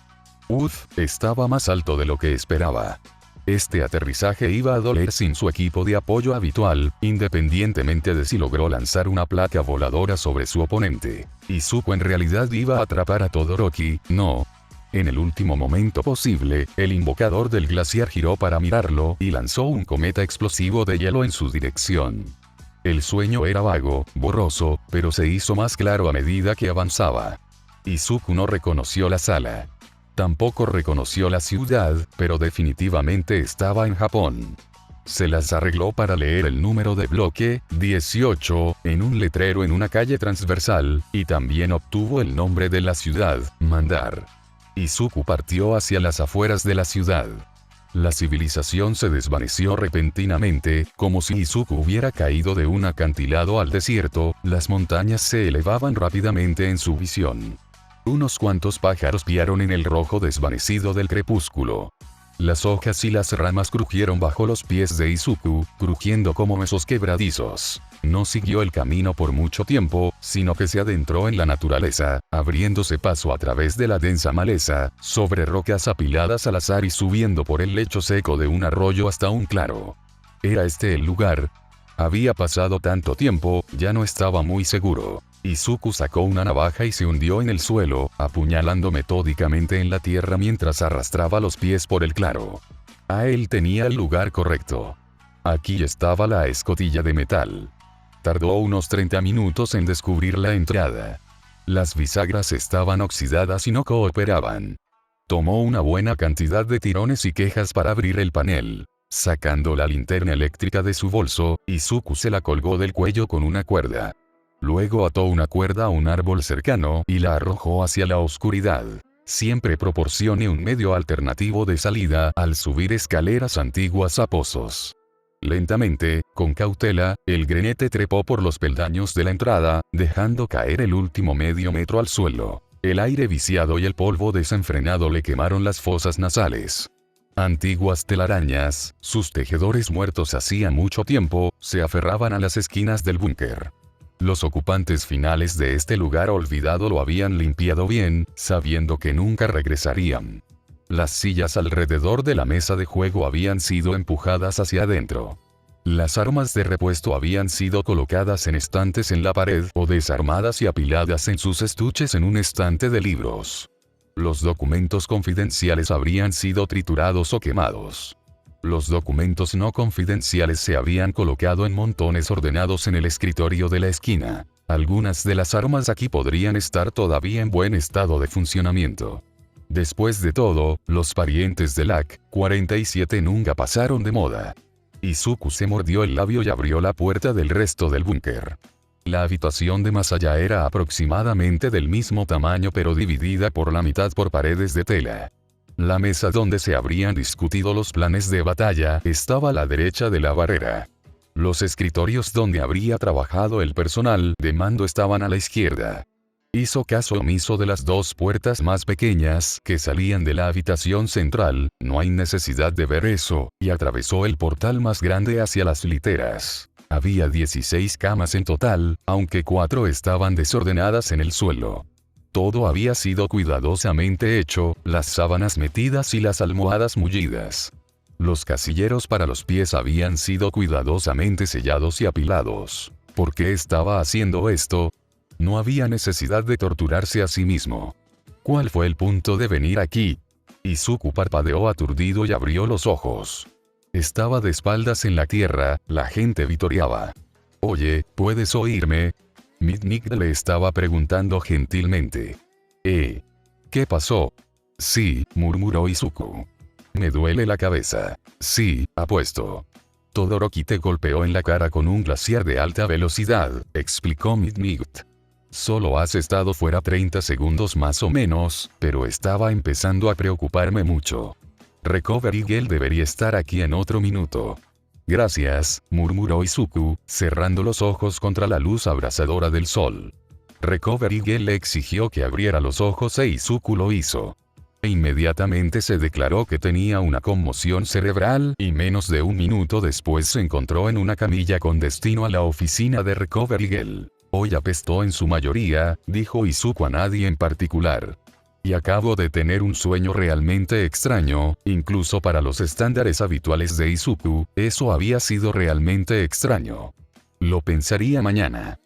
[SPEAKER 1] Estaba más alto de lo que esperaba. Este aterrizaje iba a doler sin su equipo de apoyo habitual, independientemente de si logró lanzar una placa voladora sobre su oponente. Izuku en realidad iba a atrapar a Todoroki, no. En el último momento posible, el invocador del glaciar giró para mirarlo y lanzó un cometa explosivo de hielo en su dirección. El sueño era vago, borroso, pero se hizo más claro a medida que avanzaba. Izuku no reconoció la sala. Tampoco reconoció la ciudad, pero definitivamente estaba en Japón. Se las arregló para leer el número de bloque, 18, en un letrero en una calle transversal, y también obtuvo el nombre de la ciudad, Mandar. Izuku partió hacia las afueras de la ciudad. La civilización se desvaneció repentinamente, como si Izuku hubiera caído de un acantilado al desierto, las montañas se elevaban rápidamente en su visión. Unos cuantos pájaros piaron en el rojo desvanecido del crepúsculo. Las hojas y las ramas crujieron bajo los pies de Izuku, crujiendo como huesos quebradizos. No siguió el camino por mucho tiempo, sino que se adentró en la naturaleza, abriéndose paso a través de la densa maleza, sobre rocas apiladas al azar y subiendo por el lecho seco de un arroyo hasta un claro. ¿Era este el lugar? Había pasado tanto tiempo, ya no estaba muy seguro. Izuku sacó una navaja y se hundió en el suelo, apuñalando metódicamente en la tierra mientras arrastraba los pies por el claro. Él tenía el lugar correcto. Aquí estaba la escotilla de metal. Tardó unos 30 minutos en descubrir la entrada. Las bisagras estaban oxidadas y no cooperaban. Tomó una buena cantidad de tirones y quejas para abrir el panel. Sacando la linterna eléctrica de su bolso, Izuku se la colgó del cuello con una cuerda. Luego ató una cuerda a un árbol cercano y la arrojó hacia la oscuridad. Siempre proporcione un medio alternativo de salida al subir escaleras antiguas a pozos. Lentamente, con cautela, el grenete trepó por los peldaños de la entrada, dejando caer el último medio metro al suelo. El aire viciado y el polvo desenfrenado le quemaron las fosas nasales. Antiguas telarañas, sus tejedores muertos hacía mucho tiempo, se aferraban a las esquinas del búnker. Los ocupantes finales de este lugar olvidado lo habían limpiado bien, sabiendo que nunca regresarían. Las sillas alrededor de la mesa de juego habían sido empujadas hacia adentro. Las armas de repuesto habían sido colocadas en estantes en la pared o desarmadas y apiladas en sus estuches en un estante de libros. Los documentos confidenciales habrían sido triturados o quemados. Los documentos no confidenciales se habían colocado en montones ordenados en el escritorio de la esquina. Algunas de las armas aquí podrían estar todavía en buen estado de funcionamiento. Después de todo, los parientes del AK-47 nunca pasaron de moda. Izuku se mordió el labio y abrió la puerta del resto del búnker. La habitación de más allá era aproximadamente del mismo tamaño pero dividida por la mitad por paredes de tela. La mesa donde se habrían discutido los planes de batalla estaba a la derecha de la barrera. Los escritorios donde habría trabajado el personal de mando estaban a la izquierda. Hizo caso omiso de las dos puertas más pequeñas que salían de la habitación central, no hay necesidad de ver eso, y atravesó el portal más grande hacia las literas. Había 16 camas en total, aunque 4 estaban desordenadas en el suelo. Todo había sido cuidadosamente hecho, las sábanas metidas y las almohadas mullidas. Los casilleros para los pies habían sido cuidadosamente sellados y apilados. ¿Por qué estaba haciendo esto? No había necesidad de torturarse a sí mismo. ¿Cuál fue el punto de venir aquí? Izuku parpadeó aturdido y abrió los ojos. Estaba de espaldas en la tierra, la gente vitoreaba. «Oye, ¿puedes oírme?», Midnight le estaba preguntando gentilmente. ¿Qué pasó? Sí, murmuró Izuku. Me duele la cabeza. Sí, apuesto. Todoroki te golpeó en la cara con un glaciar de alta velocidad, explicó Midnight. Solo has estado fuera 30 segundos más o menos, pero estaba empezando a preocuparme mucho. Recovery Girl debería estar aquí en otro minuto. Gracias, murmuró Izuku, cerrando los ojos contra la luz abrasadora del sol. Recovery Girl le exigió que abriera los ojos e Izuku lo hizo. Inmediatamente se declaró que tenía una conmoción cerebral y menos de un minuto después se encontró en una camilla con destino a la oficina de Recovery Girl. Hoy apestó en su mayoría, dijo Izuku a nadie en particular. Y acabo de tener un sueño realmente extraño, incluso para los estándares habituales de Izuku, eso había sido realmente extraño. Lo pensaría mañana.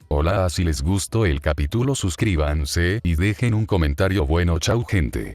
[SPEAKER 1] Hola, si les gustó el capítulo suscríbanse y dejen un comentario bueno. Chau gente.